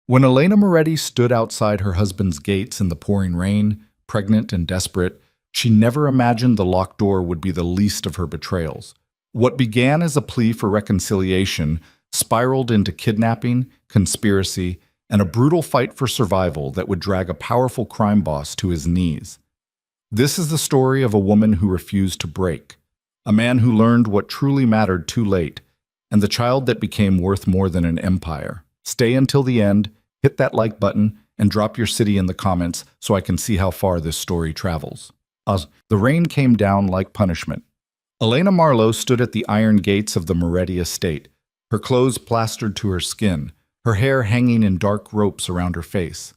When Elena Moretti stood outside her husband's gates in the pouring rain, pregnant and desperate, she never imagined the locked door would be the least of her betrayals. What began as a plea for reconciliation spiraled into kidnapping, conspiracy, and a brutal fight for survival that would drag a powerful crime boss to his knees. This is the story of a woman who refused to break, a man who learned what truly mattered too late, and the child that became worth more than an empire. Stay until the end, hit that like button, and drop your city in the comments so I can see how far this story travels. The rain came down like punishment. Elena Marlowe stood at the iron gates of the Moretti estate, her clothes plastered to her skin, her hair hanging in dark ropes around her face.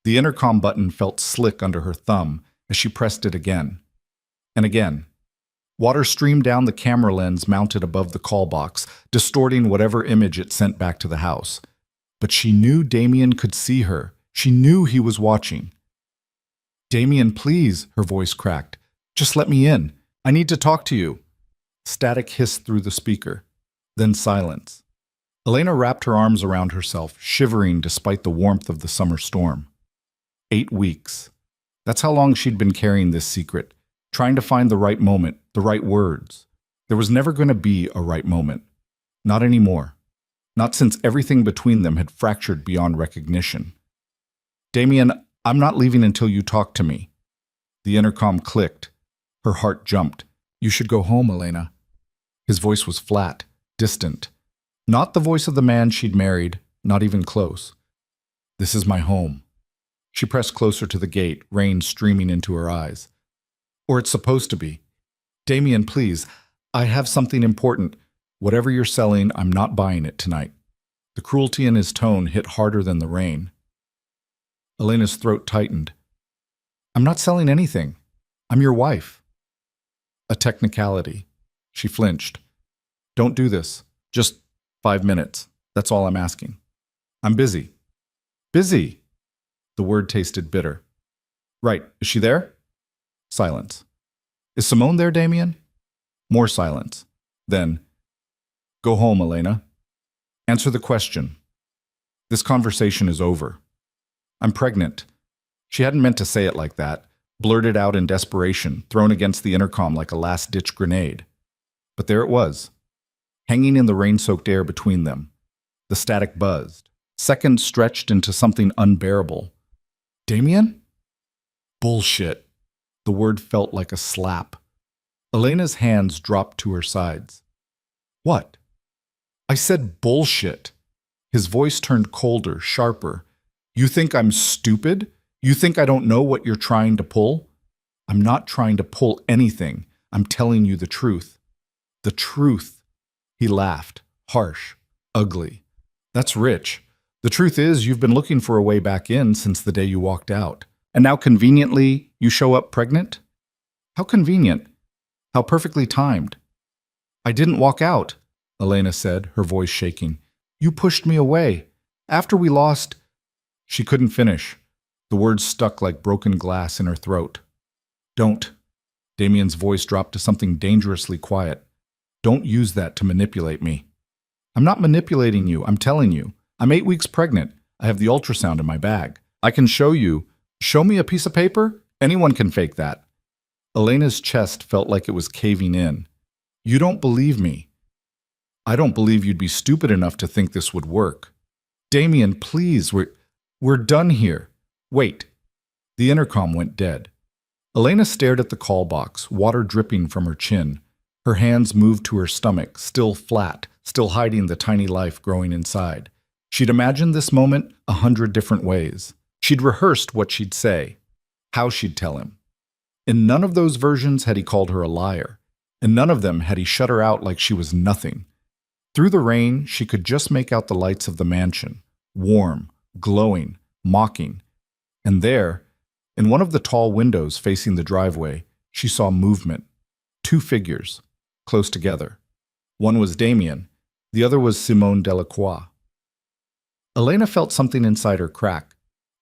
The intercom button felt slick under her thumb as she pressed it again and again. Water streamed down the camera lens mounted above the call box, distorting whatever image it sent back to the house. But she knew Damien could see her. She knew he was watching. "Damien, please," her voice cracked. "Just let me in. I need to talk to you." Static hissed through the speaker. Then silence. Elena wrapped her arms around herself, shivering despite the warmth of the summer storm. 8 weeks. That's how long she'd been carrying this secret, trying to find the right moment, the right words. There was never going to be a right moment. Not anymore. Not since everything between them had fractured beyond recognition. "Damien, I'm not leaving until you talk to me." The intercom clicked. Her heart jumped. "You should go home, Elena." His voice was flat, distant. Not the voice of the man she'd married, not even close. "This is my home." She pressed closer to the gate, rain streaming into her eyes. "Or it's supposed to be." "Damien, please, I have something important. Whatever you're selling, I'm not buying it tonight." The cruelty in his tone hit harder than the rain. Elena's throat tightened. "I'm not selling anything. I'm your wife." A technicality. She flinched. "Don't do this. Just 5 minutes. That's all I'm asking." "I'm busy." "Busy?" The word tasted bitter. "Right. Is she there?" Silence. "Is Simone there, Damien?" More silence. Then, "Go home, Elena. Answer the question. This conversation is over." "I'm pregnant." She hadn't meant to say it like that, blurted out in desperation, thrown against the intercom like a last-ditch grenade. But there it was, hanging in the rain-soaked air between them. The static buzzed. Seconds stretched into something unbearable. "Damien?" "Bullshit." The word felt like a slap. Elena's hands dropped to her sides. "What?" "I said bullshit." His voice turned colder, sharper. "You think I'm stupid? You think I don't know what you're trying to pull?" "I'm not trying to pull anything. I'm telling you the truth." "The truth." He laughed, harsh, ugly. "That's rich. The truth is you've been looking for a way back in since the day you walked out. And now conveniently, you show up pregnant?" "How convenient. How perfectly timed." "I didn't walk out," Elena said, her voice shaking. "You pushed me away. After we lost—" She couldn't finish. The words stuck like broken glass in her throat. "Don't." Damien's voice dropped to something dangerously quiet. "Don't use that to manipulate me." "I'm not manipulating you. I'm telling you. I'm 8 weeks pregnant. I have the ultrasound in my bag. I can show you. Show me a piece of paper? Anyone can fake that." Elena's chest felt like it was caving in. "You don't believe me." "I don't believe you'd be stupid enough to think this would work." "Damien, please, we're done here." "Wait." The intercom went dead. Elena stared at the call box, water dripping from her chin. Her hands moved to her stomach, still flat, still hiding the tiny life growing inside. She'd imagined this moment 100 different ways. She'd rehearsed what she'd say, how she'd tell him. In none of those versions had he called her a liar. In none of them had he shut her out like she was nothing. Through the rain, she could just make out the lights of the mansion, warm, glowing, mocking. And there, in one of the tall windows facing the driveway, she saw movement. 2 figures, close together. One was Damien, the other was Simone Delacroix. Elena felt something inside her crack.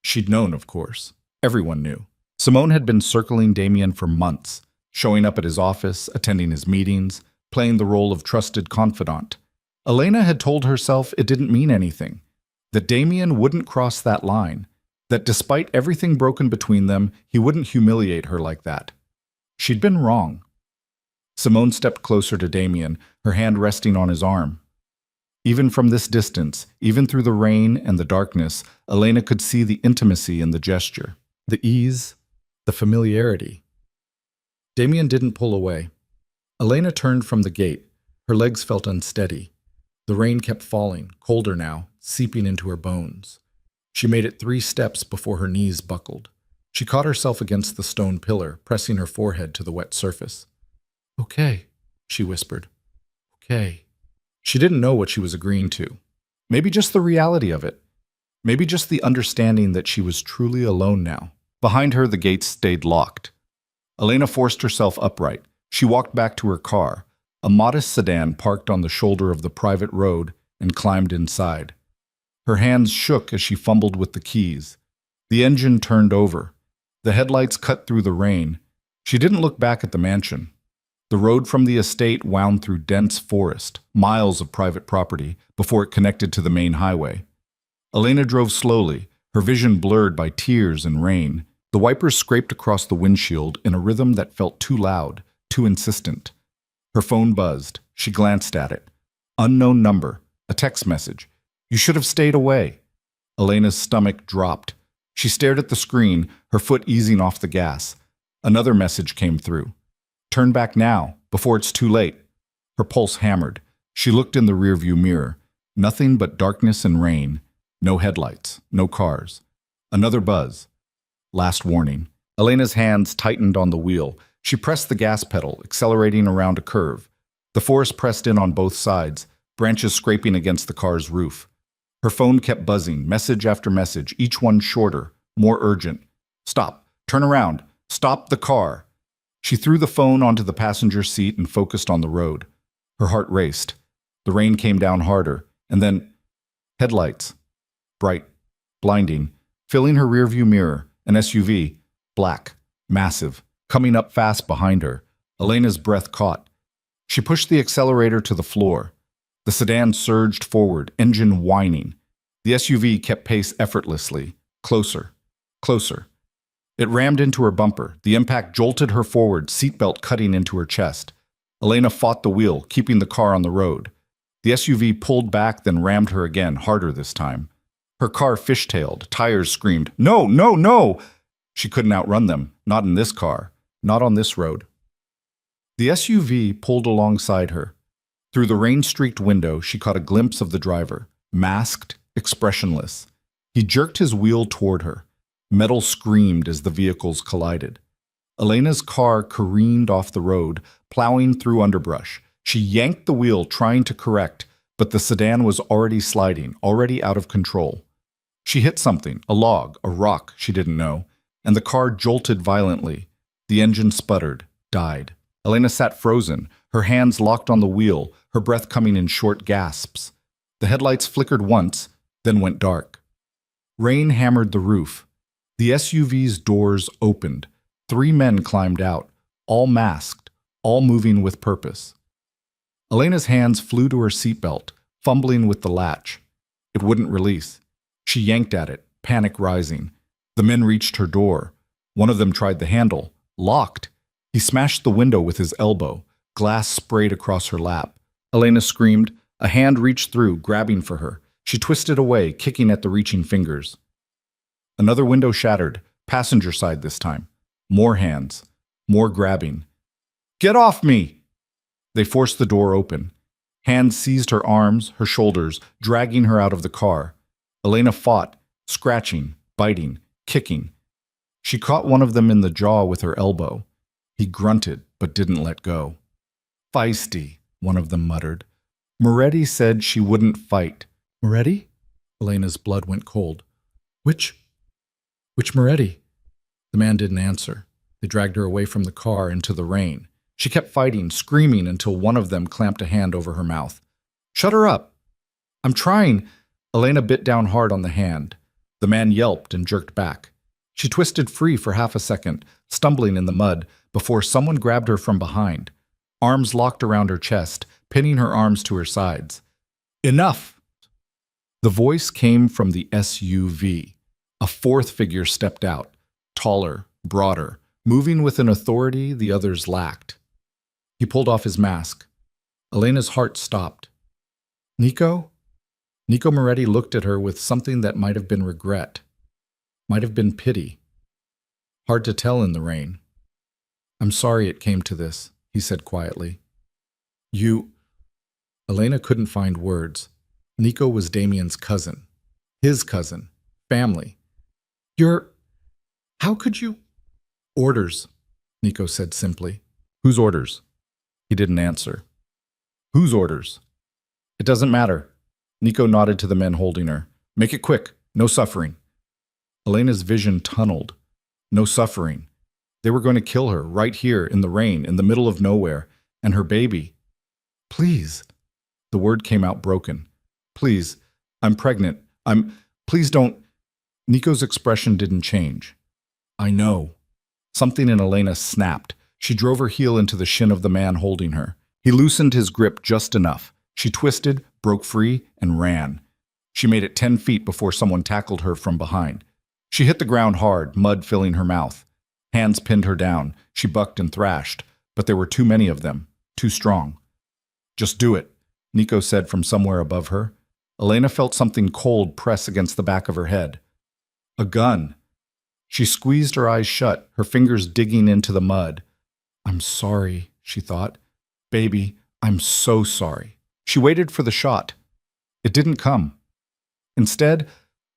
She'd known, of course. Everyone knew. Simone had been circling Damien for months, showing up at his office, attending his meetings, playing the role of trusted confidant. Elena had told herself it didn't mean anything. that Damien wouldn't cross that line, that despite everything broken between them, he wouldn't humiliate her like that. She'd been wrong. Simone stepped closer to Damien, her hand resting on his arm. Even from this distance, even through the rain and the darkness, Elena could see the intimacy in the gesture, the ease, the familiarity. Damien didn't pull away. Elena turned from the gate. Her legs felt unsteady. The rain kept falling, colder now, seeping into her bones. She made it 3 steps before her knees buckled. She caught herself against the stone pillar, pressing her forehead to the wet surface. "Okay," she whispered. "Okay." She didn't know what she was agreeing to. Maybe just the reality of it. Maybe just the understanding that she was truly alone now. Behind her, the gates stayed locked. Elena forced herself upright. She walked back to her car, a modest sedan parked on the shoulder of the private road, and climbed inside. Her hands shook as she fumbled with the keys. The engine turned over. The headlights cut through the rain. She didn't look back at the mansion. The road from the estate wound through dense forest, miles of private property, before it connected to the main highway. Elena drove slowly, her vision blurred by tears and rain. The wipers scraped across the windshield in a rhythm that felt too loud, too insistent. Her phone buzzed. She glanced at it. Unknown number. A text message. "You should have stayed away." Elena's stomach dropped. She stared at the screen, her foot easing off the gas. Another message came through. "Turn back now, before it's too late." Her pulse hammered. She looked in the rearview mirror. Nothing but darkness and rain. No headlights, no cars. Another buzz. Last warning. Elena's hands tightened on the wheel. She pressed the gas pedal, accelerating around a curve. The forest pressed in on both sides, branches scraping against the car's roof. Her phone kept buzzing, message after message, each one shorter, more urgent. "Stop. Turn around. Stop the car." She threw the phone onto the passenger seat and focused on the road. Her heart raced. The rain came down harder, and then headlights. Bright, blinding, filling her rearview mirror, an SUV, black, massive, coming up fast behind her. Elena's breath caught. She pushed the accelerator to the floor. The sedan surged forward, engine whining. The SUV kept pace effortlessly, closer, closer. It rammed into her bumper. The impact jolted her forward, seatbelt cutting into her chest. Elena fought the wheel, keeping the car on the road. The SUV pulled back, then rammed her again, harder this time. Her car fishtailed, tires screamed, "No, no, no!" She couldn't outrun them, not in this car, not on this road. The SUV pulled alongside her. Through the rain-streaked window, she caught a glimpse of the driver, masked, expressionless. He jerked his wheel toward her. Metal screamed as the vehicles collided. Elena's car careened off the road, plowing through underbrush. She yanked the wheel, trying to correct, but the sedan was already sliding, already out of control. She hit something, a log, a rock, she didn't know, and the car jolted violently. The engine sputtered, died. Elena sat frozen, her hands locked on the wheel, her breath coming in short gasps. The headlights flickered once, then went dark. Rain hammered the roof. The SUV's doors opened. 3 men climbed out, all masked, all moving with purpose. Elena's hands flew to her seatbelt, fumbling with the latch. It wouldn't release. She yanked at it, panic rising. The men reached her door. One of them tried the handle. Locked. He smashed the window with his elbow. Glass sprayed across her lap. Elena screamed. A hand reached through, grabbing for her. She twisted away, kicking at the reaching fingers. Another window shattered, passenger side this time. More hands. More grabbing. "Get off me!" They forced the door open. Hands seized her arms, her shoulders, dragging her out of the car. Elena fought, scratching, biting, kicking. She caught one of them in the jaw with her elbow. He grunted, but didn't let go. "Feisty," one of them muttered. Moretti said she wouldn't fight. "Moretti?" Elena's blood went cold. Which Moretti?" The man didn't answer. They dragged her away from the car into the rain. She kept fighting, screaming until one of them clamped a hand over her mouth. "Shut her up!" "I'm trying." Elena bit down hard on the hand. The man yelped and jerked back. She twisted free for half a second, stumbling in the mud, before someone grabbed her from behind. Arms locked around her chest, pinning her arms to her sides. "Enough!" The voice came from the SUV. A fourth figure stepped out, taller, broader, moving with an authority the others lacked. He pulled off his mask. Elena's heart stopped. Nico? Nico Moretti looked at her with something that might have been regret, might have been pity. Hard to tell in the rain. I'm sorry it came to this, he said quietly. You... Elena couldn't find words. Nico was Damien's cousin. His cousin. Family. How could you... Orders, Nico said simply. Whose orders? He didn't answer. Whose orders? It doesn't matter. Nico nodded to the men holding her. Make it quick. No suffering. Elena's vision tunneled. No suffering. They were going to kill her right here in the rain, in the middle of nowhere. And her baby. Please. The word came out broken. Please. I'm pregnant. Please don't... Nico's expression didn't change. I know. Something in Elena snapped. She drove her heel into the shin of the man holding her. He loosened his grip just enough. She twisted, broke free, and ran. She made it 10 feet before someone tackled her from behind. She hit the ground hard, mud filling her mouth. Hands pinned her down. She bucked and thrashed, but there were too many of them, too strong. Just do it, Nico said from somewhere above her. Elena felt something cold press against the back of her head. A gun. She squeezed her eyes shut, her fingers digging into the mud. I'm sorry, she thought. Baby, I'm so sorry. She waited for the shot. It didn't come. Instead,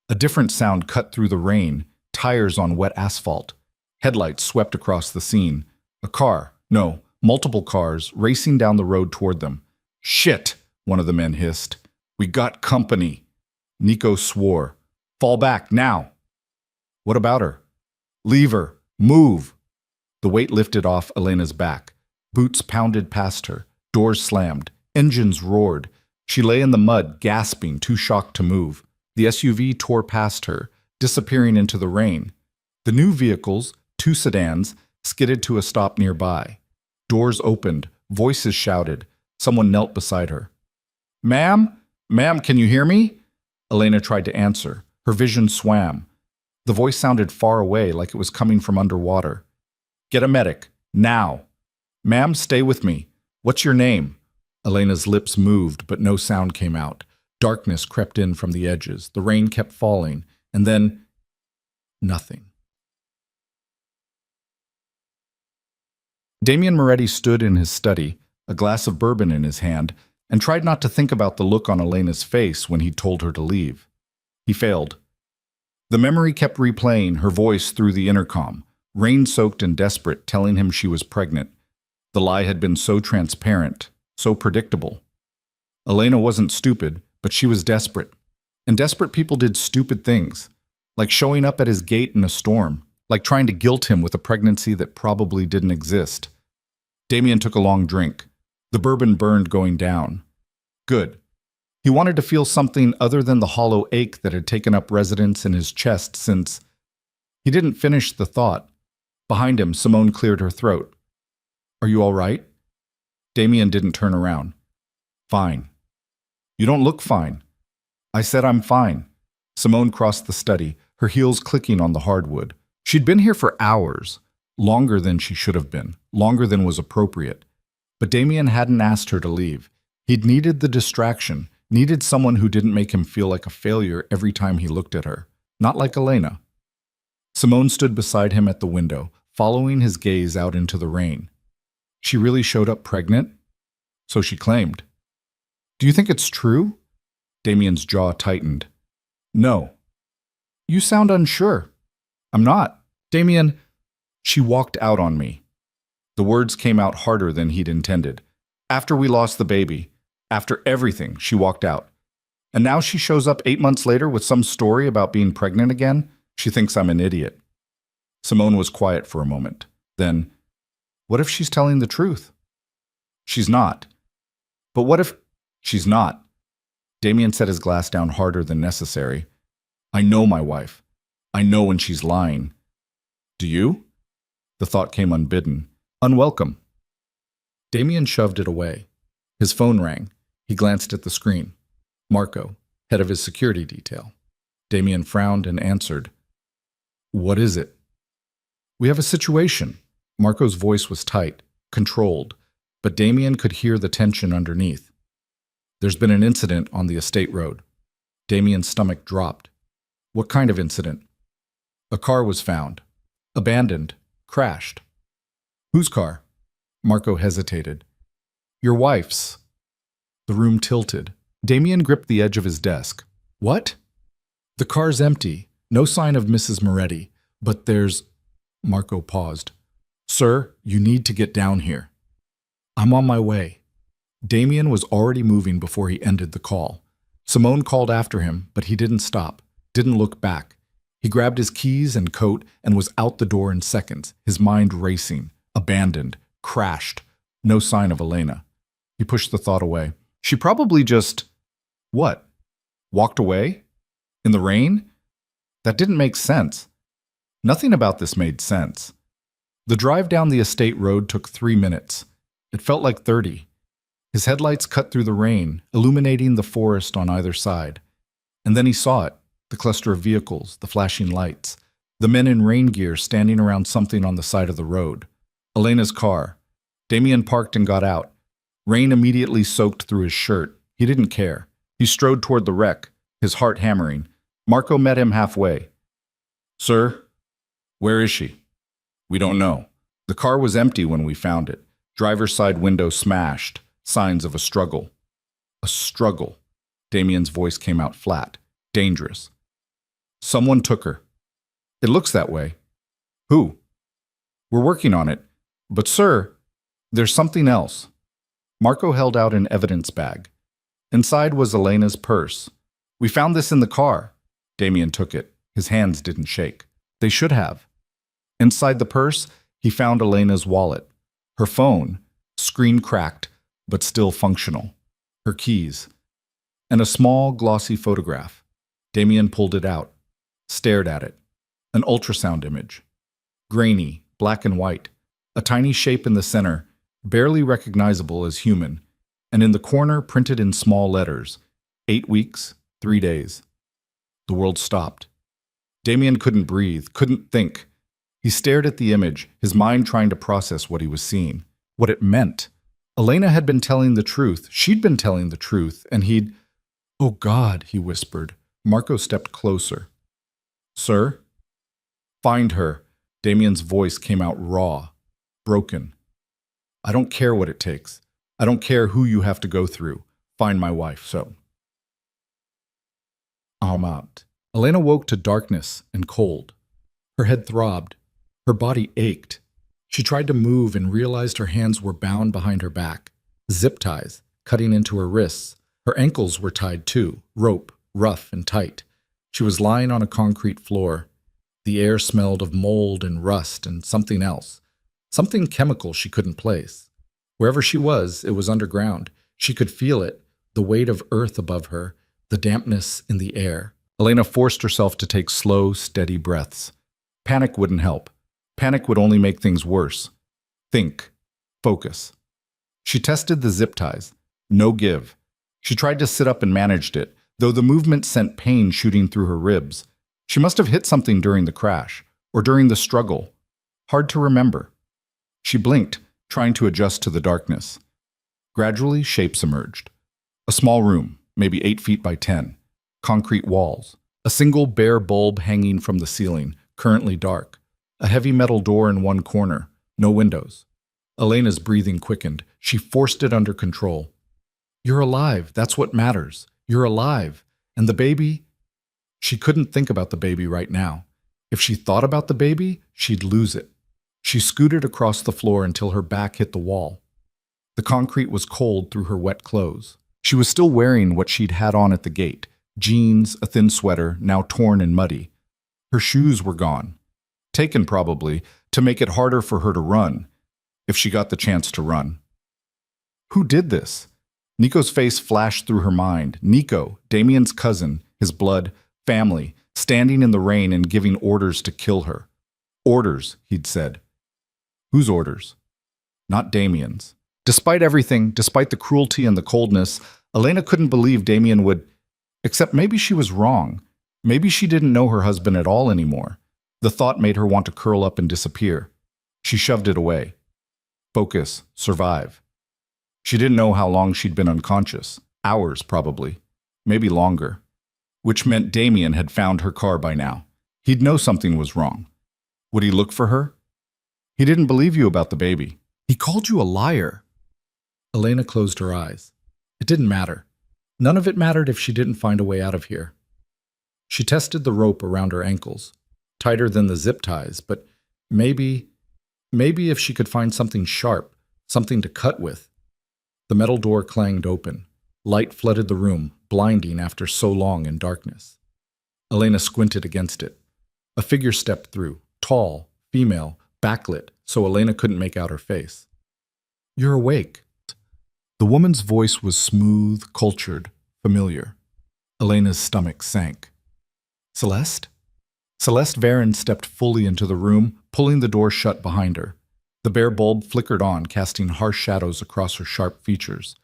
a different sound cut through the rain, tires on wet asphalt. Headlights swept across the scene. A car, no, multiple cars, racing down the road toward them. Shit, one of the men hissed. We got company. Nico swore. Fall back, now. What about her? Leave her. Move. The weight lifted off Elena's back. Boots pounded past her. Doors slammed. Engines roared. She lay in the mud, gasping, too shocked to move. The SUV tore past her, disappearing into the rain. The new vehicles, 2 sedans, skidded to a stop nearby. Doors opened. Voices shouted. Someone knelt beside her. Ma'am? Ma'am, can you hear me? Elena tried to answer. Her vision swam. The voice sounded far away, like it was coming from underwater. Get a medic. Now. Ma'am, stay with me. What's your name? Elena's lips moved, but no sound came out. Darkness crept in from the edges. The rain kept falling. And then... nothing. Damien Moretti stood in his study, a glass of bourbon in his hand, and tried not to think about the look on Elena's face when he told her to leave. He failed. The memory kept replaying, her voice through the intercom, rain-soaked and desperate, telling him she was pregnant. The lie had been so transparent, so predictable. Elena wasn't stupid, but she was desperate. And desperate people did stupid things, like showing up at his gate in a storm, like trying to guilt him with a pregnancy that probably didn't exist. Damien took a long drink. The bourbon burned going down. Good. He wanted to feel something other than the hollow ache that had taken up residence in his chest since... He didn't finish the thought. Behind him, Simone cleared her throat. Are you all right? Damien didn't turn around. Fine. You don't look fine. I said I'm fine. Simone crossed the study, her heels clicking on the hardwood. She'd been here for hours, longer than she should have been, longer than was appropriate. But Damien hadn't asked her to leave. He'd needed the distraction, needed someone who didn't make him feel like a failure every time he looked at her. Not like Elena. Simone stood beside him at the window, following his gaze out into the rain. She really showed up pregnant? So she claimed. Do you think it's true? Damien's jaw tightened. No. You sound unsure. I'm not. Damien, she walked out on me. The words came out harder than he'd intended. After we lost the baby, after everything, she walked out. And now she shows up 8 months later with some story about being pregnant again? She thinks I'm an idiot. Simone was quiet for a moment. Then, what if she's telling the truth? She's not. But what if she's not? Damien set his glass down harder than necessary. I know my wife. I know when she's lying. Do you? The thought came unbidden. Unwelcome. Damien shoved it away. His phone rang. He glanced at the screen. Marco. head of his security detail. Damien frowned and answered, "What is it?" "We have a situation." Marco's voice was tight, controlled, but Damien could hear the tension underneath. "There's been an incident on the estate road." Damien's stomach dropped. "What kind of incident?" "A car was found. Abandoned. Crashed." "Whose car?" Marco hesitated. "Your wife's." The room tilted. Damien gripped the edge of his desk. "What?" "The car's empty. No sign of Mrs. Moretti. But there's—" Marco paused. "Sir, you need to get down here." "I'm on my way." Damien was already moving before he ended the call. Simone called after him, but he didn't stop, didn't look back. He grabbed his keys and coat and was out the door in seconds, his mind racing. Abandoned. Crashed. No sign of Elena. He pushed the thought away. She probably just— What? Walked away? In the rain? That didn't make sense. Nothing about this made sense. The drive down the estate road took 3 minutes. It felt like 30. His headlights cut through the rain, illuminating the forest on either side. And then he saw it, the cluster of vehicles, the flashing lights, the men in rain gear standing around something on the side of the road. Elena's car. Damien parked and got out. Rain immediately soaked through his shirt. He didn't care. He strode toward the wreck, his heart hammering. Marco met him halfway. "Sir, where is she?" "We don't know. The car was empty when we found it. Driver's side window smashed. Signs of a struggle." "A struggle." Damien's voice came out flat. "Dangerous." "Someone took her." "It looks that way." "Who?" "We're working on it. But sir, there's something else." Marco held out an evidence bag. Inside was Elena's purse. "We found this in the car." Damien took it. His hands didn't shake. They should have. Inside the purse, he found Elena's wallet. Her phone, screen cracked, but still functional. Her keys. And a small, glossy photograph. Damien pulled it out, stared at it. An ultrasound image. Grainy, black and white. A tiny shape in the center, barely recognizable as human. And in the corner, printed in small letters, 8 weeks, 3 days. The world stopped. Damien couldn't breathe, couldn't think. He stared at the image, his mind trying to process what he was seeing, what it meant. Elena had been telling the truth. She'd been telling the truth, and he'd— "Oh God," he whispered. Marco stepped closer. "Sir?" "Find her." Damien's voice came out raw, broken. "I don't care what it takes. I don't care who you have to go through. Find my wife, so." I'm out. Elena woke to darkness and cold. Her head throbbed. Her body ached. She tried to move and realized her hands were bound behind her back. Zip ties, cutting into her wrists. Her ankles were tied too, rope, rough and tight. She was lying on a concrete floor. The air smelled of mold and rust and something else. Something chemical she couldn't place. Wherever she was, it was underground. She could feel it, the weight of earth above her, the dampness in the air. Elena forced herself to take slow, steady breaths. Panic wouldn't help. Panic would only make things worse. Think. Focus. She tested the zip ties. No give. She tried to sit up and managed it, though the movement sent pain shooting through her ribs. She must have hit something during the crash, or during the struggle. Hard to remember. She blinked, trying to adjust to the darkness. Gradually, shapes emerged. A small room, maybe 8 feet by 10. Concrete walls. A single bare bulb hanging from the ceiling, currently dark. A heavy metal door in one corner. No windows. Elena's breathing quickened. She forced it under control. "You're alive. That's what matters. You're alive. And the baby—" She couldn't think about the baby right now. If she thought about the baby, she'd lose it. She scooted across the floor until her back hit the wall. The concrete was cold through her wet clothes. She was still wearing what she'd had on at the gate. Jeans, a thin sweater, now torn and muddy. Her shoes were gone. Taken, probably, to make it harder for her to run, if she got the chance to run. Who did this? Nico's face flashed through her mind. Nico, Damien's cousin, his blood, family, standing in the rain and giving orders to kill her. Orders, he'd said. Whose orders? Not Damien's. Despite everything, despite the cruelty and the coldness, Elena couldn't believe Damien would— Except maybe she was wrong. Maybe she didn't know her husband at all anymore. The thought made her want to curl up and disappear. She shoved it away. Focus, survive. She didn't know how long she'd been unconscious. Hours, probably. Maybe longer. Which meant Damien had found her car by now. He'd know something was wrong. Would he look for her? He didn't believe you about the baby. He called you a liar. Elena closed her eyes. It didn't matter. None of it mattered if she didn't find a way out of here. She tested the rope around her ankles, tighter than the zip ties, but maybe if she could find something sharp, something to cut with. The metal door clanged open. Light flooded the room, blinding after so long in darkness. Elena squinted against it. A figure stepped through, tall, female, backlit, so Elena couldn't make out her face. "You're awake." The woman's voice was smooth, cultured, familiar. Elena's stomach sank. "Celeste?" Celeste Varon stepped fully into the room, pulling the door shut behind her. The bare bulb flickered on, casting harsh shadows across her sharp features.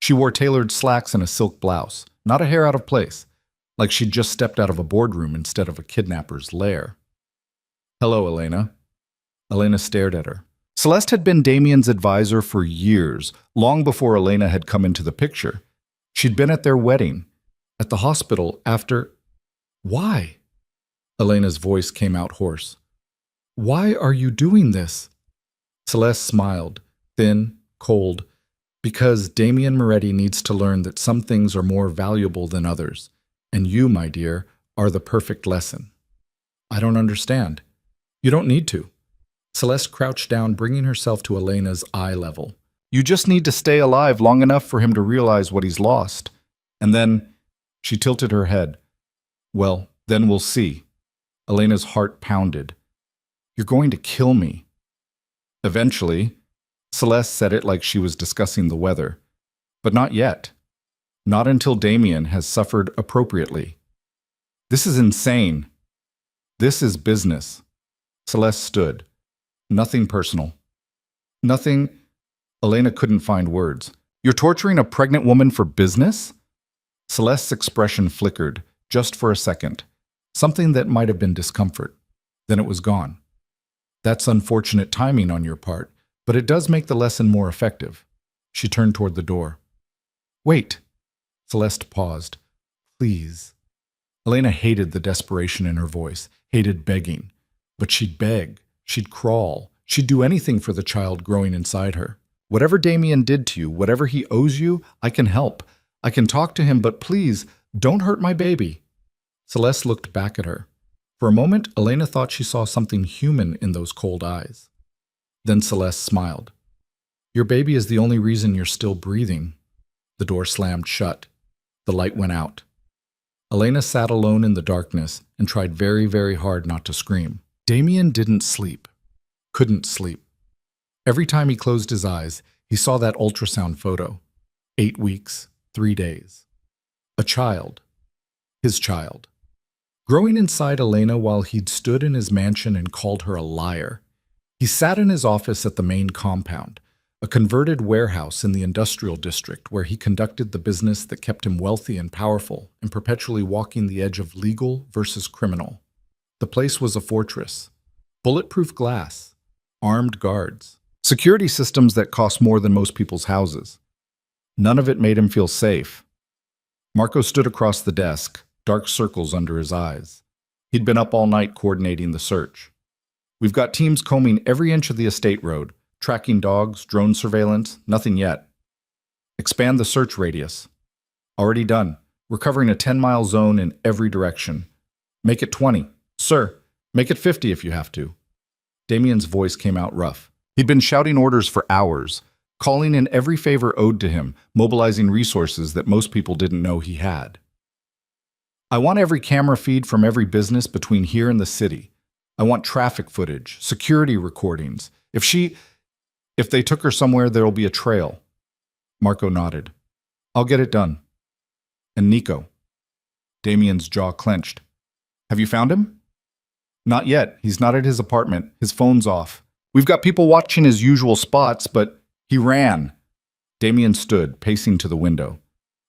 She wore tailored slacks and a silk blouse, not a hair out of place, like she'd just stepped out of a boardroom instead of a kidnapper's lair. "Hello, Elena." Elena stared at her. Celeste had been Damien's advisor for years, long before Elena had come into the picture. She'd been at their wedding, at the hospital after... Why? Elena's voice came out hoarse. "Why are you doing this?" Celeste smiled, thin, cold, because Damien Moretti needs to learn that some things are more valuable than others, and you, my dear, are the perfect lesson. "I don't understand." "You don't need to." Celeste crouched down, bringing herself to Elena's eye level. "You just need to stay alive long enough for him to realize what he's lost. And then..." She tilted her head. "Well, then we'll see." Elena's heart pounded. "You're going to kill me." "Eventually." Celeste said it like she was discussing the weather. "But not yet. Not until Damien has suffered appropriately." "This is insane." "This is business." Celeste stood. "Nothing personal." "Nothing..." Elena couldn't find words. "You're torturing a pregnant woman for business?" Celeste's expression flickered, just for a second. Something that might have been discomfort. Then it was gone. "That's unfortunate timing on your part, but it does make the lesson more effective." She turned toward the door. "Wait." Celeste paused. "Please." Elena hated the desperation in her voice, hated begging. But she'd beg, she'd crawl, she'd do anything for the child growing inside her. "Whatever Damien did to you, whatever he owes you, I can help. I can talk to him, but please, don't hurt my baby." Celeste looked back at her. For a moment, Elena thought she saw something human in those cold eyes. Then Celeste smiled. "Your baby is the only reason you're still breathing." The door slammed shut. The light went out. Elena sat alone in the darkness and tried very, very hard not to scream. Damien didn't sleep. Couldn't sleep. Every time he closed his eyes, he saw that ultrasound photo. 8 weeks, 3 days. A child. His child. Growing inside Elena while he'd stood in his mansion and called her a liar. He sat in his office at the main compound, a converted warehouse in the industrial district where he conducted the business that kept him wealthy and powerful and perpetually walking the edge of legal versus criminal. The place was a fortress. Bulletproof glass. Armed guards. Security systems that cost more than most people's houses. None of it made him feel safe. Marco stood across the desk, dark circles under his eyes. He'd been up all night coordinating the search. "We've got teams combing every inch of the estate road, tracking dogs, drone surveillance, nothing yet. Expand the search radius." "Already done. We're covering a 10-mile zone in every direction." "Make it 20. Sir, make it 50 if you have to." Damien's voice came out rough. He'd been shouting orders for hours, calling in every favor owed to him, mobilizing resources that most people didn't know he had. "I want every camera feed from every business between here and the city. I want traffic footage, security recordings. If they took her somewhere, there'll be a trail." Marco nodded. "I'll get it done." "And Nico?" Damien's jaw clenched. "Have you found him?" "Not yet. He's not at his apartment. His phone's off. We've got people watching his usual spots, but he ran." Damien stood, pacing to the window.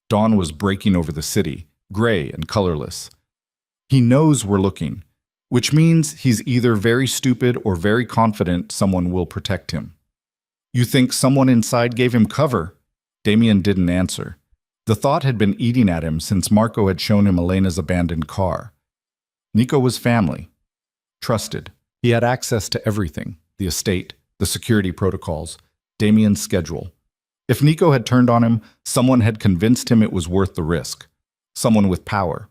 Dawn was breaking over the city. gray and colorless. He knows we're looking, which means he's either very stupid or very confident someone will protect him. You think someone inside gave him cover? Damien didn't answer. The thought had been eating at him since Marco had shown him Elena's abandoned car. Nico was family. Trusted. He had access to everything: the estate, the security protocols, Damien's schedule. If Nico had turned on him, someone had convinced him it was worth the risk. Someone with power,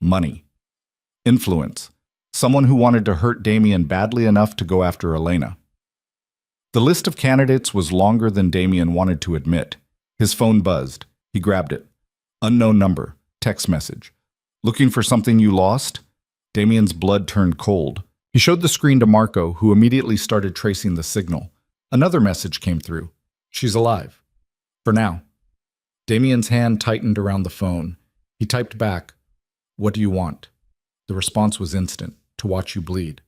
money, influence. Someone who wanted to hurt Damien badly enough to go after Elena. The list of candidates was longer than Damien wanted to admit. His phone buzzed. He grabbed it. Unknown number. Text message. Looking for something you lost? Damien's blood turned cold. He showed the screen to Marco, who immediately started tracing the signal. Another message came through. She's alive. For now. Damien's hand tightened around the phone. He typed back, "What do you want?" The response was instant. "To watch you bleed."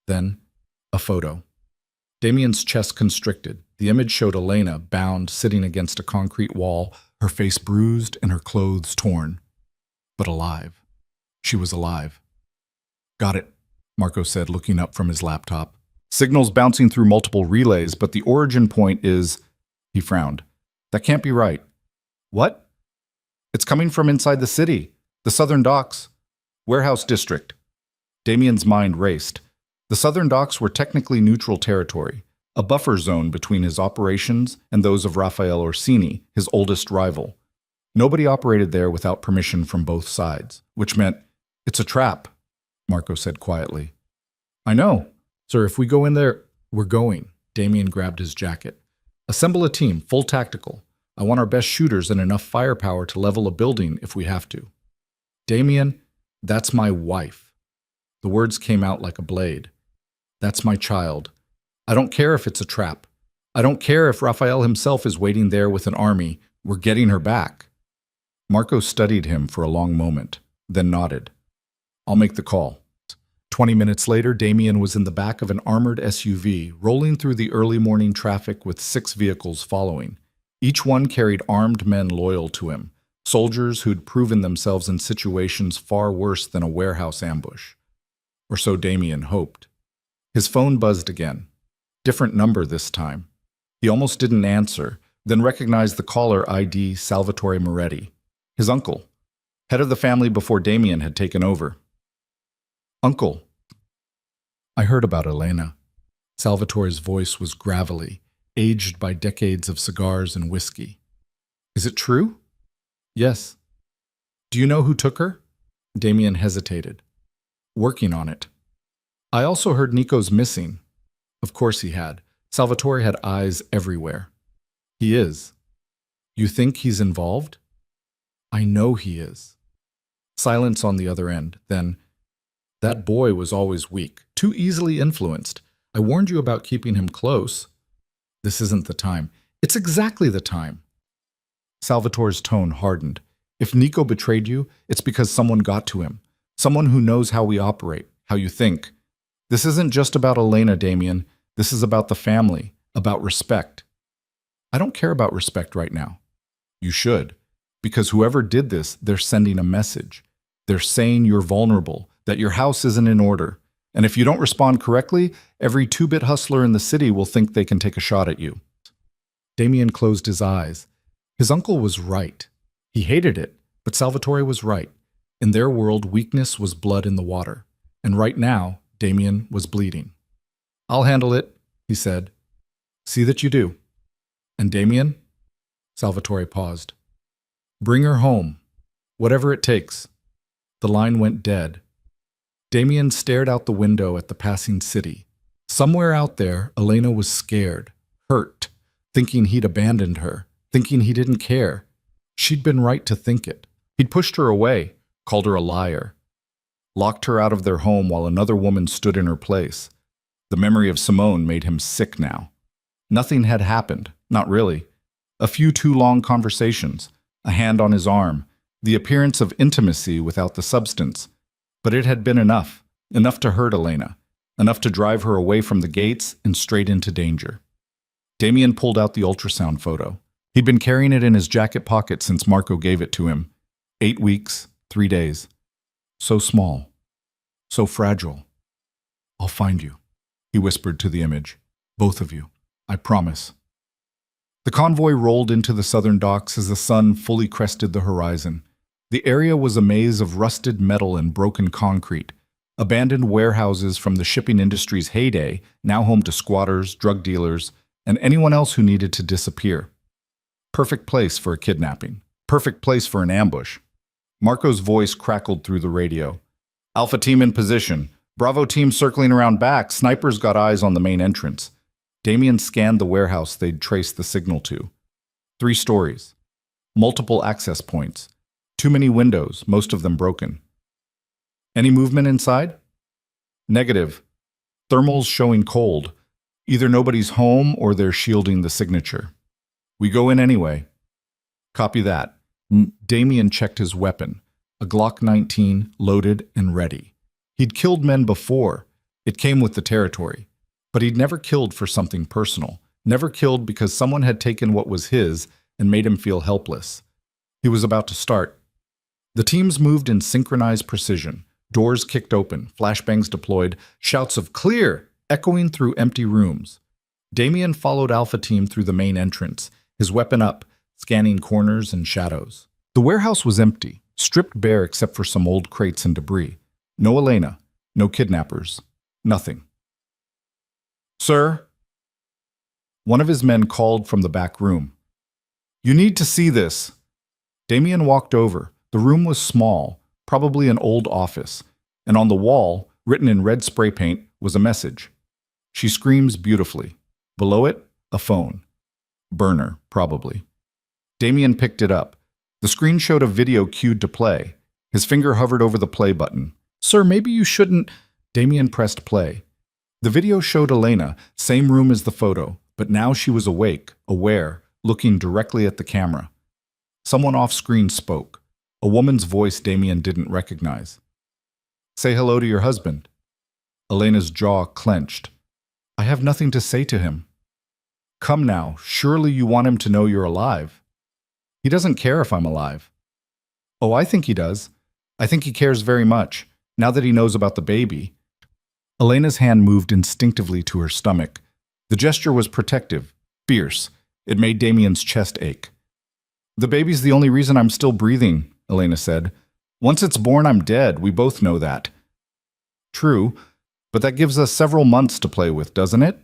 Then, a photo. Damien's chest constricted. The image showed Elena, bound, sitting against a concrete wall, her face bruised and her clothes torn. But alive. She was alive. "Got it," Marco said, looking up from his laptop. "Signals bouncing through multiple relays, but the origin point is..." He frowned. "That can't be right." "What?" "It's coming from inside the city. The southern docks. Warehouse district." Damien's mind raced. The southern docks were technically neutral territory, a buffer zone between his operations and those of Raphael Orsini, his oldest rival. Nobody operated there without permission from both sides, which meant, "It's a trap," Marco said quietly. "I know. Sir, if we go in there..." "We're going." Damien grabbed his jacket. "Assemble a team, full tactical. I want our best shooters and enough firepower to level a building if we have to." "Damien, that's my wife." The words came out like a blade. "That's my child. I don't care if it's a trap. I don't care if Raphael himself is waiting there with an army. We're getting her back." Marco studied him for a long moment, then nodded. "I'll make the call." 20 minutes later, Damien was in the back of an armored SUV, rolling through the early morning traffic with 6 vehicles following. Each one carried armed men loyal to him, soldiers who'd proven themselves in situations far worse than a warehouse ambush. Or so Damien hoped. His phone buzzed again. Different number this time. He almost didn't answer, then recognized the caller ID Salvatore Moretti, his uncle, head of the family before Damien had taken over. "Uncle." "I heard about Elena." Salvatore's voice was gravelly, aged by decades of cigars and whiskey. "Is it true?" "Yes." "Do you know who took her?" Damien hesitated. "Working on it." "I also heard Nico's missing." Of course he had. Salvatore had eyes everywhere. "He is." "You think he's involved?" "I know he is." Silence on the other end. Then, "That boy was always weak, too easily influenced. I warned you about keeping him close." "This isn't the time." "It's exactly the time." Salvatore's tone hardened. "If Nico betrayed you, it's because someone got to him. Someone who knows how we operate, how you think. This isn't just about Elena, Damien. This is about the family, about respect." "I don't care about respect right now." "You should. Because whoever did this, they're sending a message. They're saying you're vulnerable, that your house isn't in order. And if you don't respond correctly, every 2-bit hustler in the city will think they can take a shot at you." Damien closed his eyes. His uncle was right. He hated it, but Salvatore was right. In their world, weakness was blood in the water. And right now, Damien was bleeding. "I'll handle it," he said. "See that you do." "And Damien?" Salvatore paused. "Bring her home. Whatever it takes." The line went dead. Damien stared out the window at the passing city. Somewhere out there, Elena was scared, hurt, thinking he'd abandoned her, thinking he didn't care. She'd been right to think it. He'd pushed her away, called her a liar, locked her out of their home while another woman stood in her place. The memory of Simone made him sick now. Nothing had happened, not really. A few too long conversations, a hand on his arm, the appearance of intimacy without the substance. But it had been enough to hurt Elena, enough to drive her away from the gates and straight into danger. Damien pulled out the ultrasound photo. He'd been carrying it in his jacket pocket since Marco gave it to him. 8 weeks, 3 days. So small. So fragile. I'll find you, he whispered to the image. Both of you. I promise. The convoy rolled into the southern docks as the sun fully crested the horizon. The area was a maze of rusted metal and broken concrete, abandoned warehouses from the shipping industry's heyday, now home to squatters, drug dealers, and anyone else who needed to disappear. Perfect place for a kidnapping. Perfect place for an ambush. Marco's voice crackled through the radio. Alpha team in position. Bravo team circling around back. Snipers got eyes on the main entrance. Damien scanned the warehouse they'd traced the signal to. 3 stories. Multiple access points. Too many windows, most of them broken. Any movement inside? Negative. Thermals showing cold. Either nobody's home or they're shielding the signature. We go in anyway. Copy that. Damien checked his weapon. A Glock 19, loaded and ready. He'd killed men before. It came with the territory. But he'd never killed for something personal. Never killed because someone had taken what was his and made him feel helpless. He was about to start. The teams moved in synchronized precision. Doors kicked open, flashbangs deployed, shouts of "Clear!" echoing through empty rooms. Damien followed Alpha Team through the main entrance, his weapon up, scanning corners and shadows. The warehouse was empty, stripped bare except for some old crates and debris. No Elena, no kidnappers, nothing. Sir? One of his men called from the back room. You need to see this. Damien walked over. The room was small, probably an old office, and on the wall, written in red spray paint, was a message. She screams beautifully. Below it, a phone. Burner, probably. Damien picked it up. The screen showed a video cued to play. His finger hovered over the play button. Sir, maybe you shouldn't... Damien pressed play. The video showed Elena, same room as the photo, but now she was awake, aware, looking directly at the camera. Someone off-screen spoke. A woman's voice Damien didn't recognize. Say hello to your husband. Elena's jaw clenched. I have nothing to say to him. Come now, surely you want him to know you're alive. He doesn't care if I'm alive. Oh, I think he does. I think he cares very much, now that he knows about the baby. Elena's hand moved instinctively to her stomach. The gesture was protective, fierce. It made Damien's chest ache. The baby's the only reason I'm still breathing, Elena said. Once it's born, I'm dead. We both know that. True, but that gives us several months to play with, doesn't it?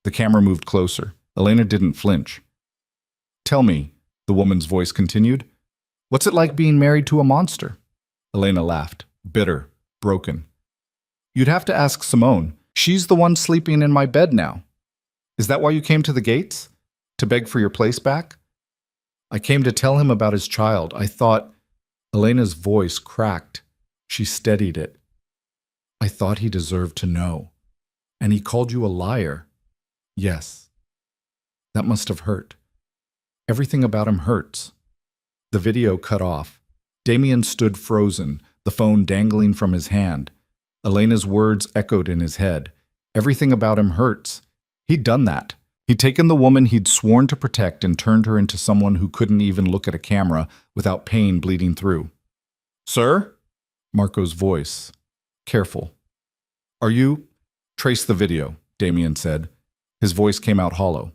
The camera moved closer. Elena didn't flinch. Tell me, the woman's voice continued, what's it like being married to a monster? Elena laughed, bitter, broken. You'd have to ask Simone. She's the one sleeping in my bed now. Is that why you came to the gates? To beg for your place back? I came to tell him about his child. I thought... Elena's voice cracked. She steadied it. I thought he deserved to know. And he called you a liar. Yes. That must have hurt. Everything about him hurts. The video cut off. Damien stood frozen, the phone dangling from his hand. Elena's words echoed in his head. Everything about him hurts. He'd done that. He'd taken the woman he'd sworn to protect and turned her into someone who couldn't even look at a camera without pain bleeding through. Sir? Marco's voice. Careful. Are you? Trace the video, Damien said. His voice came out hollow.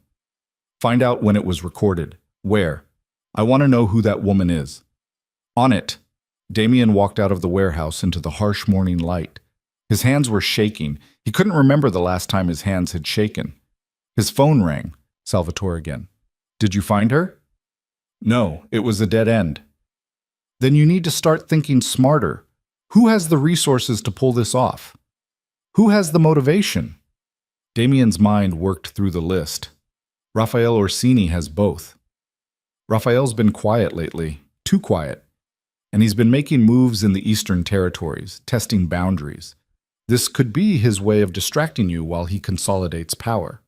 Find out when it was recorded. Where? I want to know who that woman is. On it. Damien walked out of the warehouse into the harsh morning light. His hands were shaking. He couldn't remember the last time his hands had shaken. His phone rang. Salvatore again. Did you find her? No, it was a dead end. Then you need to start thinking smarter. Who has the resources to pull this off? Who has the motivation? Damien's mind worked through the list. Raphael Orsini has both. Raphael's been quiet lately, too quiet. And he's been making moves in the Eastern territories, testing boundaries. This could be his way of distracting you while he consolidates power.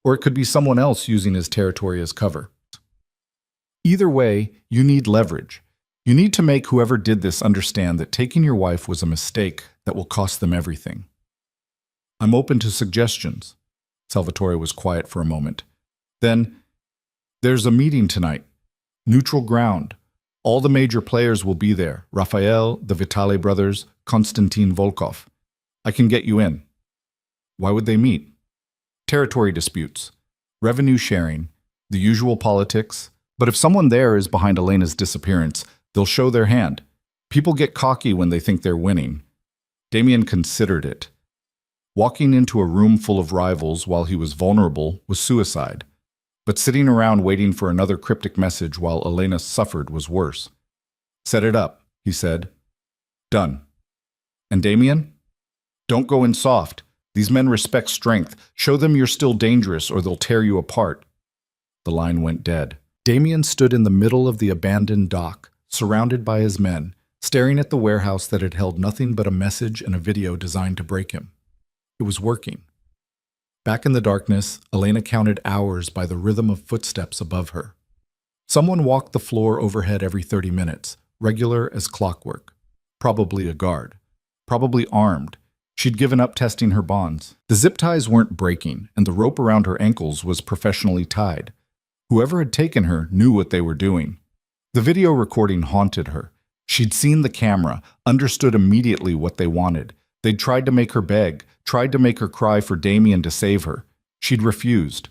Or it could be someone else using his territory as cover. Either way, you need leverage. You need to make whoever did this understand that taking your wife was a mistake that will cost them everything. I'm open to suggestions. Salvatore was quiet for a moment. Then, there's a meeting tonight. Neutral ground. All the major players will be there. Raphael, the Vitale brothers, Konstantin Volkov. I can get you in. Why would they meet? Territory disputes, revenue sharing, the usual politics. But if someone there is behind Elena's disappearance, they'll show their hand. People get cocky when they think they're winning. Damien considered it. Walking into a room full of rivals while he was vulnerable was suicide. But sitting around waiting for another cryptic message while Elena suffered was worse. Set it up, he said. Done. And Damien? Don't go in soft. These men respect strength. Show them you're still dangerous or they'll tear you apart. The line went dead. Damien stood in the middle of the abandoned dock, surrounded by his men, staring at the warehouse that had held nothing but a message and a video designed to break him. It was working. Back in the darkness, Elena counted hours by the rhythm of footsteps above her. Someone walked the floor overhead every 30 minutes, regular as clockwork. Probably a guard. Probably armed. She'd given up testing her bonds. The zip ties weren't breaking, and the rope around her ankles was professionally tied. Whoever had taken her knew what they were doing. The video recording haunted her. She'd seen the camera, understood immediately what they wanted. They'd tried to make her beg, tried to make her cry for Damien to save her. She'd refused.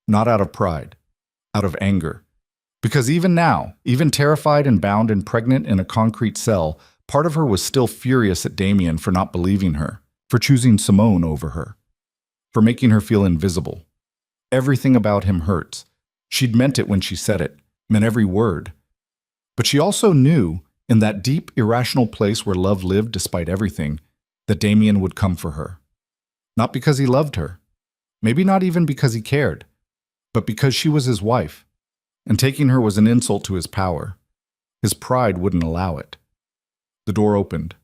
Not out of pride. Out of anger. Because even now, even terrified and bound and pregnant in a concrete cell, part of her was still furious at Damien for not believing her, for choosing Simone over her, for making her feel invisible. Everything about him hurts. She'd meant it when she said it, meant every word. But she also knew, in that deep, irrational place where love lived despite everything, that Damien would come for her. Not because he loved her, maybe not even because he cared, but because she was his wife, and taking her was an insult to his power. His pride wouldn't allow it. The door opened.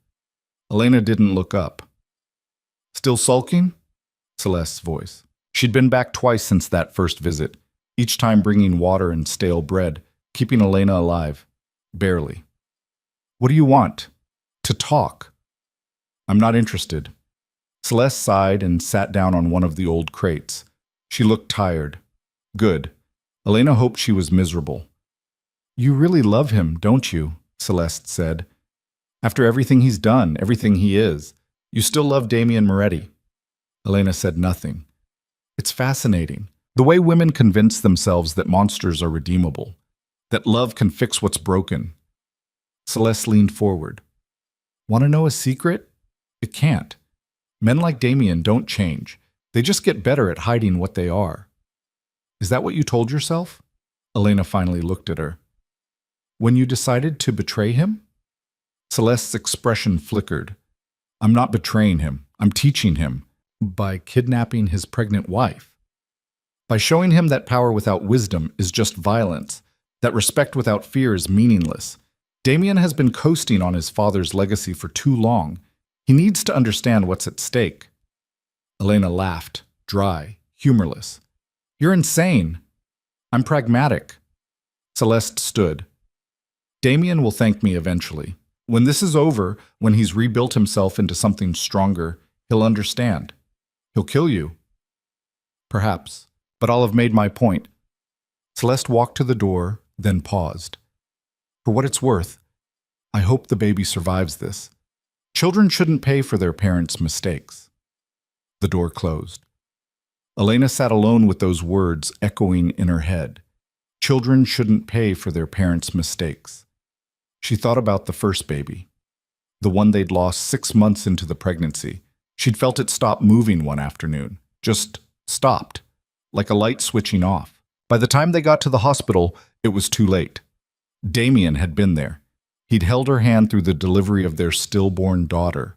Elena didn't look up. Still sulking? Celeste's voice. She'd been back twice since that first visit, each time bringing water and stale bread, keeping Elena alive. Barely. What do you want? To talk. I'm not interested. Celeste sighed and sat down on one of the old crates. She looked tired. Good. Elena hoped she was miserable. You really love him, don't you? Celeste said. After everything he's done, everything he is, you still love Damien Moretti. Elena said nothing. It's fascinating. The way women convince themselves that monsters are redeemable, that love can fix what's broken. Celeste leaned forward. Want to know a secret? It can't. Men like Damien don't change. They just get better at hiding what they are. Is that what you told yourself? Elena finally looked at her. When you decided to betray him? Celeste's expression flickered. I'm not betraying him. I'm teaching him. By kidnapping his pregnant wife. By showing him that power without wisdom is just violence, that respect without fear is meaningless. Damien has been coasting on his father's legacy for too long. He needs to understand what's at stake. Elena laughed, dry, humorless. You're insane. I'm pragmatic. Celeste stood. Damien will thank me eventually. When this is over, when he's rebuilt himself into something stronger, he'll understand. He'll kill you. Perhaps. But I'll have made my point. Celeste walked to the door, then paused. For what it's worth, I hope the baby survives this. Children shouldn't pay for their parents' mistakes. The door closed. Elena sat alone with those words echoing in her head. Children shouldn't pay for their parents' mistakes. She thought about the first baby, the one they'd lost 6 months into the pregnancy. She'd felt it stop moving one afternoon. Just stopped, like a light switching off. By the time they got to the hospital, it was too late. Damien had been there. He'd held her hand through the delivery of their stillborn daughter.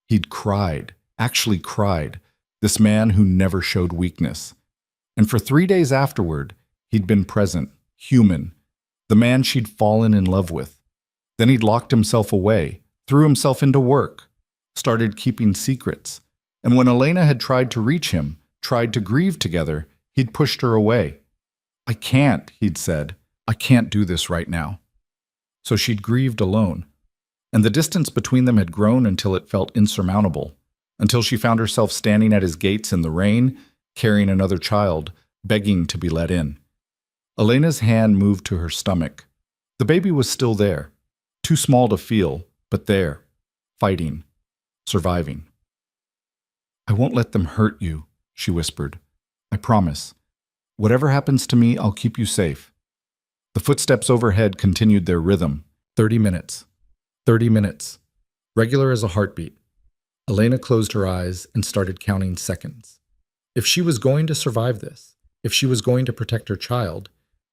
He'd cried, actually cried, this man who never showed weakness. And for 3 days afterward, he'd been present, human, the man she'd fallen in love with. Then he'd locked himself away, threw himself into work, started keeping secrets. And when Elena had tried to reach him, tried to grieve together, he'd pushed her away. I can't, he'd said. I can't do this right now. So she'd grieved alone. And the distance between them had grown until it felt insurmountable, until she found herself standing at his gates in the rain, carrying another child, begging to be let in. Elena's hand moved to her stomach. The baby was still there, too small to feel, but there, fighting, surviving. "I won't let them hurt you," she whispered. "I promise. Whatever happens to me, I'll keep you safe." The footsteps overhead continued their rhythm. 30 minutes. 30 minutes. Regular as a heartbeat. Elena closed her eyes and started counting seconds. If she was going to survive this, if she was going to protect her child,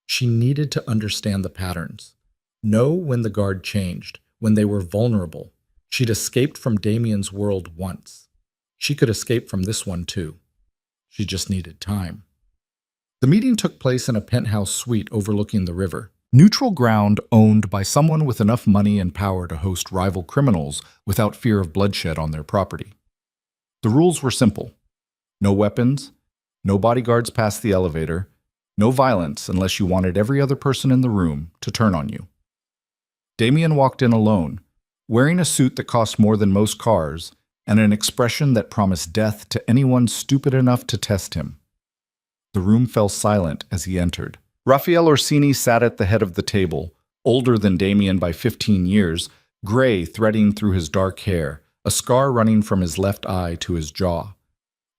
she needed to understand the patterns. Know when the guard changed, when they were vulnerable. She'd escaped from Damien's world once. She could escape from this one too. She just needed time. The meeting took place in a penthouse suite overlooking the river. Neutral ground owned by someone with enough money and power to host rival criminals without fear of bloodshed on their property. The rules were simple. No weapons, no bodyguards past the elevator, no violence unless you wanted every other person in the room to turn on you. Damien walked in alone, wearing a suit that cost more than most cars and an expression that promised death to anyone stupid enough to test him. The room fell silent as he entered. Raphael Orsini sat at the head of the table, older than Damien by 15 years, gray threading through his dark hair, a scar running from his left eye to his jaw.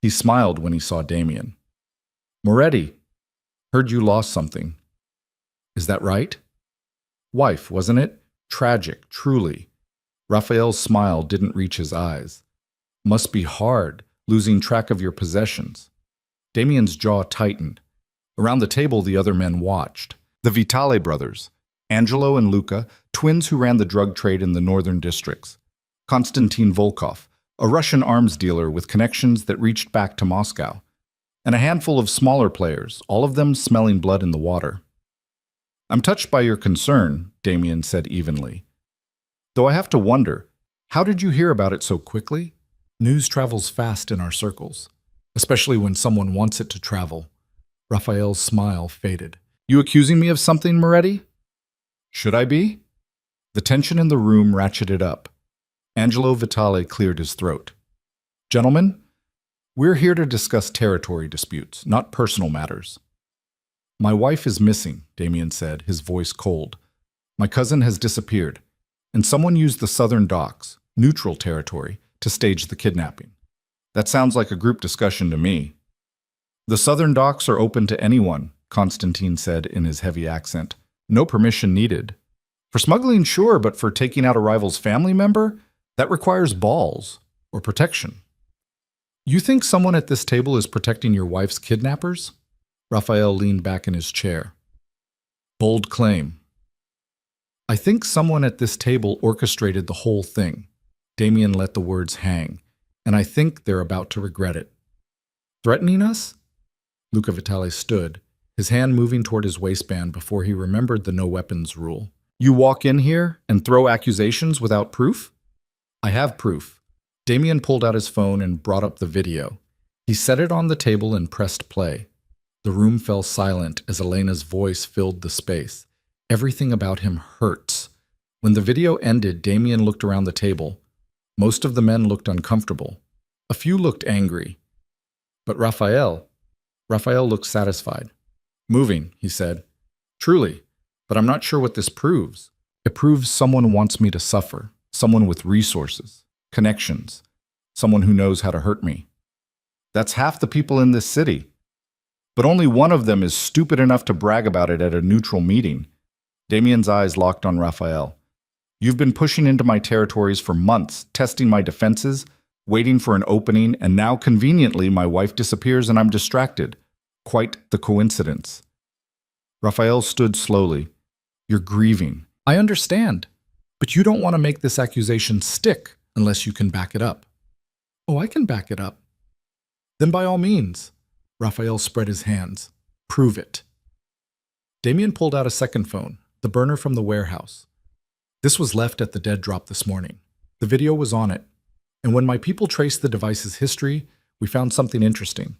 He smiled when he saw Damien. "Moretti, heard you lost something. Is that right? Wife, wasn't it? Tragic, truly." Raphael's smile didn't reach his eyes. "Must be hard, losing track of your possessions." Damien's jaw tightened. Around the table, the other men watched. The Vitale brothers, Angelo and Luca, twins who ran the drug trade in the northern districts. Konstantin Volkov, a Russian arms dealer with connections that reached back to Moscow. And a handful of smaller players, all of them smelling blood in the water. "I'm touched by your concern," Damien said evenly. "Though I have to wonder, how did you hear about it so quickly?" News travels fast in our circles, especially when someone wants it to travel. Raphael's smile faded. "You accusing me of something, Moretti?" "Should I be?" The tension in the room ratcheted up. Angelo Vitale cleared his throat. "Gentlemen, we're here to discuss territory disputes, not personal matters." "My wife is missing," Damien said, his voice cold. "My cousin has disappeared, and someone used the southern docks, neutral territory, to stage the kidnapping. That sounds like a group discussion to me." "The southern docks are open to anyone," Konstantin said in his heavy accent. "No permission needed. For smuggling, sure, but for taking out a rival's family member? That requires balls, or protection." "You think someone at this table is protecting your wife's kidnappers?" Raphael leaned back in his chair. "Bold claim." "I think someone at this table orchestrated the whole thing." Damien let the words hang. "And I think they're about to regret it." "Threatening us?" Luca Vitale stood, his hand moving toward his waistband before he remembered the no-weapons rule. "You walk in here and throw accusations without proof?" "I have proof." Damien pulled out his phone and brought up the video. He set it on the table and pressed play. The room fell silent as Elena's voice filled the space. Everything about him hurts. When the video ended, Damien looked around the table. Most of the men looked uncomfortable. A few looked angry. But Raphael looked satisfied. "Moving," he said. "Truly, but I'm not sure what this proves. It proves someone wants me to suffer, someone with resources, connections, someone who knows how to hurt me. That's half the people in this city. But only one of them is stupid enough to brag about it at a neutral meeting." Damien's eyes locked on Raphael. "You've been pushing into my territories for months, testing my defenses, waiting for an opening, and now conveniently my wife disappears and I'm distracted. Quite the coincidence." Raphael stood slowly. "You're grieving. I understand. But you don't want to make this accusation stick unless you can back it up." "Oh, I can back it up." "Then by all means." Raphael spread his hands. "Prove it." Damien pulled out a second phone, the burner from the warehouse. This was left at the dead drop this morning. The video was on it. And when my people traced the device's history, we found something interesting.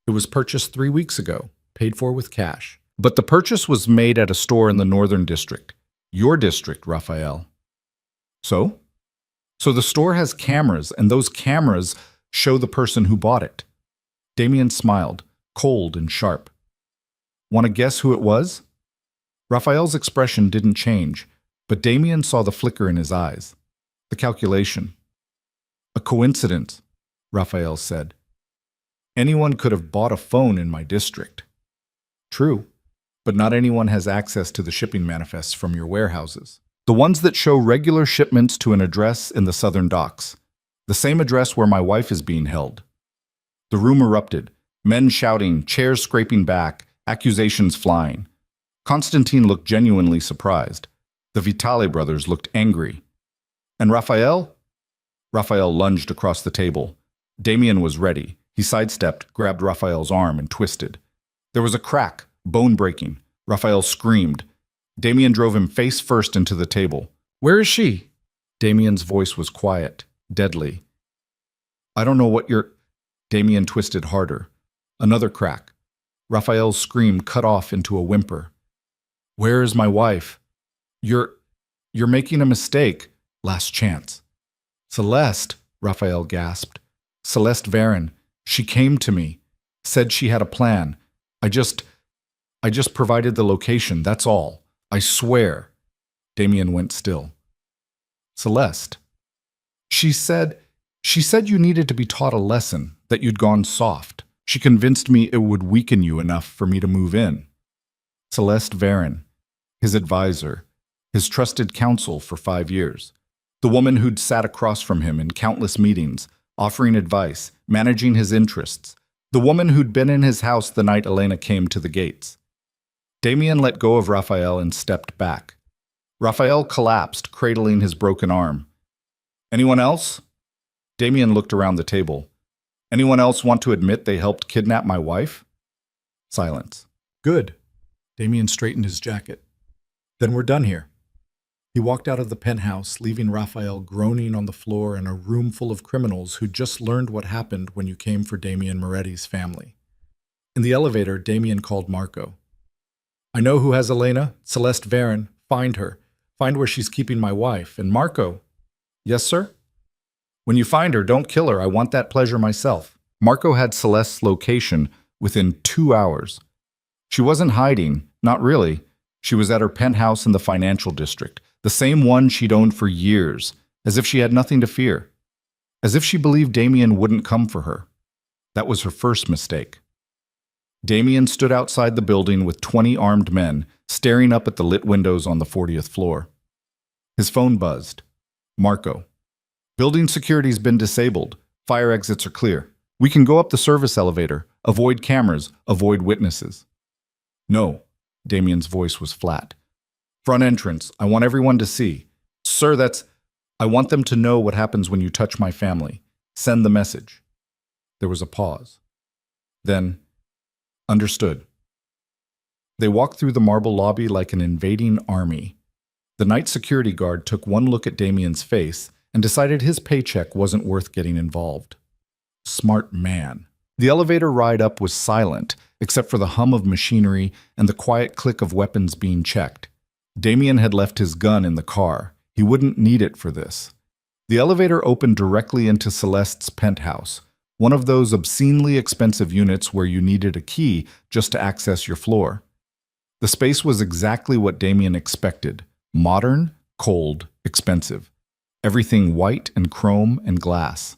It was purchased 3 weeks ago, paid for with cash. But the purchase was made at a store in the northern district. Your district, Raphael. So? So the store has cameras, and those cameras show the person who bought it. Damien smiled, cold and sharp. "Want to guess who it was?" Raphael's expression didn't change, but Damien saw the flicker in his eyes. The calculation. A coincidence, Raphael said. Anyone could have bought a phone in my district. True, but not anyone has access to the shipping manifests from your warehouses. The ones that show regular shipments to an address in the southern docks. The same address where my wife is being held. The room erupted, men shouting, chairs scraping back, accusations flying. Constantine looked genuinely surprised. The Vitale brothers looked angry. And Raphael? Raphael lunged across the table. Damien was ready. He sidestepped, grabbed Raphael's arm, and twisted. There was a crack, bone breaking. Raphael screamed. Damien drove him face first into the table. Where is she? Damien's voice was quiet, deadly. I don't know what you're... Damien twisted harder. Another crack. Raphael's scream cut off into a whimper. Where is my wife? You're making a mistake. Last chance. Celeste, Raphael gasped. Celeste Varon. She came to me. Said she had a plan. I just provided the location, that's all. I swear. Damien went still. Celeste. She said you needed to be taught a lesson, that you'd gone soft. She convinced me it would weaken you enough for me to move in. Celeste Varon, his advisor, his trusted counsel for 5 years. The woman who'd sat across from him in countless meetings, offering advice, managing his interests. The woman who'd been in his house the night Elena came to the gates. Damien let go of Raphael and stepped back. Raphael collapsed, cradling his broken arm. Anyone else? Damien looked around the table. Anyone else want to admit they helped kidnap my wife? Silence. Good. Damien straightened his jacket. Then we're done here. He walked out of the penthouse, leaving Raphael groaning on the floor in a room full of criminals who'd just learned what happened when you came for Damien Moretti's family. In the elevator, Damien called Marco. I know who has Elena, Celeste Varon. Find her. Find where she's keeping my wife. And Marco. Yes, sir? When you find her, don't kill her. I want that pleasure myself. Marco had Celeste's location within 2 hours. She wasn't hiding, not really. She was at her penthouse in the financial district, the same one she'd owned for years, as if she had nothing to fear. As if she believed Damien wouldn't come for her. That was her first mistake. Damien stood outside the building with 20 armed men, staring up at the lit windows on the 40th floor. His phone buzzed. Marco. Building security's been disabled. Fire exits are clear. We can go up the service elevator. Avoid cameras. Avoid witnesses. No. Damien's voice was flat. Front entrance. I want everyone to see. Sir, I want them to know what happens when you touch my family. Send the message. There was a pause. Then, understood. They walked through the marble lobby like an invading army. The night security guard took one look at Damien's face and decided his paycheck wasn't worth getting involved. Smart man. The elevator ride up was silent, except for the hum of machinery and the quiet click of weapons being checked. Damien had left his gun in the car. He wouldn't need it for this. The elevator opened directly into Celeste's penthouse, one of those obscenely expensive units where you needed a key just to access your floor. The space was exactly what Damien expected. Modern, cold, expensive. Everything white and chrome and glass.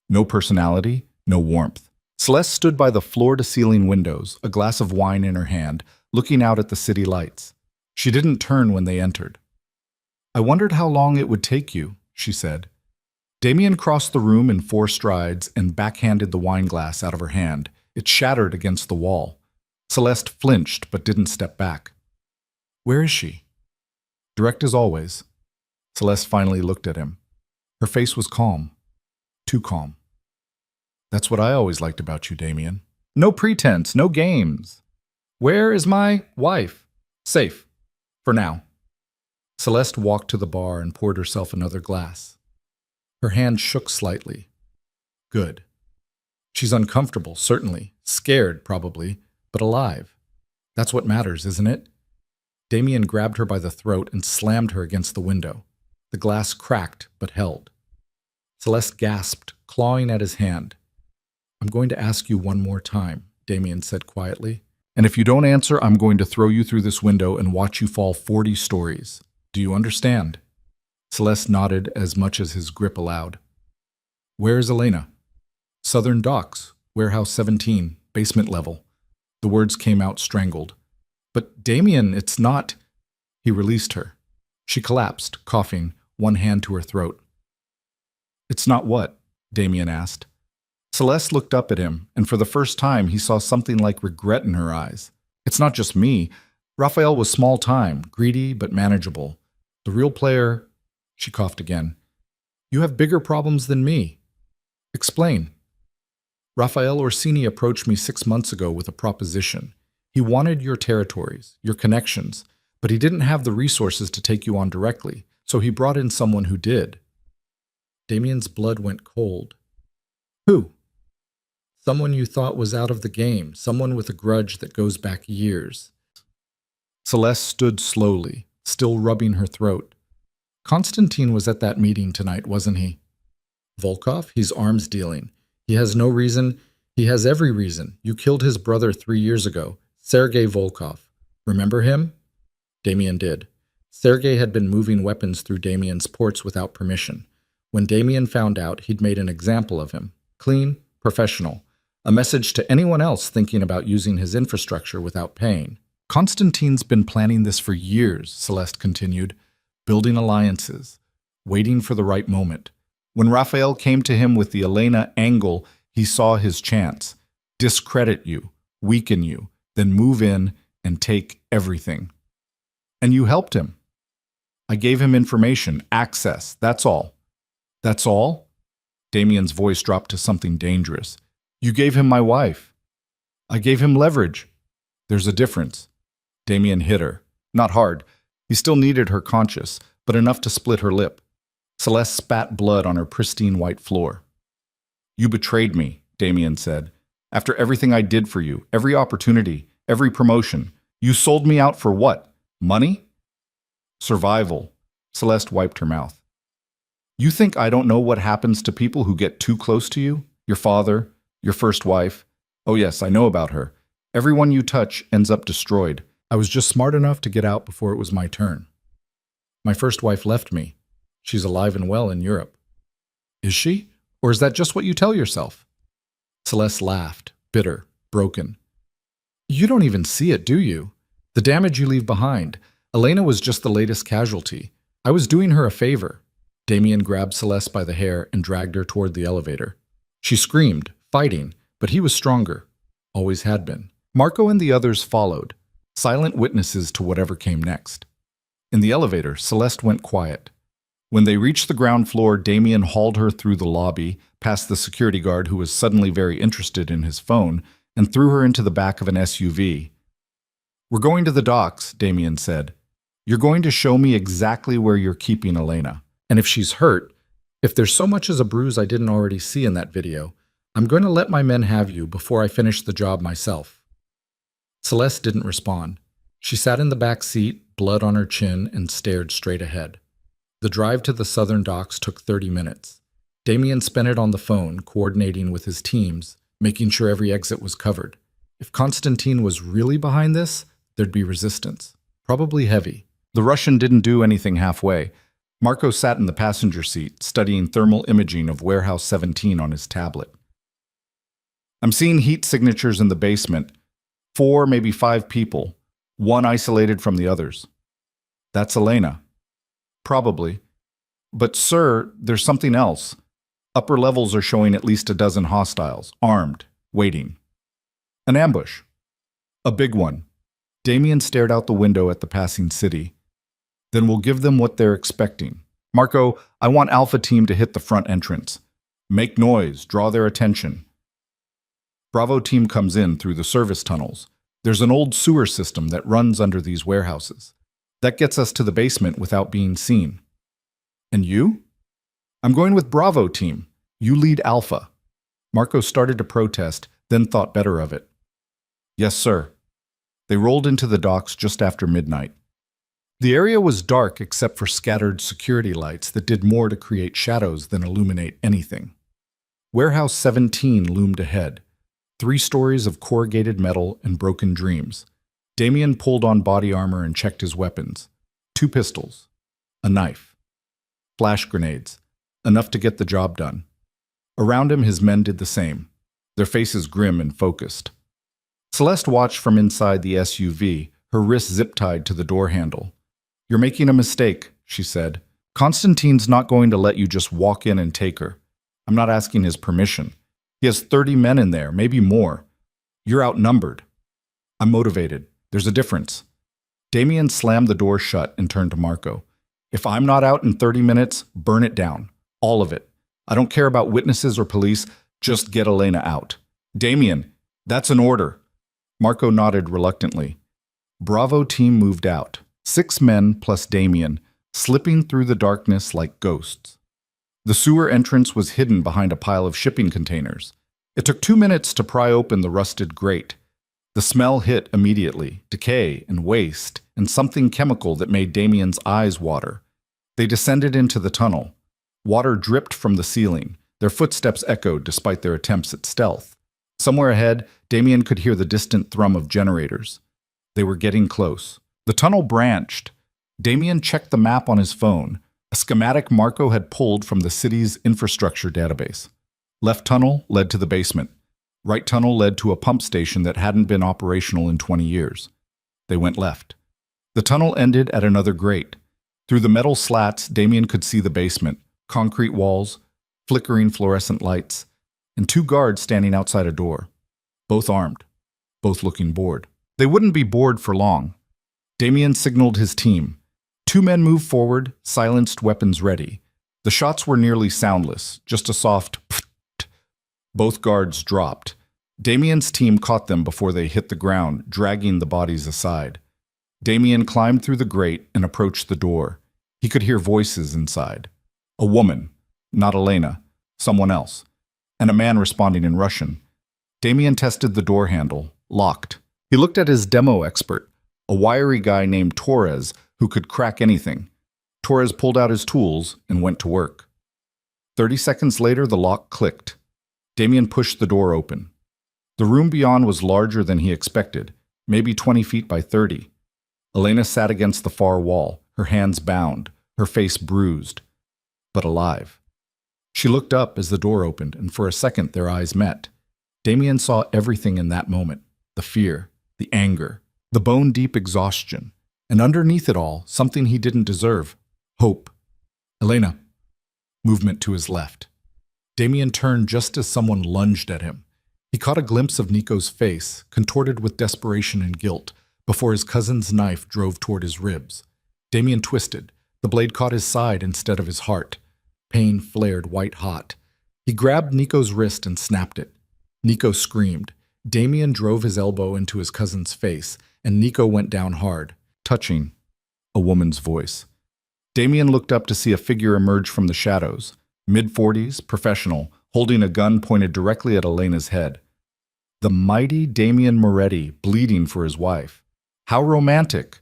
No personality, no warmth. Celeste stood by the floor-to-ceiling windows, a glass of wine in her hand, looking out at the city lights. She didn't turn when they entered. I wondered how long it would take you, she said. Damien crossed the room in 4 strides and backhanded the wine glass out of her hand. It shattered against the wall. Celeste flinched but didn't step back. Where is she? Direct as always. Celeste finally looked at him. Her face was calm. Too calm. That's what I always liked about you, Damien. No pretense, no games. Where is my wife? Safe. For now. Celeste walked to the bar and poured herself another glass. Her hand shook slightly. Good. She's uncomfortable, certainly. Scared, probably, but alive. That's what matters, isn't it? Damien grabbed her by the throat and slammed her against the window. The glass cracked, but held. Celeste gasped, clawing at his hand. I'm going to ask you one more time, Damien said quietly. And if you don't answer, I'm going to throw you through this window and watch you fall 40 stories. Do you understand? Celeste nodded as much as his grip allowed. Where is Elena? Southern Docks, Warehouse 17, basement level. The words came out strangled. But Damien, it's not... He released her. She collapsed, coughing, one hand to her throat. It's not what? Damien asked. Celeste looked up at him, and for the first time he saw something like regret in her eyes. It's not just me. Raphael was small-time, greedy but manageable. The real player... She coughed again. You have bigger problems than me. Explain. Raphael Orsini approached me 6 months ago with a proposition. He wanted your territories, your connections, but he didn't have the resources to take you on directly, so he brought in someone who did. Damien's blood went cold. Who? Someone you thought was out of the game, someone with a grudge that goes back years. Celeste stood slowly, still rubbing her throat. Constantine was at that meeting tonight, wasn't he? Volkov? He's arms dealing. He has no reason. He has every reason. You killed his brother 3 years ago, Sergei Volkov. Remember him? Damien did. Sergei had been moving weapons through Damien's ports without permission. When Damien found out, he'd made an example of him. Clean, professional. A message to anyone else thinking about using his infrastructure without paying. Constantine's been planning this for years, Celeste continued. Building alliances, waiting for the right moment. When Raphael came to him with the Elena angle, he saw his chance. Discredit you, weaken you, then move in and take everything. And you helped him. I gave him information, access, that's all. That's all? Damien's voice dropped to something dangerous. You gave him my wife. I gave him leverage. There's a difference. Damien hit her. Not hard. He still needed her conscious, but enough to split her lip. Celeste spat blood on her pristine white floor. You betrayed me, Damien said. After everything I did for you, every opportunity, every promotion, you sold me out for what? Money? Survival. Celeste wiped her mouth. You think I don't know what happens to people who get too close to you? Your father, your first wife? Oh yes, I know about her. Everyone you touch ends up destroyed. I was just smart enough to get out before it was my turn. My first wife left me. She's alive and well in Europe. Is she? Or is that just what you tell yourself? Celeste laughed, bitter, broken. You don't even see it, do you? The damage you leave behind. Elena was just the latest casualty. I was doing her a favor. Damien grabbed Celeste by the hair and dragged her toward the elevator. She screamed, fighting, but he was stronger. Always had been. Marco and the others followed, silent witnesses to whatever came next. In the elevator, Celeste went quiet. When they reached the ground floor, Damien hauled her through the lobby, past the security guard who was suddenly very interested in his phone, and threw her into the back of an SUV. We're going to the docks, Damien said. You're going to show me exactly where you're keeping Elena. And if she's hurt, if there's so much as a bruise I didn't already see in that video, I'm going to let my men have you before I finish the job myself. Celeste didn't respond. She sat in the back seat, blood on her chin, and stared straight ahead. The drive to the southern docks took 30 minutes. Damien spent it on the phone, coordinating with his teams, making sure every exit was covered. If Constantine was really behind this, there'd be resistance. Probably heavy. The Russian didn't do anything halfway. Marco sat in the passenger seat, studying thermal imaging of Warehouse 17 on his tablet. I'm seeing heat signatures in the basement. 4, maybe 5 people. One isolated from the others. That's Elena. Probably. But, sir, there's something else. Upper levels are showing at least a dozen hostiles, armed, waiting. An ambush. A big one. Damien stared out the window at the passing city. Then we'll give them what they're expecting. Marco, I want Alpha Team to hit the front entrance. Make noise, draw their attention. Bravo Team comes in through the service tunnels. There's an old sewer system that runs under these warehouses. That gets us to the basement without being seen. And you? I'm going with Bravo Team. You lead Alpha. Marco started to protest, then thought better of it. Yes, sir. They rolled into the docks just after midnight. The area was dark except for scattered security lights that did more to create shadows than illuminate anything. Warehouse 17 loomed ahead. 3 stories of corrugated metal and broken dreams. Damien pulled on body armor and checked his weapons. 2 pistols. A knife. Flash grenades. Enough to get the job done. Around him, his men did the same, their faces grim and focused. Celeste watched from inside the SUV, her wrists zip-tied to the door handle. "You're making a mistake," she said. "Constantine's not going to let you just walk in and take her. I'm not asking his permission. He has 30 men in there, maybe more. You're outnumbered. I'm motivated. There's a difference." Damien slammed the door shut and turned to Marco. "If I'm not out in 30 minutes, burn it down. All of it. I don't care about witnesses or police. Just get Elena out." "Damien, that's an order." Marco nodded reluctantly. Bravo team moved out. 6 men plus Damien, slipping through the darkness like ghosts. The sewer entrance was hidden behind a pile of shipping containers. It took 2 minutes to pry open the rusted grate. The smell hit immediately, decay and waste, and something chemical that made Damien's eyes water. They descended into the tunnel. Water dripped from the ceiling. Their footsteps echoed despite their attempts at stealth. Somewhere ahead, Damien could hear the distant thrum of generators. They were getting close. The tunnel branched. Damien checked the map on his phone, a schematic Marco had pulled from the city's infrastructure database. Left tunnel led to the basement. Right tunnel led to a pump station that hadn't been operational in 20 years. They went left. The tunnel ended at another grate. Through the metal slats, Damien could see the basement, concrete walls, flickering fluorescent lights, and 2 guards standing outside a door, both armed, both looking bored. They wouldn't be bored for long. Damien signaled his team. 2 men moved forward, silenced weapons ready. The shots were nearly soundless, just a soft pfft. Both guards dropped. Damien's team caught them before they hit the ground, dragging the bodies aside. Damien climbed through the grate and approached the door. He could hear voices inside. A woman, not Elena, someone else, and a man responding in Russian. Damien tested the door handle, locked. He looked at his demo expert, a wiry guy named Torres who could crack anything. Torres pulled out his tools and went to work. 30 seconds later, the lock clicked. Damien pushed the door open. The room beyond was larger than he expected, maybe 20 feet by 30. Elena sat against the far wall, her hands bound, her face bruised, but alive. She looked up as the door opened, and for a second their eyes met. Damien saw everything in that moment, the fear, the anger, the bone-deep exhaustion, and underneath it all, something he didn't deserve, hope. "Elena." Movement to his left. Damien turned just as someone lunged at him. He caught a glimpse of Nico's face, contorted with desperation and guilt, before his cousin's knife drove toward his ribs. Damien twisted. The blade caught his side instead of his heart. Pain flared white-hot. He grabbed Nico's wrist and snapped it. Nico screamed. Damien drove his elbow into his cousin's face, and Nico went down hard, touching a woman's voice. Damien looked up to see a figure emerge from the shadows. Mid-40s, professional, holding a gun pointed directly at Elena's head. The mighty Damien Moretti, bleeding for his wife. How romantic.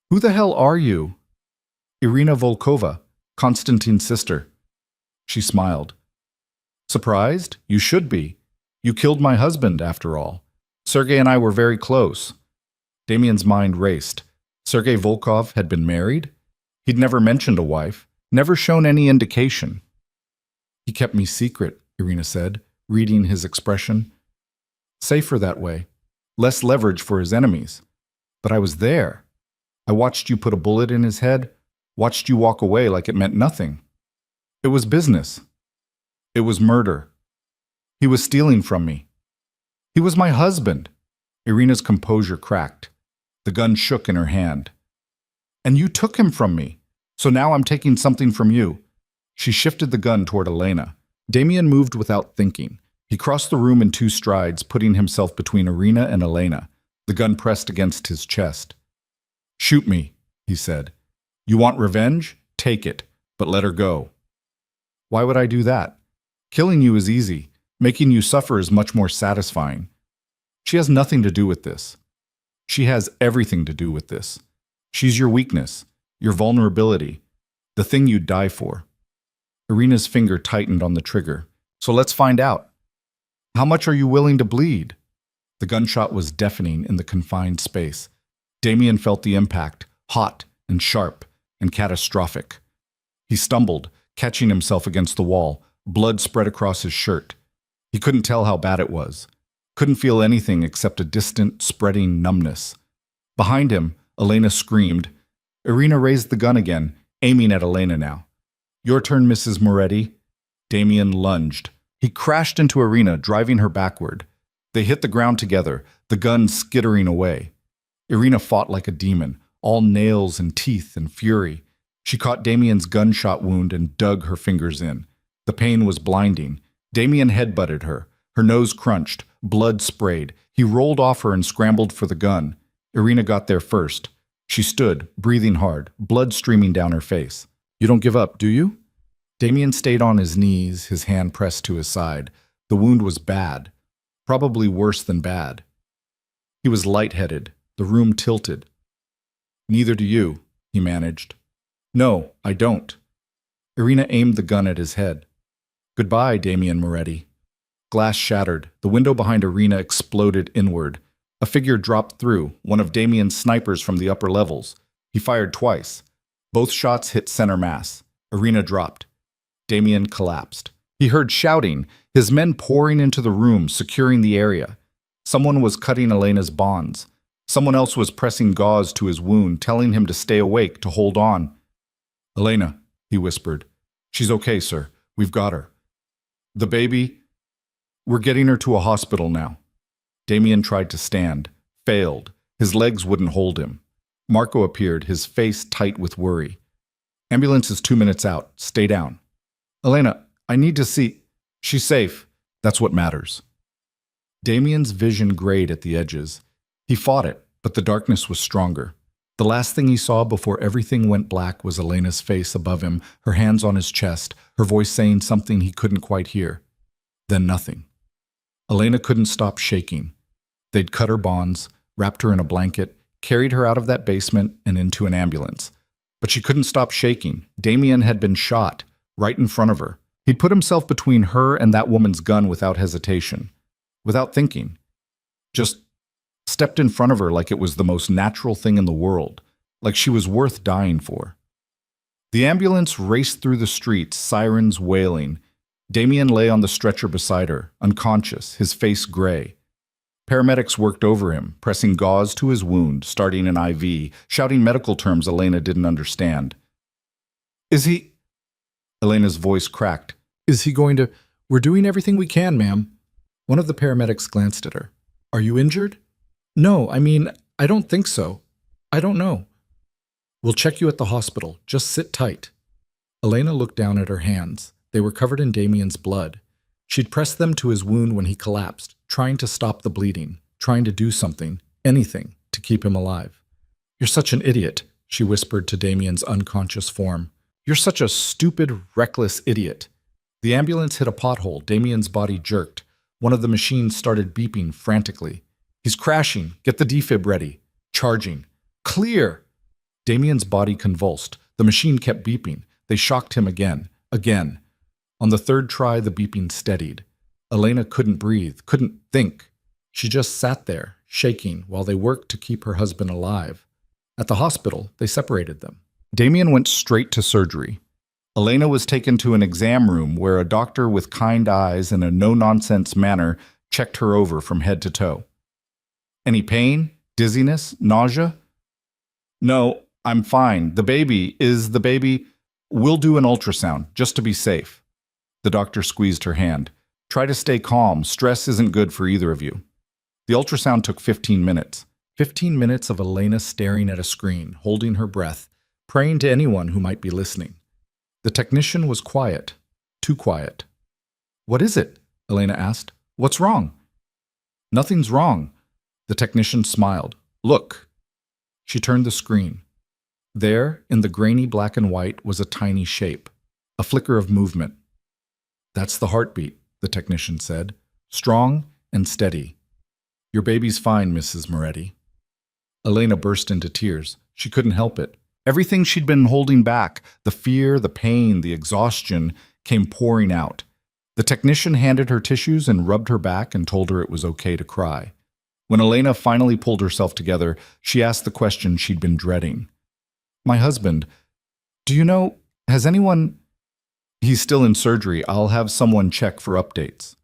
"Who the hell are you?" "Irina Volkova, Konstantin's sister." She smiled. "Surprised? You should be. You killed my husband, after all. Sergei and I were very close." Damien's mind raced. Sergei Volkov had been married? He'd never mentioned a wife, never shown any indication. "He kept me secret," Irina said, reading his expression. "Safer that way. Less leverage for his enemies. But I was there. I watched you put a bullet in his head, watched you walk away like it meant nothing. It was business. It was murder. He was stealing from me. He was my husband." Irina's composure cracked. The gun shook in her hand. "And you took him from me. So now I'm taking something from you." She shifted the gun toward Elena. Damien moved without thinking. He crossed the room in 2 strides, putting himself between Irina and Elena, the gun pressed against his chest. "Shoot me," he said. "You want revenge? Take it, but let her go." "Why would I do that? Killing you is easy. Making you suffer is much more satisfying. She has nothing to do with this. She has everything to do with this. She's your weakness, your vulnerability, the thing you'd die for." Irina's finger tightened on the trigger. "So let's find out." How much are you willing to bleed? The gunshot was deafening in the confined space. Damien felt the impact, hot and sharp and catastrophic. He stumbled, catching himself against the wall. Blood spread across his shirt. He couldn't tell how bad it was. Couldn't feel anything except a distant, spreading numbness. Behind him, Elena screamed. Irina raised the gun again, aiming at Elena now. Your turn, Mrs. Moretti. Damien lunged. He crashed into Irina, driving her backward. They hit the ground together, the gun skittering away. Irina fought like a demon, all nails and teeth and fury. She caught Damien's gunshot wound and dug her fingers in. The pain was blinding. Damien headbutted her. Her nose crunched. Blood sprayed. He rolled off her and scrambled for the gun. Irina got there first. She stood, breathing hard, blood streaming down her face. You don't give up, do you? Damien stayed on his knees, his hand pressed to his side. The wound was bad. Probably worse than bad. He was lightheaded. The room tilted. Neither do you, he managed. No, I don't. Irina aimed the gun at his head. Goodbye, Damien Moretti. Glass shattered. The window behind Irina exploded inward. A figure dropped through, one of Damien's snipers from the upper levels. He fired twice. Both shots hit center mass. Irina dropped. Damien collapsed. He heard shouting, his men pouring into the room, securing the area. Someone was cutting Elena's bonds. Someone else was pressing gauze to his wound, telling him to stay awake, to hold on. Elena, he whispered. She's okay, sir. We've got her. The baby? We're getting her to a hospital now. Damien tried to stand, failed. His legs wouldn't hold him. Marco appeared, his face tight with worry. Ambulance is 2 minutes out. Stay down. Elena, I need to see. She's safe. That's what matters. Damien's vision grayed at the edges. He fought it, but the darkness was stronger. The last thing he saw before everything went black was Elena's face above him, her hands on his chest, her voice saying something he couldn't quite hear. Then nothing. Elena couldn't stop shaking. They'd cut her bonds, wrapped her in a blanket, carried her out of that basement and into an ambulance. But she couldn't stop shaking. Damien had been shot, right in front of her. He'd put himself between her and that woman's gun without hesitation, without thinking. Just stepped in front of her like it was the most natural thing in the world, like she was worth dying for. The ambulance raced through the streets, sirens wailing. Damien lay on the stretcher beside her, unconscious, his face gray. Paramedics worked over him, pressing gauze to his wound, starting an IV, shouting medical terms Elena didn't understand. Is he... Elena's voice cracked. Is he going to... We're doing everything we can, ma'am. One of the paramedics glanced at her. Are you injured? No, I don't think so. I don't know. We'll check you at the hospital. Just sit tight. Elena looked down at her hands. They were covered in Damien's blood. She'd pressed them to his wound when he collapsed, trying to stop the bleeding, trying to do something, anything, to keep him alive. You're such an idiot, she whispered to Damien's unconscious form. You're such a stupid, reckless idiot. The ambulance hit a pothole. Damien's body jerked. One of the machines started beeping frantically. He's crashing. Get the defib ready. Charging. Clear! Damien's body convulsed. The machine kept beeping. They shocked him again. Again. On the third try, the beeping steadied. Elena couldn't breathe, couldn't think. She just sat there, shaking, while they worked to keep her husband alive. At the hospital, they separated them. Damien went straight to surgery. Elena was taken to an exam room where a doctor with kind eyes and a no-nonsense manner checked her over from head to toe. Any pain? Dizziness? Nausea? No, I'm fine. The baby... We'll do an ultrasound, just to be safe. The doctor squeezed her hand. Try to stay calm. Stress isn't good for either of you. The ultrasound took 15 minutes. 15 minutes of Elena staring at a screen, holding her breath, praying to anyone who might be listening. The technician was quiet. Too quiet. What is it? Elena asked. What's wrong? Nothing's wrong. The technician smiled. Look. She turned the screen. There, in the grainy black and white, was a tiny shape, a flicker of movement. That's the heartbeat, the technician said. Strong and steady. Your baby's fine, Mrs. Moretti. Elena burst into tears. She couldn't help it. Everything she'd been holding back, the fear, the pain, the exhaustion, came pouring out. The technician handed her tissues and rubbed her back and told her it was okay to cry. When Elena finally pulled herself together, she asked the question she'd been dreading. My husband, do you know, has anyone... He's still in surgery. I'll have someone check for updates.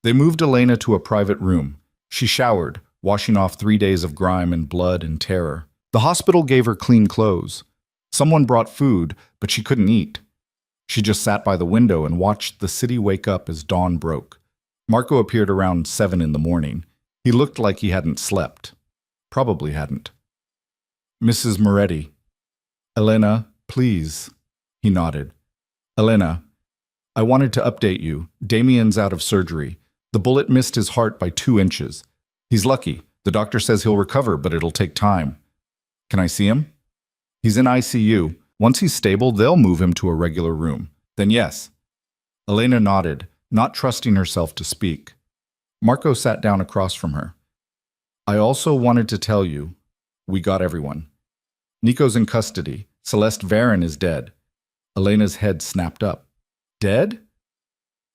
They moved Elena to a private room. She showered, washing off 3 days of grime and blood and terror. The hospital gave her clean clothes. Someone brought food, but she couldn't eat. She just sat by the window and watched the city wake up as dawn broke. Marco appeared around 7 in the morning. He looked like he hadn't slept. Probably hadn't. Mrs. Moretti. Elena, please. He nodded. Elena, I wanted to update you. Damien's out of surgery. The bullet missed his heart by 2 inches. He's lucky. The doctor says he'll recover, but it'll take time. Can I see him? He's in ICU. Once he's stable, they'll move him to a regular room. Then yes. Elena nodded, not trusting herself to speak. Marco sat down across from her. I also wanted to tell you, we got everyone. Nico's in custody. Celeste Varon is dead. Elena's head snapped up. Dead?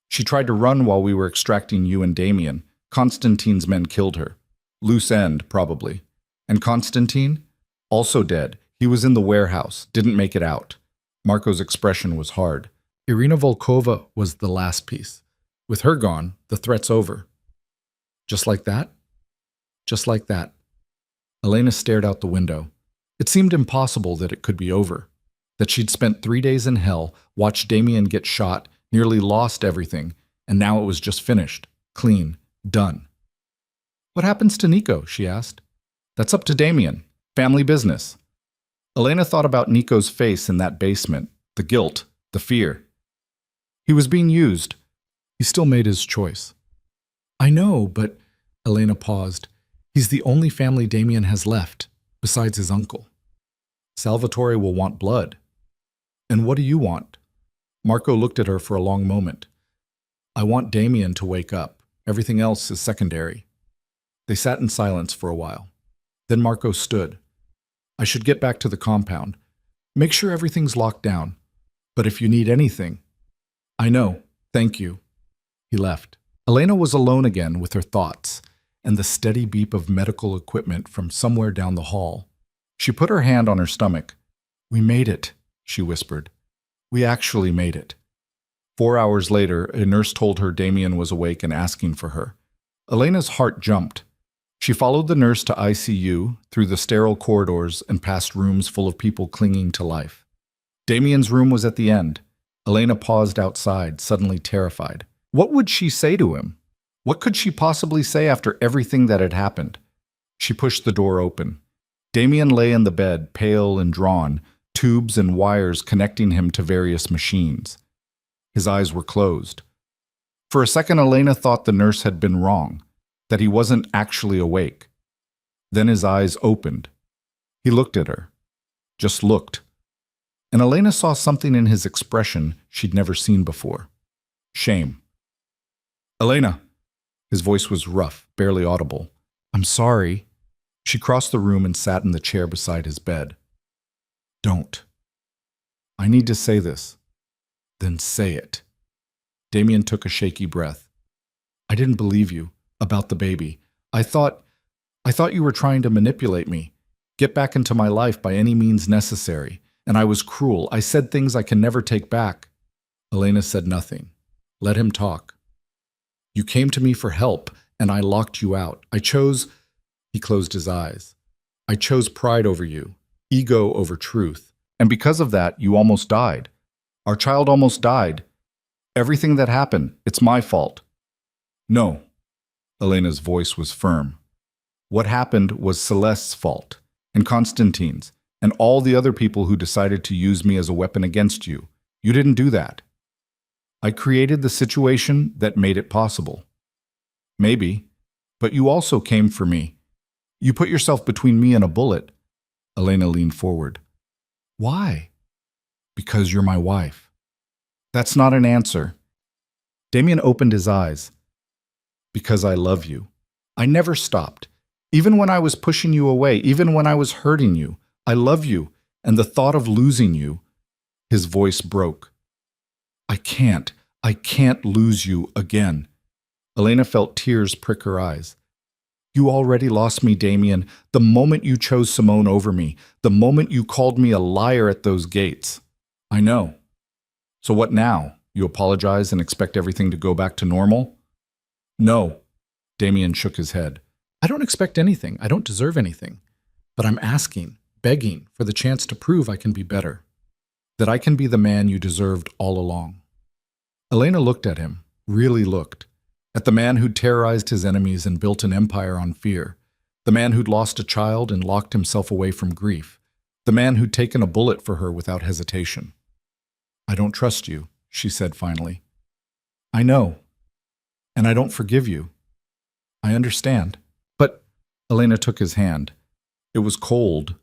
She tried to run while we were extracting you and Damien. Constantine's men killed her. Loose end, probably. And Constantine? Also dead. He was in the warehouse, didn't make it out. Marco's expression was hard. Irina Volkova was the last piece. With her gone, the threat's over. Just like that? Just like that. Elena stared out the window. It seemed impossible that it could be over. That she'd spent 3 days in hell, watched Damien get shot, nearly lost everything, and now it was just finished. Clean. Done. What happens to Nico? She asked. That's up to Damien. Family business. Elena thought about Nico's face in that basement, the guilt, the fear. He was being used. He still made his choice. I know, but... Elena paused. He's the only family Damien has left, besides his uncle. Salvatore will want blood. And what do you want? Marco looked at her for a long moment. I want Damien to wake up. Everything else is secondary. They sat in silence for a while. Then Marco stood. I should get back to the compound. Make sure everything's locked down. But if you need anything... I know. Thank you. He left. Elena was alone again with her thoughts and the steady beep of medical equipment from somewhere down the hall. She put her hand on her stomach. We made it, she whispered. We actually made it. 4 hours later, a nurse told her Damien was awake and asking for her. Elena's heart jumped. She followed the nurse to ICU, through the sterile corridors and past rooms full of people clinging to life. Damien's room was at the end. Elena paused outside, suddenly terrified. What would she say to him? What could she possibly say after everything that had happened? She pushed the door open. Damien lay in the bed, pale and drawn, tubes and wires connecting him to various machines. His eyes were closed. For a second, Elena thought the nurse had been wrong, that he wasn't actually awake. Then his eyes opened. He looked at her. Just looked. And Elena saw something in his expression she'd never seen before. Shame. Elena! His voice was rough, barely audible. I'm sorry. She crossed the room and sat in the chair beside his bed. Don't. I need to say this. Then say it. Damien took a shaky breath. I didn't believe you about the baby. I thought you were trying to manipulate me, get back into my life by any means necessary, and I was cruel. I said things I can never take back. Elena said nothing. Let him talk. You came to me for help, and I locked you out. I chose... He closed his eyes. I chose pride over you, ego over truth. And because of that, you almost died. Our child almost died. Everything that happened, it's my fault. No. Elena's voice was firm. What happened was Celeste's fault, and Constantine's, and all the other people who decided to use me as a weapon against you. You didn't do that. I created the situation that made it possible. Maybe, but you also came for me. You put yourself between me and a bullet. Elena leaned forward. Why? Because you're my wife. That's not an answer. Damien opened his eyes. Because I love you. I never stopped. Even when I was pushing you away, even when I was hurting you, I love you, and the thought of losing you. His voice broke. I can't. I can't lose you again. Elena felt tears prick her eyes. You already lost me, Damien, the moment you chose Simone over me, the moment you called me a liar at those gates. I know. So what now? You apologize and expect everything to go back to normal? No. Damien shook his head. I don't expect anything. I don't deserve anything. But I'm asking, begging, for the chance to prove I can be better. That I can be the man you deserved all along. Elena looked at him, really looked. At the man who'd terrorized his enemies and built an empire on fear. The man who'd lost a child and locked himself away from grief. The man who'd taken a bullet for her without hesitation. I don't trust you, she said finally. I know. And I don't forgive you. I understand. But Elena took his hand. It was cold.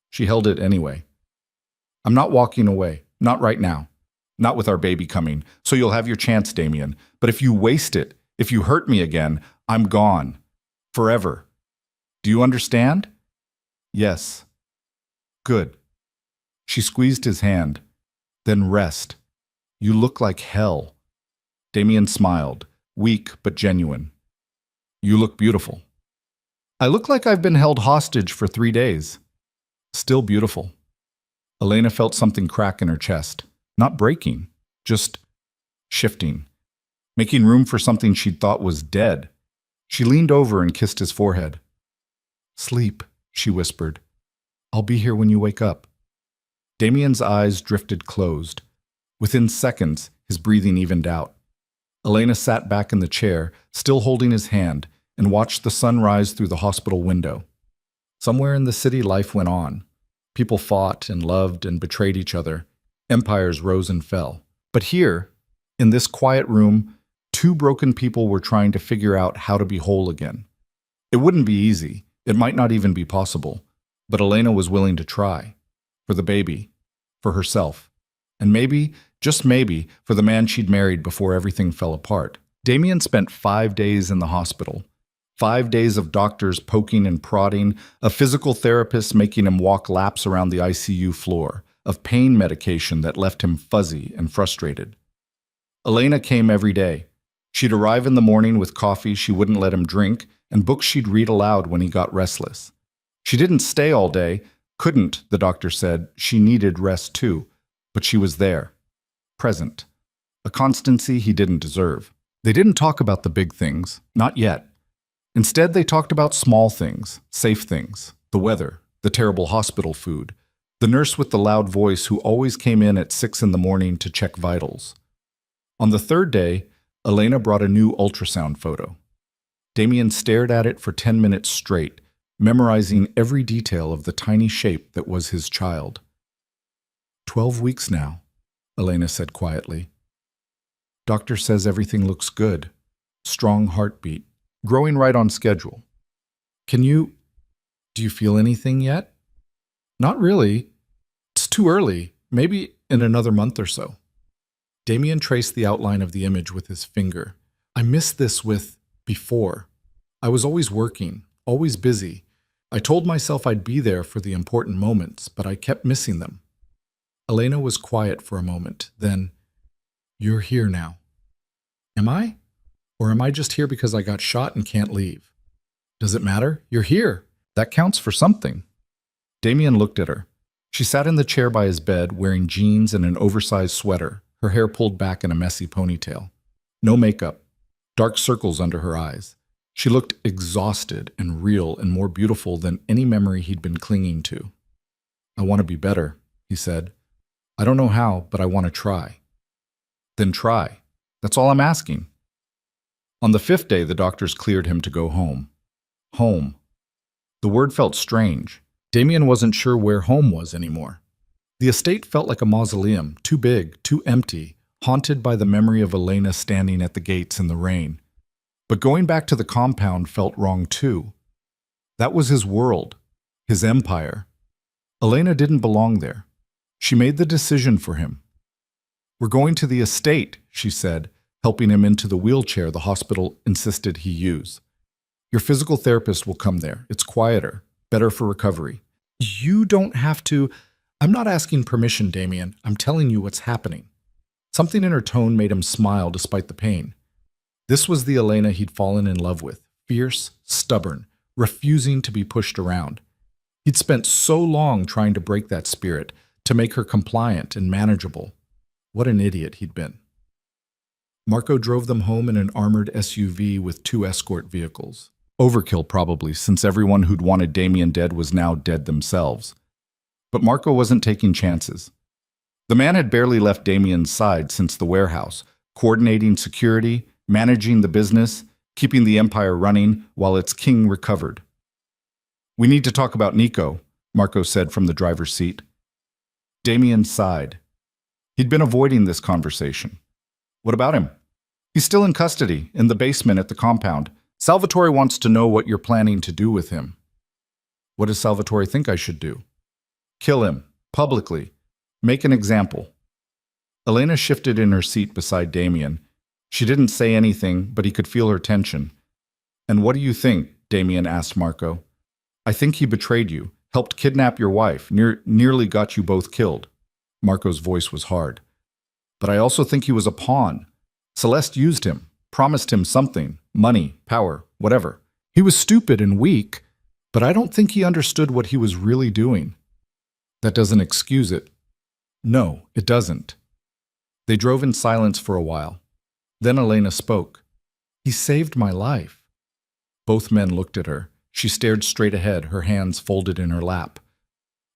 She held it anyway. I'm not walking away. Not right now. Not with our baby coming. So you'll have your chance, Damien. But if you waste it, if you hurt me again, I'm gone. Forever. Do you understand? Yes. Good. She squeezed his hand. Then rest. You look like hell. Damien smiled, weak but genuine. You look beautiful. I look like I've been held hostage for 3 days. Still beautiful. Elena felt something crack in her chest. Not breaking, just shifting. Making room for something she'd thought was dead. She leaned over and kissed his forehead. Sleep, she whispered. I'll be here when you wake up. Damien's eyes drifted closed. Within seconds, his breathing evened out. Elena sat back in the chair, still holding his hand, and watched the sun rise through the hospital window. Somewhere in the city, life went on. People fought and loved and betrayed each other. Empires rose and fell. But here, in this quiet room, 2 broken people were trying to figure out how to be whole again. It wouldn't be easy. It might not even be possible. But Elena was willing to try. For the baby. For herself. And maybe, just maybe, for the man she'd married before everything fell apart. Damien spent 5 days in the hospital. 5 days of doctors poking and prodding, a physical therapist making him walk laps around the ICU floor, of pain medication that left him fuzzy and frustrated. Elena came every day. She'd arrive in the morning with coffee she wouldn't let him drink and books she'd read aloud when he got restless. She didn't stay all day, couldn't, the doctor said. She needed rest too, but she was there, present, a constancy he didn't deserve. They didn't talk about the big things, not yet. Instead, they talked about small things, safe things, the weather, the terrible hospital food, the nurse with the loud voice who always came in at 6 in the morning to check vitals. On the 3rd day, Elena brought a new ultrasound photo. Damien stared at it for 10 minutes straight, memorizing every detail of the tiny shape that was his child. 12 weeks now, Elena said quietly. Doctor says everything looks good. Strong heartbeat. Growing right on schedule. Do you feel anything yet? Not really. It's too early. Maybe in another month or so. Damien traced the outline of the image with his finger. I missed this with before. I was always working, always busy. I told myself I'd be there for the important moments, but I kept missing them. Elena was quiet for a moment, then, You're here now. Am I? Or am I just here because I got shot and can't leave? Does it matter? You're here. That counts for something. Damien looked at her. She sat in the chair by his bed, wearing jeans and an oversized sweater, her hair pulled back in a messy ponytail. No makeup. Dark circles under her eyes. She looked exhausted and real and more beautiful than any memory he'd been clinging to. I want to be better, he said. I don't know how, but I want to try. Then try. That's all I'm asking. On the 5th day, the doctors cleared him to go home. Home. The word felt strange. Damien wasn't sure where home was anymore. The estate felt like a mausoleum, too big, too empty, haunted by the memory of Elena standing at the gates in the rain. But going back to the compound felt wrong too. That was his world, his empire. Elena didn't belong there. She made the decision for him. We're going to the estate, she said, helping him into the wheelchair the hospital insisted he use. Your physical therapist will come there. It's quieter, better for recovery. You don't have to. I'm not asking permission, Damien. I'm telling you what's happening. Something in her tone made him smile despite the pain. This was the Elena he'd fallen in love with, fierce, stubborn, refusing to be pushed around. He'd spent so long trying to break that spirit, to make her compliant and manageable. What an idiot he'd been. Marco drove them home in an armored SUV with 2 escort vehicles. Overkill probably, since everyone who'd wanted Damien dead was now dead themselves. But Marco wasn't taking chances. The man had barely left Damien's side since the warehouse, coordinating security, managing the business, keeping the empire running while its king recovered. "We need to talk about Nico," Marco said from the driver's seat. Damien sighed. He'd been avoiding this conversation. "What about him?" "He's still in custody, in the basement at the compound. Salvatore wants to know what you're planning to do with him." "What does Salvatore think I should do?" "Kill him, publicly. Make an example." Elena shifted in her seat beside Damien. She didn't say anything, but he could feel her tension. "And what do you think?" Damien asked Marco. "I think he betrayed you, helped kidnap your wife, nearly got you both killed." Marco's voice was hard. "But I also think he was a pawn. Celeste used him, promised him something, money, power, whatever. He was stupid and weak, but I don't think he understood what he was really doing." "That doesn't excuse it." "No, it doesn't." They drove in silence for a while. Then Elena spoke. "He saved my life." Both men looked at her. She stared straight ahead, her hands folded in her lap.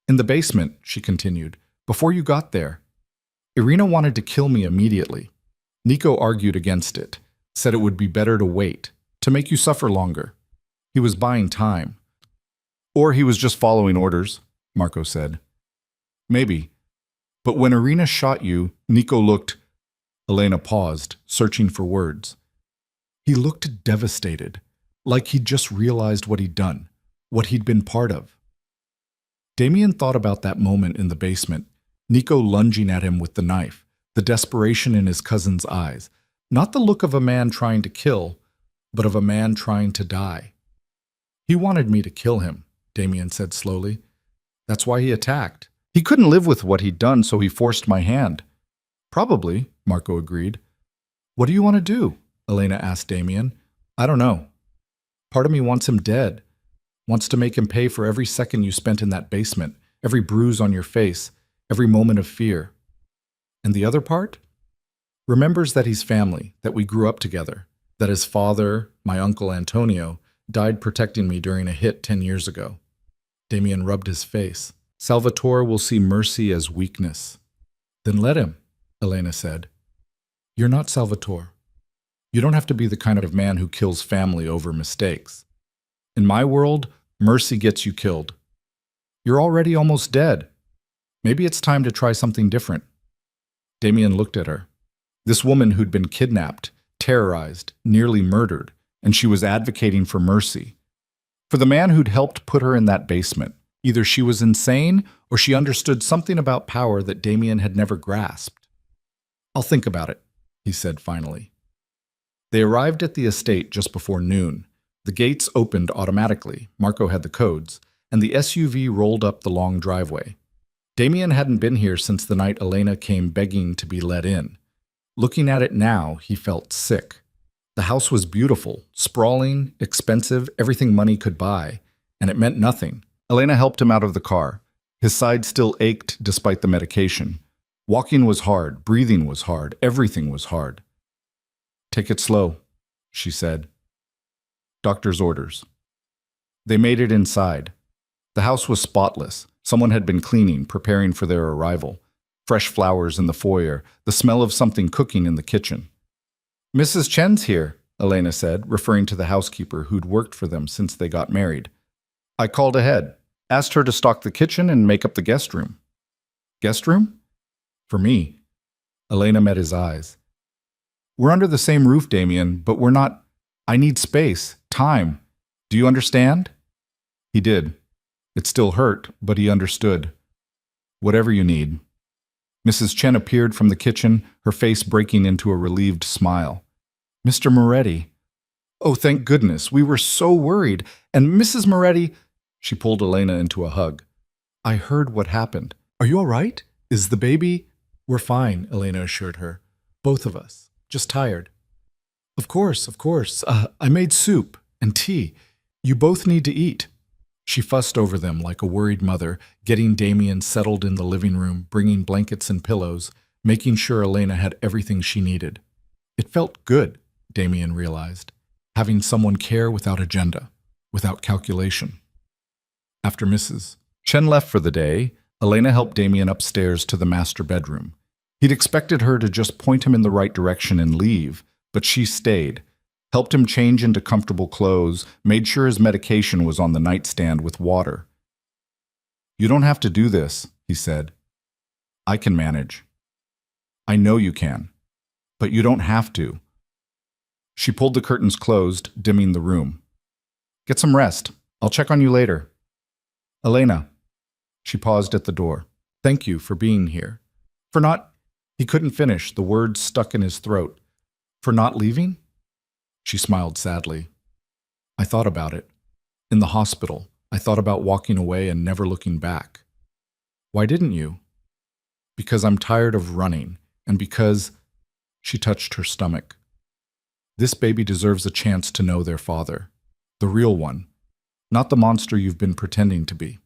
"In the basement," she continued, "before you got there, Irina wanted to kill me immediately. Nico argued against it, said it would be better to wait, to make you suffer longer. He was buying time." "Or he was just following orders," Marco said. "Maybe. But when Irina shot you, Nico looked—" Elena paused, searching for words. "He looked devastated, like he'd just realized what he'd done, what he'd been part of." Damien thought about that moment in the basement, Nico lunging at him with the knife, the desperation in his cousin's eyes, not the look of a man trying to kill, but of a man trying to die. "He wanted me to kill him," Damien said slowly. "That's why he attacked. He couldn't live with what he'd done, so he forced my hand." "Probably," Marco agreed. "What do you want to do?" Elena asked Damien. "I don't know. Part of me wants him dead, wants to make him pay for every second you spent in that basement, every bruise on your face, every moment of fear. And the other part? Remembers that he's family, that we grew up together, that his father, my uncle Antonio, died protecting me during a hit 10 years ago." Damien rubbed his face. "Salvatore will see mercy as weakness." "Then let him," Elena said. "You're not Salvatore. You don't have to be the kind of man who kills family over mistakes. In my world, mercy gets you killed. You're already almost dead. Maybe it's time to try something different." Damien looked at her. This woman who'd been kidnapped, terrorized, nearly murdered, and she was advocating for mercy. For the man who'd helped put her in that basement. Either she was insane or she understood something about power that Damien had never grasped. "I'll think about it," he said finally. They arrived at the estate just before noon. The gates opened automatically, Marco had the codes, and the SUV rolled up the long driveway. Damien hadn't been here since the night Elena came begging to be let in. Looking at it now, he felt sick. The house was beautiful, sprawling, expensive, everything money could buy, and it meant nothing. Elena helped him out of the car. His side still ached despite the medication. Walking was hard, breathing was hard, everything was hard. "Take it slow," she said. "Doctor's orders." They made it inside. The house was spotless. Someone had been cleaning, preparing for their arrival. Fresh flowers in the foyer, the smell of something cooking in the kitchen. "Mrs. Chen's here," Elena said, referring to the housekeeper who'd worked for them since they got married. "I called ahead, asked her to stock the kitchen and make up the guest room." "Guest room?" "For me." Elena met his eyes. "We're under the same roof, Damien, but we're not. I need space, time. Do you understand?" He did. It still hurt, but he understood. "Whatever you need." Mrs. Chen appeared from the kitchen, her face breaking into a relieved smile. "Mr. Moretti." "Oh, thank goodness. We were so worried. And Mrs. Moretti—" She pulled Elena into a hug. "I heard what happened. Are you all right? Is the baby—" "We're fine," Elena assured her. Both of us. Just tired. Of course, of course. I made soup and tea. You both need to eat. She fussed over them like a worried mother, getting Damien settled in the living room, bringing blankets and pillows, making sure Elena had everything she needed. It felt good, Damien realized, having someone care without agenda, without calculation. After Mrs. Chen left for the day, Elena helped Damien upstairs to the master bedroom. He'd expected her to just point him in the right direction and leave, but she stayed, helped him change into comfortable clothes, made sure his medication was on the nightstand with water. "You don't have to do this," he said. "I can manage." "I know you can, but you don't have to." She pulled the curtains closed, dimming the room. "Get some rest. I'll check on you later." "Elena." She paused at the door. "Thank you for being here. For not—" He couldn't finish, the words stuck in his throat. "For not leaving?" She smiled sadly. "I thought about it. In the hospital, I thought about walking away and never looking back." "Why didn't you?" "Because I'm tired of running, and because—" She touched her stomach. "This baby deserves a chance to know their father. The real one, not the monster you've been pretending to be."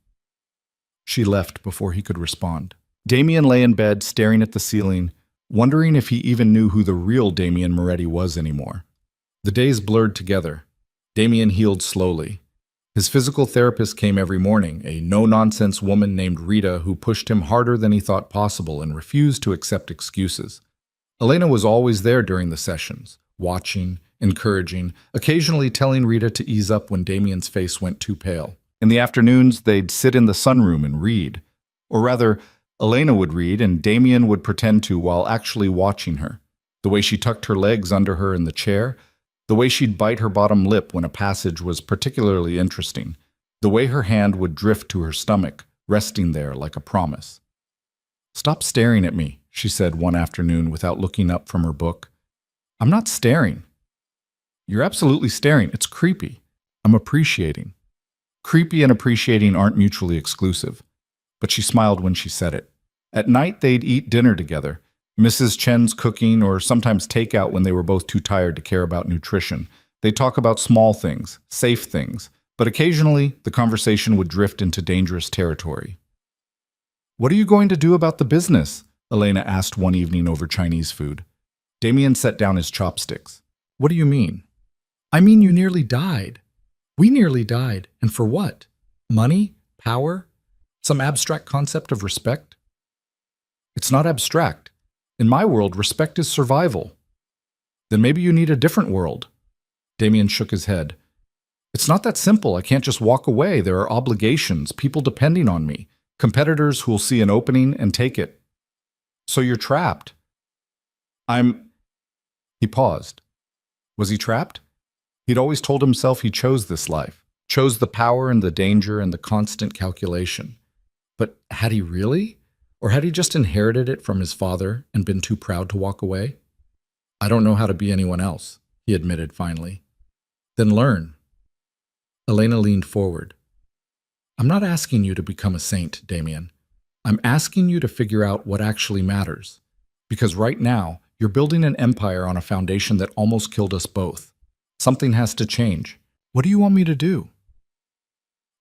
She left before he could respond. Damien lay in bed, staring at the ceiling, wondering if he even knew who the real Damien Moretti was anymore. The days blurred together. Damien healed slowly. His physical therapist came every morning, a no-nonsense woman named Rita who pushed him harder than he thought possible and refused to accept excuses. Elena was always there during the sessions, watching, encouraging, occasionally telling Rita to ease up when Damien's face went too pale. In the afternoons, they'd sit in the sunroom and read. Or rather, Elena would read and Damien would pretend to while actually watching her. The way she tucked her legs under her in the chair, the way she'd bite her bottom lip when a passage was particularly interesting, the way her hand would drift to her stomach, resting there like a promise. "Stop staring at me," she said one afternoon without looking up from her book. "I'm not staring." "You're absolutely staring. It's creepy." "I'm appreciating." Creepy and appreciating aren't mutually exclusive. But she smiled when she said it. At night, they'd eat dinner together. Mrs. Chen's cooking or sometimes takeout when they were both too tired to care about nutrition. They'd talk about small things, safe things, but occasionally the conversation would drift into dangerous territory. "What are you going to do about the business?" Elena asked one evening over Chinese food. Damien set down his chopsticks. "What do you mean?" "I mean you nearly died. We nearly died. And for what? Money? Power? Some abstract concept of respect?" "It's not abstract. In my world, respect is survival." "Then maybe you need a different world." Damien shook his head. "It's not that simple. I can't just walk away. There are obligations, people depending on me, competitors who'll see an opening and take it." "So you're trapped." He paused. Was he trapped? He'd always told himself he chose this life, chose the power and the danger and the constant calculation. But had he really? Or had he just inherited it from his father and been too proud to walk away? "I don't know how to be anyone else," he admitted finally. "Then learn." Elena leaned forward. "I'm not asking you to become a saint, Damien. I'm asking you to figure out what actually matters. Because right now, you're building an empire on a foundation that almost killed us both. Something has to change. What do you want me to do?"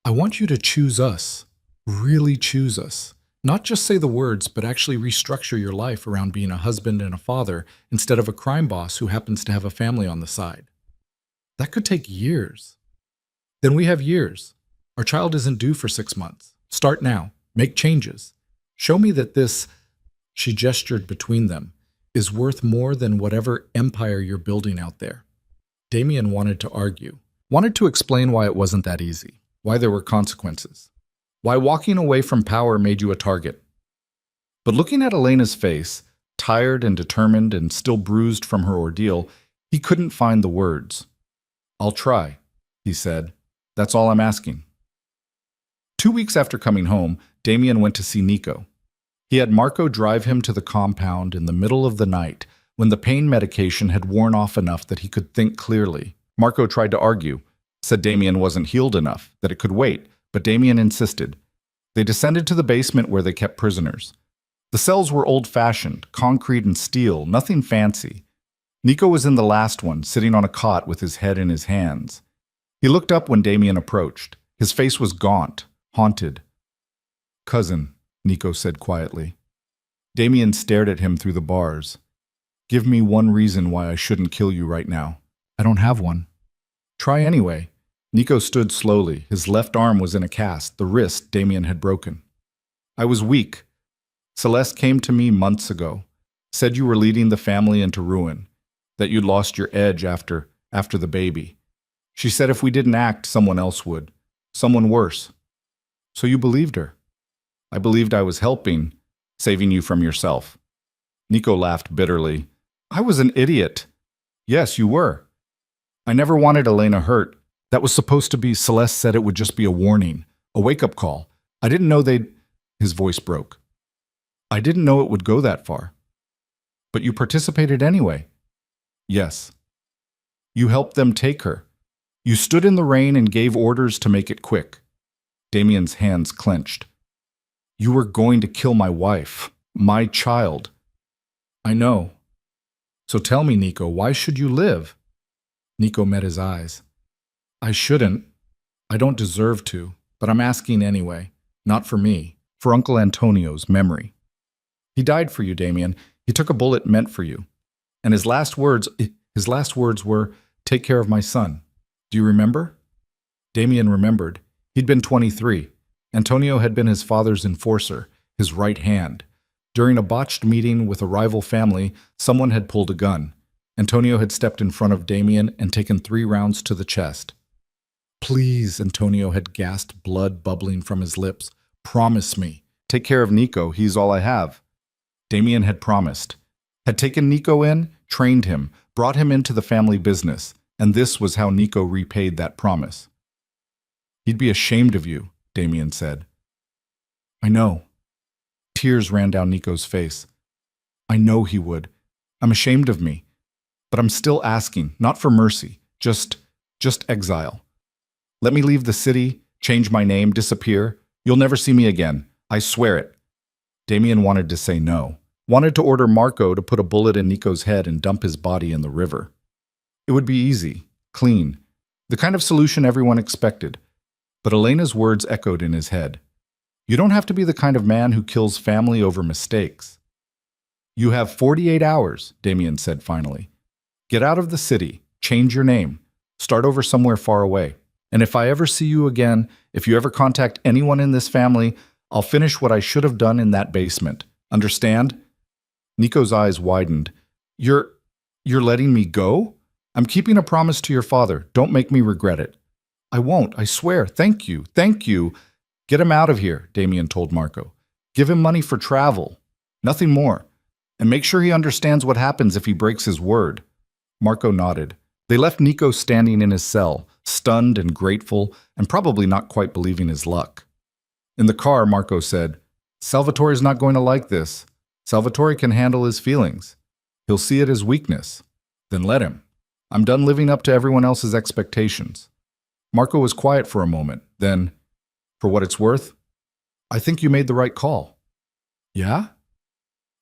"I want you to choose us. Really choose us. Not just say the words, but actually restructure your life around being a husband and a father instead of a crime boss who happens to have a family on the side. That could take years." "Then we have years. Our child isn't due for 6 months. Start now. Make changes. Show me that this," she gestured between them, "is worth more than whatever empire you're building out there." Damien wanted to argue, wanted to explain why it wasn't that easy, why there were consequences, why walking away from power made you a target. But looking at Elena's face, tired and determined and still bruised from her ordeal, he couldn't find the words. "I'll try," he said. "That's all I'm asking." 2 weeks after coming home, Damien went to see Nico. He had Marco drive him to the compound in the middle of the night when the pain medication had worn off enough that he could think clearly. Marco tried to argue, said Damien wasn't healed enough, that it could wait, but Damien insisted. They descended to the basement where they kept prisoners. The cells were old-fashioned, concrete and steel, nothing fancy. Nico was in the last one, sitting on a cot with his head in his hands. He looked up when Damien approached. His face was gaunt, haunted. "Cousin," Nico said quietly. Damien stared at him through the bars. "Give me one reason why I shouldn't kill you right now." "I don't have one." "Try anyway." Nico stood slowly. His left arm was in a cast, the wrist Damien had broken. "I was weak. Celeste came to me months ago, said you were leading the family into ruin, that you'd lost your edge after the baby. She said if we didn't act, someone else would. Someone worse. So you believed her." "I believed I was helping, saving you from yourself." Nico laughed bitterly. "I was an idiot." "Yes, you were. I never wanted Elena hurt. That was supposed to be, Celeste said it would just be a warning, a wake-up call. I didn't know they'd—" His voice broke. "I didn't know it would go that far." "But you participated anyway." "Yes." "You helped them take her. You stood in the rain and gave orders to make it quick." Damien's hands clenched. "You were going to kill my wife, my child." "I know. So tell me, Nico, why should you live?" Nico met his eyes. "I shouldn't. I don't deserve to, but I'm asking anyway. Not for me, for Uncle Antonio's memory. He died for you, Damien. He took a bullet meant for you. And his last words were, 'Take care of my son.' Do you remember?" Damien remembered. He'd been 23. Antonio had been his father's enforcer, his right hand. During a botched meeting with a rival family, someone had pulled a gun. Antonio had stepped in front of Damien and taken 3 rounds to the chest. "Please," Antonio had gasped, blood bubbling from his lips. "Promise me. Take care of Nico. He's all I have." Damien had promised. Had taken Nico in, trained him, brought him into the family business, and this was how Nico repaid that promise. "He'd be ashamed of you," Damien said. "I know." Tears ran down Nico's face. "I know he would. I'm ashamed of me. But I'm still asking, not for mercy, just exile. Let me leave the city, change my name, disappear. You'll never see me again. I swear it." Damien wanted to say no, wanted to order Marco to put a bullet in Nico's head and dump his body in the river. It would be easy, clean, the kind of solution everyone expected. But Elena's words echoed in his head. "You don't have to be the kind of man who kills family over mistakes." "You have 48 hours, Damien said finally. "Get out of the city, change your name, start over somewhere far away. And if I ever see you again, if you ever contact anyone in this family, I'll finish what I should have done in that basement. Understand?" Nico's eyes widened. You're letting me go? I'm keeping a promise to your father. Don't make me regret it." "I won't, I swear. Thank you, thank you." "Get him out of here," Damien told Marco. "Give him money for travel. Nothing more. And make sure he understands what happens if he breaks his word." Marco nodded. They left Nico standing in his cell, stunned and grateful, and probably not quite believing his luck. In the car, Marco said, "Salvatore's not going to like this. Salvatore can handle his feelings. He'll see it as weakness. Then let him. I'm done living up to everyone else's expectations." Marco was quiet for a moment. Then, "For what it's worth, I think you made the right call." "Yeah?"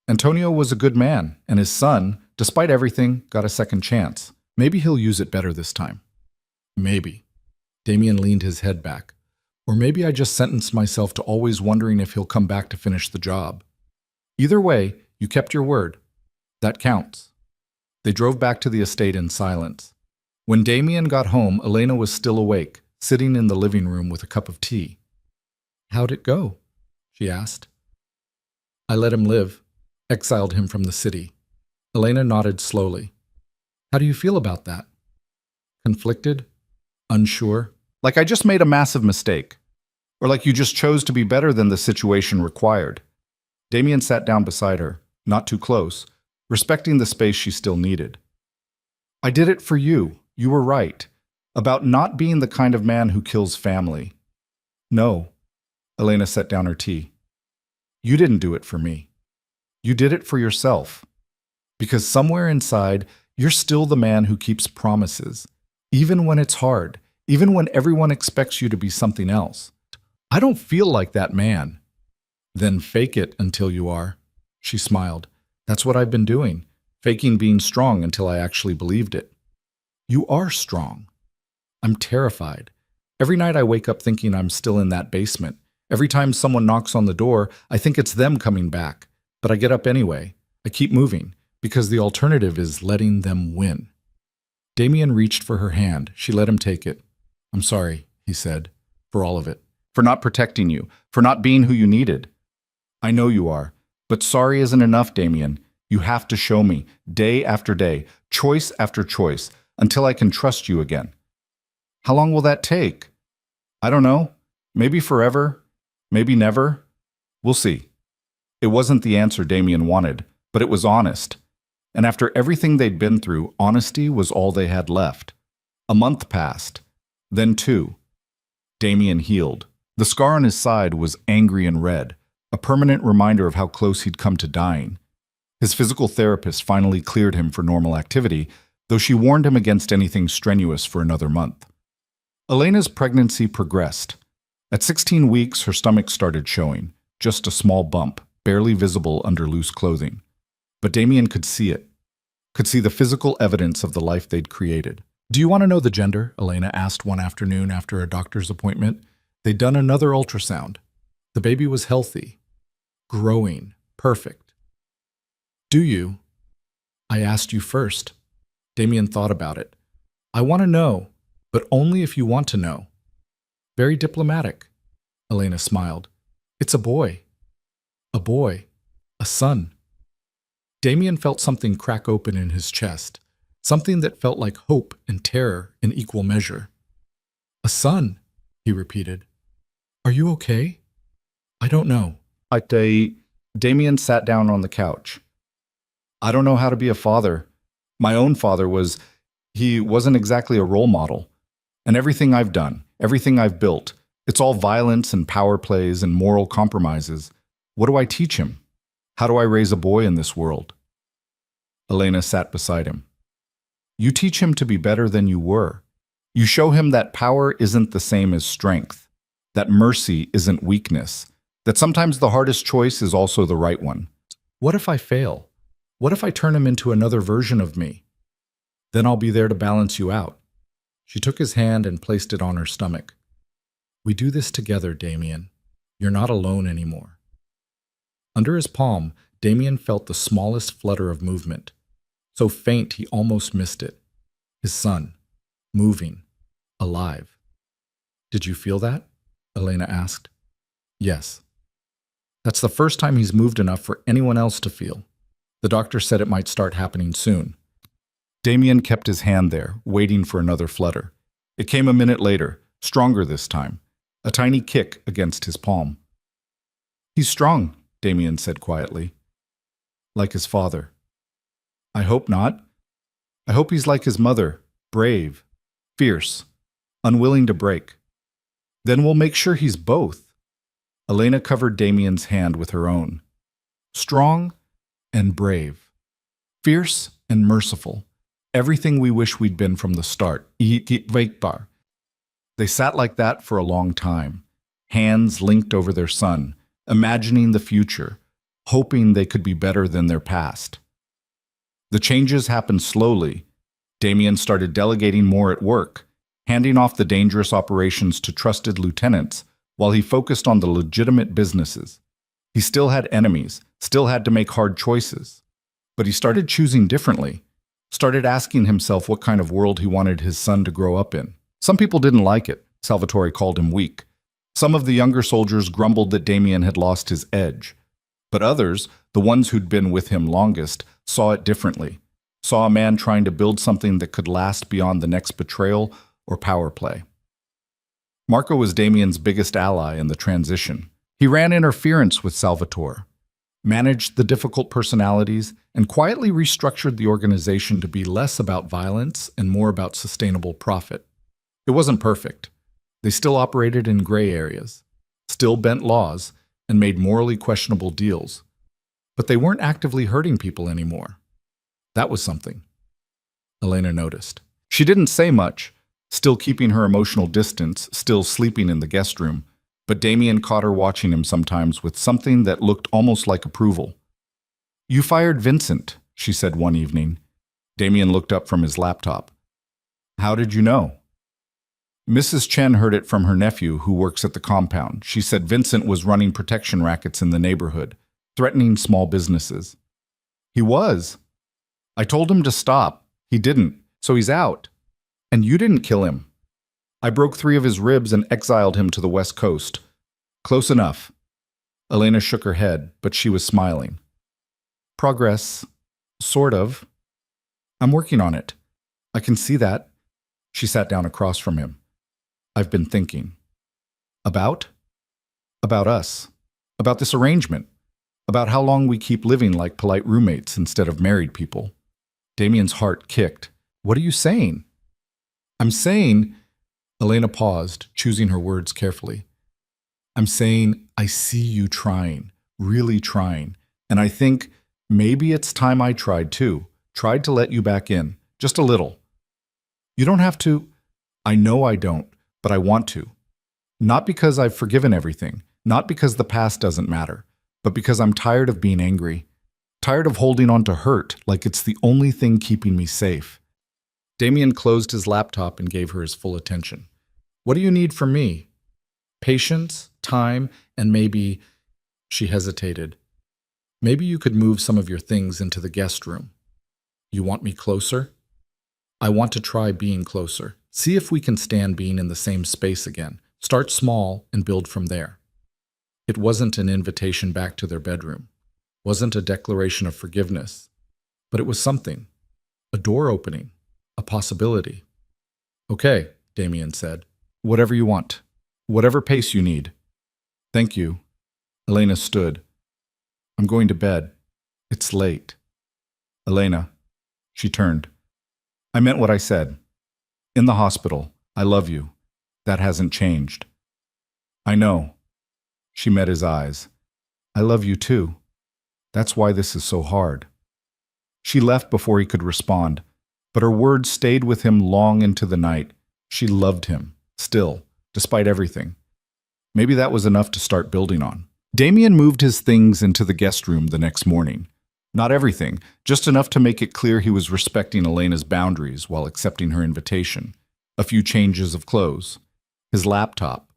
"Antonio was a good man, and his son, despite everything, got a second chance. Maybe he'll use it better this time." "Maybe." Damien leaned his head back. "Or maybe I just sentenced myself to always wondering if he'll come back to finish the job. Either way, you kept your word. That counts." They drove back to the estate in silence. When Damien got home, Elena was still awake, sitting in the living room with a cup of tea. "How'd it go?" she asked. "I let him live. Exiled him from the city." Elena nodded slowly. "How do you feel about that?" "Conflicted? Unsure? Like I just made a massive mistake? Or like you just chose to be better than the situation required?" Damien sat down beside her, not too close, respecting the space she still needed. "I did it for you. You were right. About not being the kind of man who kills family." "No." Elena set down her tea. "You didn't do it for me. You did it for yourself. Because somewhere inside, you're still the man who keeps promises, even when it's hard, even when everyone expects you to be something else. I don't feel like that man." "Then fake it until you are." She smiled. That's what I've been doing, faking being strong until I actually believed it. You are strong. I'm terrified. Every night I wake up thinking I'm still in that basement. Every time someone knocks on the door, I think it's them coming back. But I get up anyway. I keep moving, because the alternative is letting them win. Damien reached for her hand. She let him take it. I'm sorry, he said, for all of it. For not protecting you, for not being who you needed. I know you are, but sorry isn't enough, Damien. You have to show me, day after day, choice after choice, until I can trust you again. How long will that take? I don't know. Maybe forever. Maybe never. We'll see. It wasn't the answer Damien wanted, but it was honest. And after everything they'd been through, honesty was all they had left. A month passed. Then 2. Damien healed. The scar on his side was angry and red, a permanent reminder of how close he'd come to dying. His physical therapist finally cleared him for normal activity, though she warned him against anything strenuous for another month. Elena's pregnancy progressed. At 16 weeks, her stomach started showing, just a small bump, barely visible under loose clothing. But Damien could see it, could see the physical evidence of the life they'd created. Do you want to know the gender? Elena asked one afternoon after a doctor's appointment. They'd done another ultrasound. The baby was healthy, growing, perfect. Do you? I asked you first. Damien thought about it. I want to know, but only if you want to know. Very diplomatic. Elena smiled. It's a boy. A boy. A son. Damien felt something crack open in his chest, something that felt like hope and terror in equal measure. A son, he repeated. Are you okay? I don't know. Damien sat down on the couch. I don't know how to be a father. My own father he wasn't exactly a role model. And everything I've done, everything I've built, it's all violence and power plays and moral compromises. What do I teach him? How do I raise a boy in this world? Elena sat beside him. You teach him to be better than you were. You show him that power isn't the same as strength, that mercy isn't weakness, that sometimes the hardest choice is also the right one. What if I fail? What if I turn him into another version of me? Then I'll be there to balance you out. She took his hand and placed it on her stomach. We do this together, Damien. You're not alone anymore. Under his palm, Damien felt the smallest flutter of movement, so faint he almost missed it. His son, moving, alive. Did you feel that? Elena asked. Yes. That's the first time he's moved enough for anyone else to feel. The doctor said it might start happening soon. Damien kept his hand there, waiting for another flutter. It came a minute later, stronger this time, a tiny kick against his palm. He's strong, Damien said quietly. Like his father. I hope not. I hope he's like his mother, brave, fierce, unwilling to break. Then we'll make sure he's both. Elena covered Damien's hand with her own. Strong and brave. Fierce and merciful. Everything we wish we'd been from the start. They sat like that for a long time, hands linked over their son, imagining the future, hoping they could be better than their past. The changes happened slowly. Damien started delegating more at work, handing off the dangerous operations to trusted lieutenants while he focused on the legitimate businesses. He still had enemies, still had to make hard choices. But he started choosing differently, started asking himself what kind of world he wanted his son to grow up in. Some people didn't like it. Salvatore called him weak. Some of the younger soldiers grumbled that Damien had lost his edge. But others, the ones who'd been with him longest, saw it differently, saw a man trying to build something that could last beyond the next betrayal or power play. Marco was Damien's biggest ally in the transition. He ran interference with Salvatore, managed the difficult personalities, and quietly restructured the organization to be less about violence and more about sustainable profit. It wasn't perfect. They still operated in gray areas, still bent laws, and made morally questionable deals. But they weren't actively hurting people anymore. That was something. Elena noticed. She didn't say much, still keeping her emotional distance, still sleeping in the guest room, but Damien caught her watching him sometimes with something that looked almost like approval. You fired Vincent, she said one evening. Damien looked up from his laptop. How did you know? Mrs. Chen heard it from her nephew, who works at the compound. She said Vincent was running protection rackets in the neighborhood, threatening small businesses. He was. I told him to stop. He didn't, so he's out. And you didn't kill him. I broke 3 of his ribs and exiled him to the West Coast. Close enough. Elena shook her head, but she was smiling. Progress. Sort of. I'm working on it. I can see that. She sat down across from him. I've been thinking. About? About us. About this arrangement. About how long we keep living like polite roommates instead of married people. Damien's heart kicked. What are you saying? I'm saying... Elena paused, choosing her words carefully. I'm saying I see you trying, really trying, and I think maybe it's time I tried too. Tried to let you back in, just a little. You don't have to. I know I don't, but I want to. Not because I've forgiven everything, not because the past doesn't matter, but because I'm tired of being angry, tired of holding on to hurt like it's the only thing keeping me safe. Damien closed his laptop and gave her his full attention. What do you need from me? Patience, time, and maybe... She hesitated. Maybe you could move some of your things into the guest room. You want me closer? I want to try being closer. See if we can stand being in the same space again. Start small and build from there. It wasn't an invitation back to their bedroom. Wasn't a declaration of forgiveness. But it was something. A door opening. A possibility. Okay, Damien said. Whatever you want. Whatever pace you need. Thank you. Elena stood. I'm going to bed. It's late. Elena. She turned. I meant what I said. In the hospital. I love you. That hasn't changed. I know. She met his eyes. I love you too. That's why this is so hard. She left before he could respond, but her words stayed with him long into the night. She loved him, still, despite everything. Maybe that was enough to start building on. Damien moved his things into the guest room the next morning. Not everything, just enough to make it clear he was respecting Elena's boundaries while accepting her invitation. A few changes of clothes. His laptop.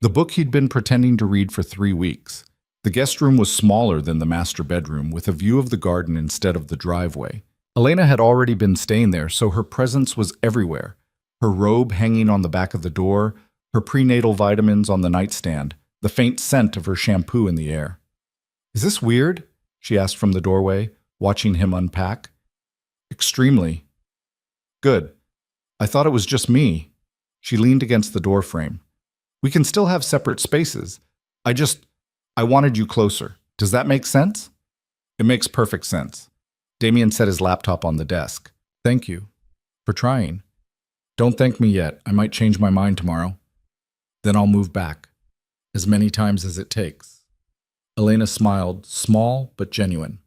The book he'd been pretending to read for 3 weeks. The guest room was smaller than the master bedroom, with a view of the garden instead of the driveway. Elena had already been staying there, so her presence was everywhere. Her robe hanging on the back of the door, her prenatal vitamins on the nightstand, the faint scent of her shampoo in the air. Is this weird? She asked from the doorway, watching him unpack. Extremely. Good. I thought it was just me. She leaned against the doorframe. We can still have separate spaces. I wanted you closer. Does that make sense? It makes perfect sense. Damien set his laptop on the desk. Thank you. For trying. Don't thank me yet. I might change my mind tomorrow. Then I'll move back. As many times as it takes. Elena smiled, small but genuine.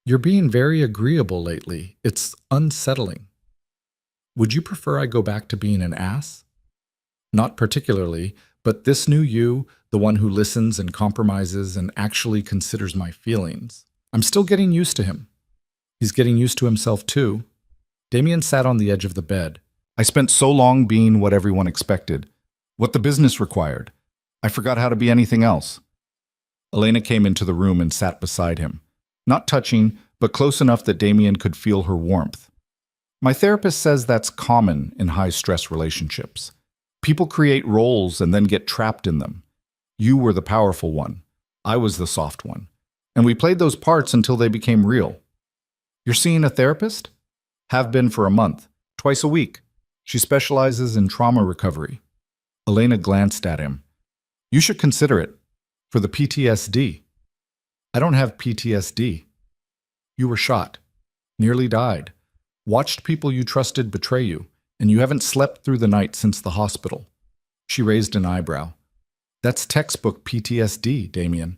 You're being very agreeable lately. It's unsettling. Would you prefer I go back to being an ass? Not particularly, but this new you, the one who listens and compromises and actually considers my feelings, I'm still getting used to him. He's getting used to himself too. Damien sat on the edge of the bed. I spent so long being what everyone expected, what the business required. I forgot how to be anything else. Elena came into the room and sat beside him. Not touching, but close enough that Damien could feel her warmth. My therapist says that's common in high-stress relationships. People create roles and then get trapped in them. You were the powerful one. I was the soft one. And we played those parts until they became real. You're seeing a therapist? Have been for a month, twice a week. She specializes in trauma recovery. Elena glanced at him. You should consider it. For the PTSD. I don't have PTSD. You were shot. Nearly died. Watched people you trusted betray you, and you haven't slept through the night since the hospital. She raised an eyebrow. That's textbook PTSD, Damien.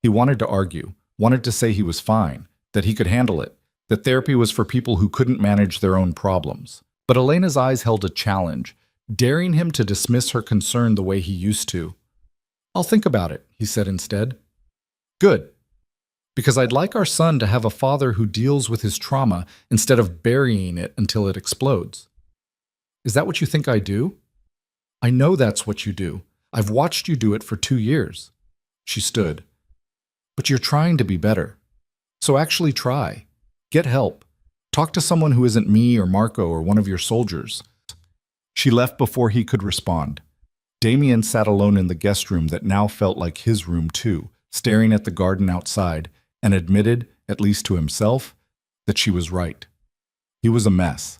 He wanted to argue, wanted to say he was fine, that he could handle it, that therapy was for people who couldn't manage their own problems. But Elena's eyes held a challenge, daring him to dismiss her concern the way he used to. I'll think about it, he said instead. Good. Because I'd like our son to have a father who deals with his trauma instead of burying it until it explodes. Is that what you think I do? I know that's what you do. I've watched you do it for 2 years. She stood. But you're trying to be better. So actually try. Get help. Talk to someone who isn't me or Marco or one of your soldiers. She left before he could respond. Damien sat alone in the guest room that now felt like his room too, staring at the garden outside, and admitted, at least to himself, that she was right. He was a mess.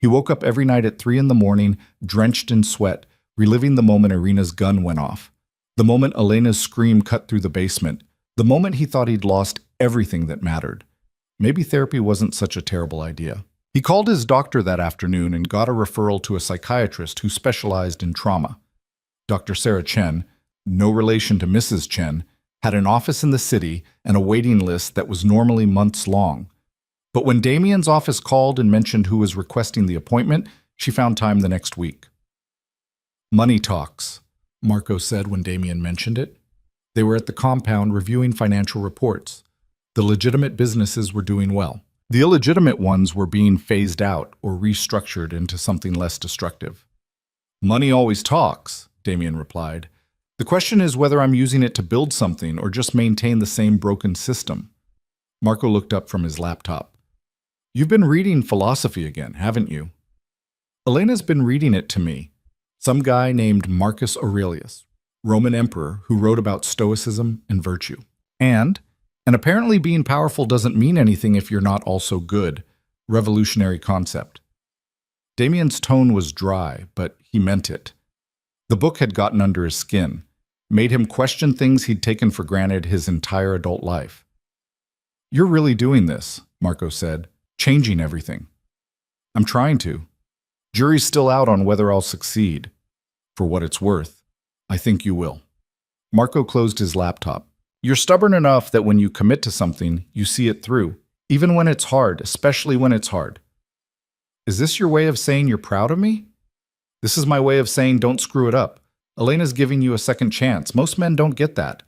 He woke up every night at 3 in the morning, drenched in sweat, reliving the moment Irina's gun went off, the moment Elena's scream cut through the basement, the moment he thought he'd lost everything that mattered. Maybe therapy wasn't such a terrible idea. He called his doctor that afternoon and got a referral to a psychiatrist who specialized in trauma. Dr. Sarah Chen, no relation to Mrs. Chen, had an office in the city and a waiting list that was normally months long. But when Damien's office called and mentioned who was requesting the appointment, she found time the next week. Money talks, Marco said when Damien mentioned it. They were at the compound reviewing financial reports. The legitimate businesses were doing well. The illegitimate ones were being phased out or restructured into something less destructive. Money always talks, Damien replied. The question is whether I'm using it to build something or just maintain the same broken system. Marco looked up from his laptop. You've been reading philosophy again, haven't you? Elena's been reading it to me. Some guy named Marcus Aurelius, Roman emperor who wrote about stoicism and virtue. And apparently being powerful doesn't mean anything if you're not also good. Revolutionary concept. Damien's tone was dry, but he meant it. The book had gotten under his skin, made him question things he'd taken for granted his entire adult life. You're really doing this, Marco said, changing everything. I'm trying to. Jury's still out on whether I'll succeed. For what it's worth, I think you will. Marco closed his laptop. You're stubborn enough that when you commit to something, you see it through, even when it's hard, especially when it's hard. Is this your way of saying you're proud of me? This is my way of saying don't screw it up. Elena's giving you a second chance. Most men don't get that.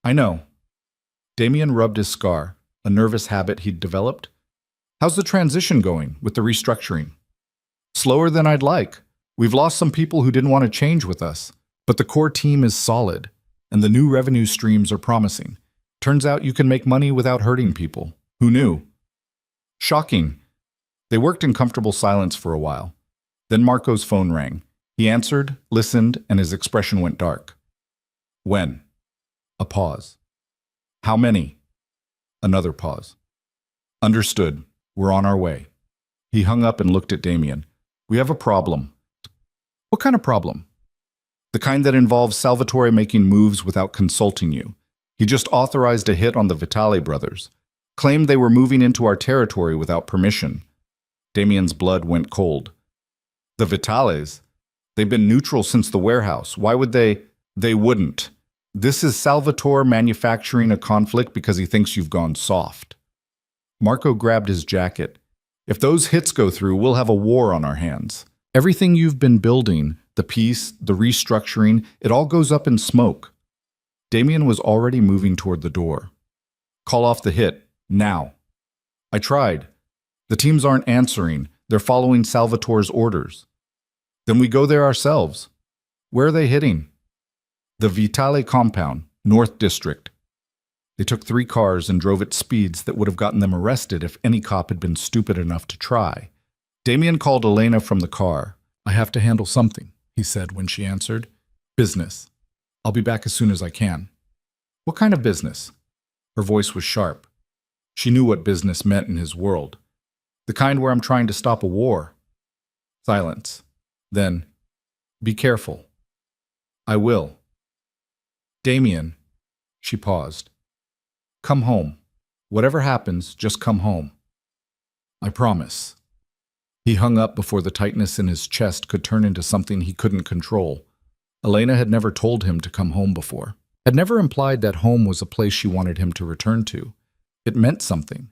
I know. Damien rubbed his scar, a nervous habit he'd developed. How's the transition going with the restructuring? Slower than I'd like. We've lost some people who didn't want to change with us, but the core team is solid, and the new revenue streams are promising. Turns out you can make money without hurting people. Who knew? Shocking. They worked in comfortable silence for a while. Then Marco's phone rang. He answered, listened, and his expression went dark. When? A pause. How many? Another pause. Understood. We're on our way. He hung up and looked at Damien. We have a problem. What kind of problem? The kind that involves Salvatore making moves without consulting you. He just authorized a hit on the Vitale brothers. Claimed they were moving into our territory without permission. Damien's blood went cold. The Vitales? They've been neutral since the warehouse. Why would they? They wouldn't. This is Salvatore manufacturing a conflict because he thinks you've gone soft. Marco grabbed his jacket. If those hits go through, we'll have a war on our hands. Everything you've been building, the peace, the restructuring, it all goes up in smoke. Damien was already moving toward the door. Call off the hit, now. I tried. The teams aren't answering. They're following Salvatore's orders. Then we go there ourselves. Where are they hitting? The Vitale compound, North District. They took 3 cars and drove at speeds that would have gotten them arrested if any cop had been stupid enough to try. Damien called Elena from the car. I have to handle something, he said when she answered. Business. I'll be back as soon as I can. What kind of business? Her voice was sharp. She knew what business meant in his world. The kind where I'm trying to stop a war. Silence. Then, be careful. I will. Damien. She paused. Come home. Whatever happens, just come home. I promise. He hung up before the tightness in his chest could turn into something he couldn't control. Elena had never told him to come home before. Had never implied that home was a place she wanted him to return to. It meant something.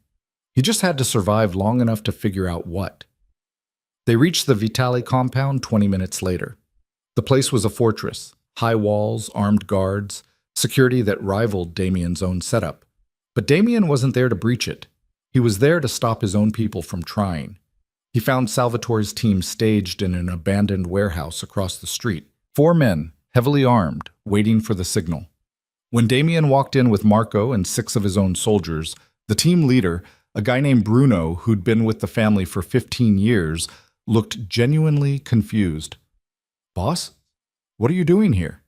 He just had to survive long enough to figure out what. They reached the Vitale compound 20 minutes later. The place was a fortress, high walls, armed guards, security that rivaled Damien's own setup. But Damien wasn't there to breach it. He was there to stop his own people from trying. He found Salvatore's team staged in an abandoned warehouse across the street. 4 men, heavily armed, waiting for the signal. When Damien walked in with Marco and 6 of his own soldiers, the team leader, a guy named Bruno who'd been with the family for 15 years, looked genuinely confused. "Boss, what are you doing here?"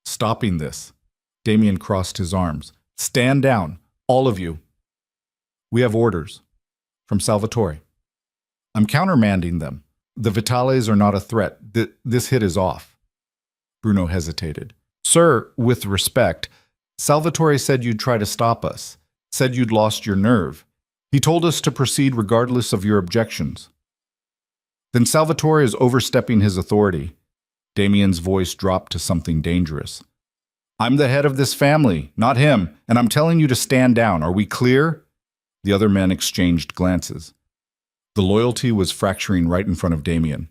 "Stopping this." Damien crossed his arms. "Stand down, all of you. We have orders. From Salvatore. I'm countermanding them. The Vitales are not a threat. This hit is off." Bruno hesitated. "Sir, with respect, Salvatore said you'd try to stop us. Said you'd lost your nerve. He told us to proceed regardless of your objections." "Then Salvatore is overstepping his authority." Damien's voice dropped to something dangerous. "I'm the head of this family, not him, and I'm telling you to stand down. Are we clear?" The other men exchanged glances. The loyalty was fracturing right in front of Damien.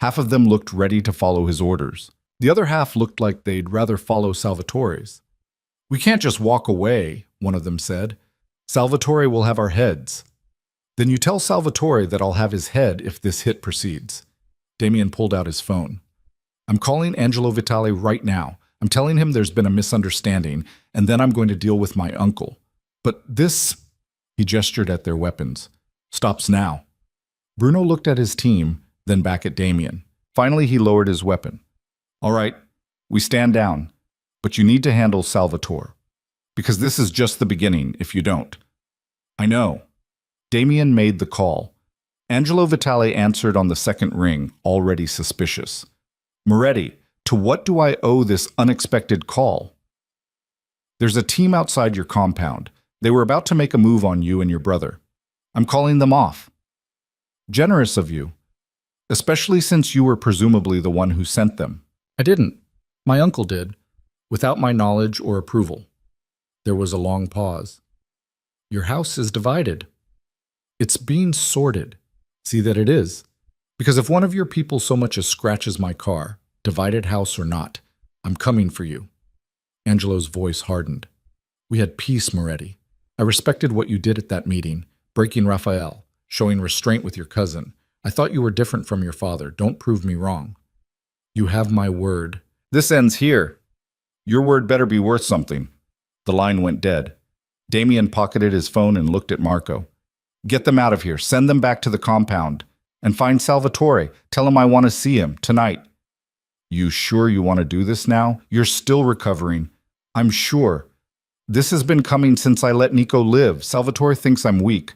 Half of them looked ready to follow his orders. The other half looked like they'd rather follow Salvatore's. "We can't just walk away," one of them said. "Salvatore will have our heads." "Then you tell Salvatore that I'll have his head if this hit proceeds." Damien pulled out his phone. "I'm calling Angelo Vitale right now. I'm telling him there's been a misunderstanding, and then I'm going to deal with my uncle. But this," he gestured at their weapons, "stops now." Bruno looked at his team, then back at Damien. Finally, he lowered his weapon. "All right, we stand down, but you need to handle Salvatore. Because this is just the beginning if you don't." "I know." Damien made the call. Angelo Vitale answered on the second ring, already suspicious. "Moretti, to what do I owe this unexpected call?" "There's a team outside your compound. They were about to make a move on you and your brother. I'm calling them off." "Generous of you, especially since you were presumably the one who sent them." "I didn't. My uncle did, without my knowledge or approval." There was a long pause. "Your house is divided." "It's being sorted. See that it is. Because if one of your people so much as scratches my car, divided house or not, I'm coming for you." Angelo's voice hardened. "We had peace, Moretti. I respected what you did at that meeting, breaking Raphael, showing restraint with your cousin. I thought you were different from your father. Don't prove me wrong." "You have my word." "This ends here. Your word better be worth something." The line went dead. Damien pocketed his phone and looked at Marco. "Get them out of here. Send them back to the compound. And find Salvatore. Tell him I want to see him, tonight." "You sure you want to do this now? You're still recovering." "I'm sure. This has been coming since I let Nico live. Salvatore thinks I'm weak.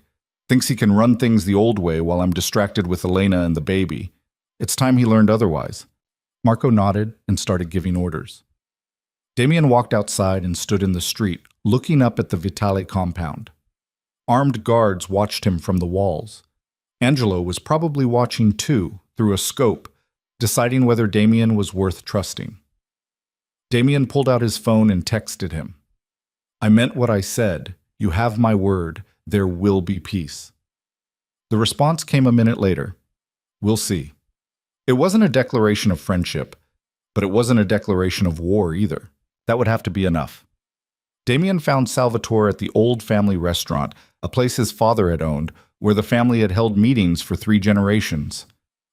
Thinks he can run things the old way while I'm distracted with Elena and the baby. It's time he learned otherwise." Marco nodded and started giving orders. Damien walked outside and stood in the street, looking up at the Vitale compound. Armed guards watched him from the walls. Angelo was probably watching too, through a scope, deciding whether Damien was worth trusting. Damien pulled out his phone and texted him. "I meant what I said. You have my word. There will be peace." The response came a minute later. "We'll see." It wasn't a declaration of friendship, but it wasn't a declaration of war either. That would have to be enough. Damien found Salvatore at the old family restaurant, a place his father had owned, where the family had held meetings for 3 generations.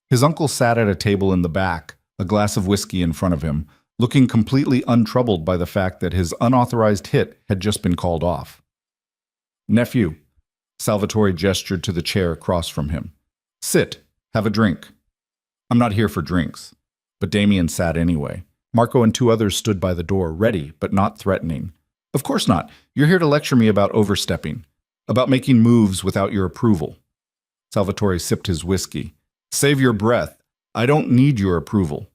His uncle sat at a table in the back, a glass of whiskey in front of him, looking completely untroubled by the fact that his unauthorized hit had just been called off. "Nephew," Salvatore gestured to the chair across from him. "Sit, have a drink." "I'm not here for drinks." But Damien sat anyway. Marco and 2 others stood by the door, ready but not threatening. "Of course not. You're here to lecture me about overstepping, about making moves without your approval." Salvatore sipped his whiskey. "Save your breath. I don't need your approval."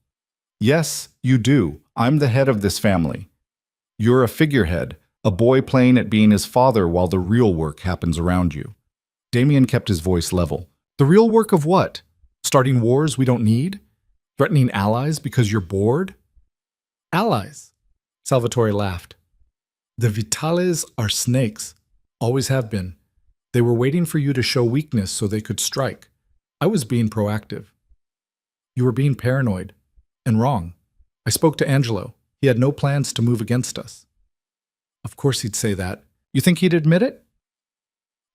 "Yes, you do. I'm the head of this family. You're a figurehead, a boy playing at being his father while the real work happens around you." Damien kept his voice level. "The real work of what? Starting wars we don't need? Threatening allies because you're bored?" "Allies?" Salvatore laughed. "The Vitales are snakes. Always have been. They were waiting for you to show weakness so they could strike. I was being proactive. You were being paranoid. And wrong. I spoke to Angelo. He had no plans to move against us." "Of course he'd say that. You think he'd admit it?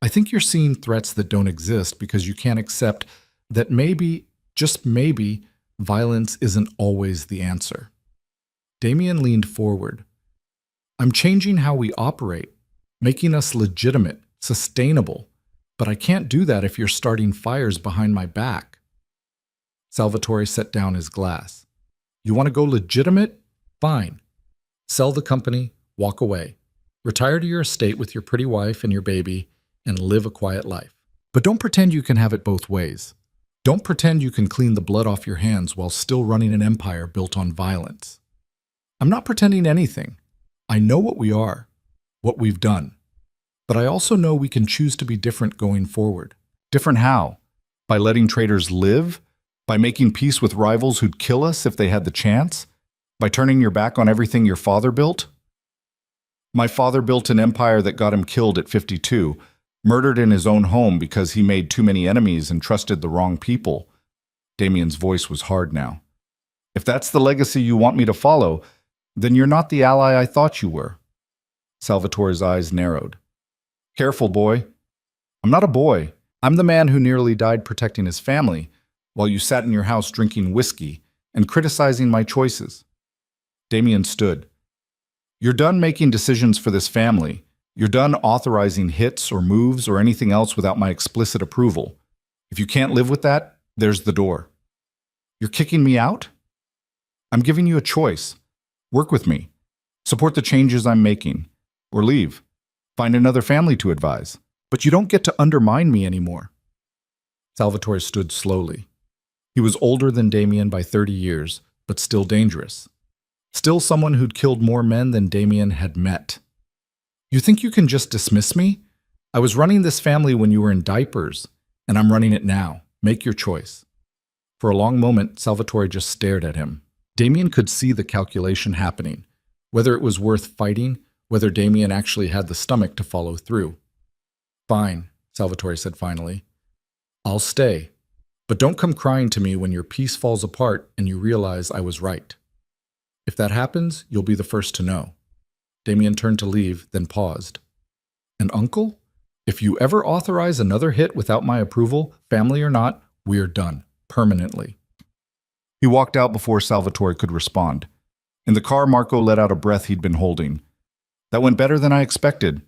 I think you're seeing threats that don't exist because you can't accept that maybe, just maybe, violence isn't always the answer. Damien leaned forward. I'm changing how we operate, making us legitimate, sustainable, but I can't do that if you're starting fires behind my back. Salvatore set down his glass. You want to go legitimate? Fine. Sell the company, walk away. Retire to your estate with your pretty wife and your baby, and live a quiet life. But don't pretend you can have it both ways. Don't pretend you can clean the blood off your hands while still running an empire built on violence. I'm not pretending anything. I know what we are, what we've done. But I also know we can choose to be different going forward. Different how? By letting traitors live? By making peace with rivals who'd kill us if they had the chance? By turning your back on everything your father built? My father built an empire that got him killed at 52, murdered in his own home because he made too many enemies and trusted the wrong people. Damien's voice was hard now. If that's the legacy you want me to follow, then you're not the ally I thought you were. Salvatore's eyes narrowed. Careful, boy. I'm not a boy. I'm the man who nearly died protecting his family, while you sat in your house drinking whiskey and criticizing my choices. Damien stood. You're done making decisions for this family. You're done authorizing hits or moves or anything else without my explicit approval. If you can't live with that, there's the door. You're kicking me out? I'm giving you a choice. Work with me. Support the changes I'm making. Or leave. Find another family to advise. But you don't get to undermine me anymore. Salvatore stood slowly. He was older than Damien by 30 years, but still dangerous. Still someone who'd killed more men than Damien had met. You think you can just dismiss me? I was running this family when you were in diapers, and I'm running it now. Make your choice. For a long moment, Salvatore just stared at him. Damien could see the calculation happening, whether it was worth fighting, whether Damien actually had the stomach to follow through. Fine, Salvatore said finally. I'll stay, but don't come crying to me when your peace falls apart and you realize I was right. If that happens, you'll be the first to know. Damien turned to leave, then paused. And uncle, if you ever authorize another hit without my approval, family or not, we're done, permanently. He walked out before Salvatore could respond. In the car, Marco let out a breath he'd been holding. That went better than I expected.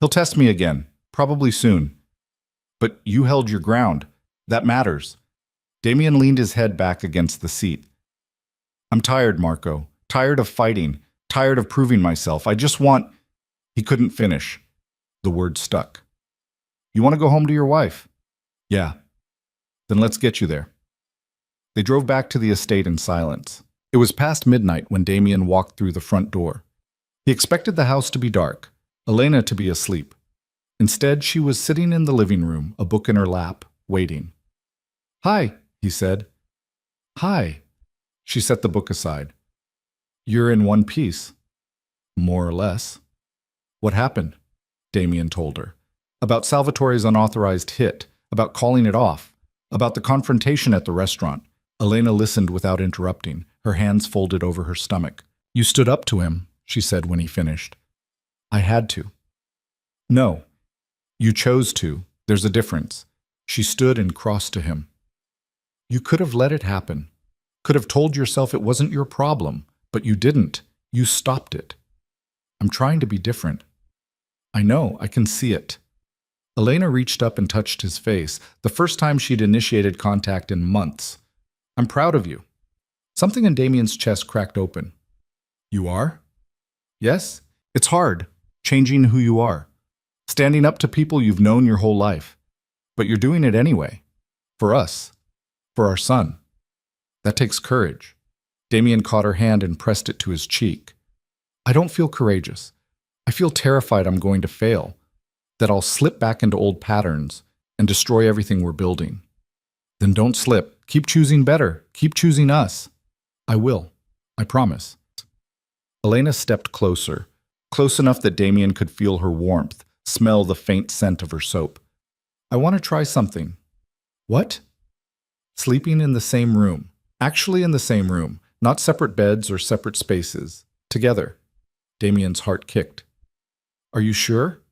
He'll test me again, probably soon. But you held your ground. That matters. Damien leaned his head back against the seat. I'm tired, Marco. Tired of fighting. Tired of proving myself. I just want... He couldn't finish. The word stuck. You want to go home to your wife? Yeah. Then let's get you there. They drove back to the estate in silence. It was past midnight when Damien walked through the front door. He expected the house to be dark, Elena to be asleep. Instead, she was sitting in the living room, a book in her lap, waiting. Hi, he said. Hi. She set the book aside. You're in one piece. More or less. What happened? Damien told her. About Salvatore's unauthorized hit, about calling it off, about the confrontation at the restaurant. Elena listened without interrupting, her hands folded over her stomach. You stood up to him, she said when he finished. I had to. No. You chose to. There's a difference. She stood and crossed to him. You could have let it happen. Could have told yourself it wasn't your problem, but you didn't. You stopped it. I'm trying to be different. I know, I can see it. Elena reached up and touched his face, the first time she'd initiated contact in months. I'm proud of you. Something in Damien's chest cracked open. You are? Yes? It's hard, changing who you are. Standing up to people you've known your whole life. But you're doing it anyway. For us. For our son. That takes courage. Damien caught her hand and pressed it to his cheek. I don't feel courageous. I feel terrified I'm going to fail. That I'll slip back into old patterns and destroy everything we're building. Then don't slip. Keep choosing better. Keep choosing us. I will. I promise. Elena stepped closer, close enough that Damien could feel her warmth, smell the faint scent of her soap. I want to try something. What? Sleeping in the same room. Actually in the same room, not separate beds or separate spaces. Together. Damien's heart kicked. Are you sure?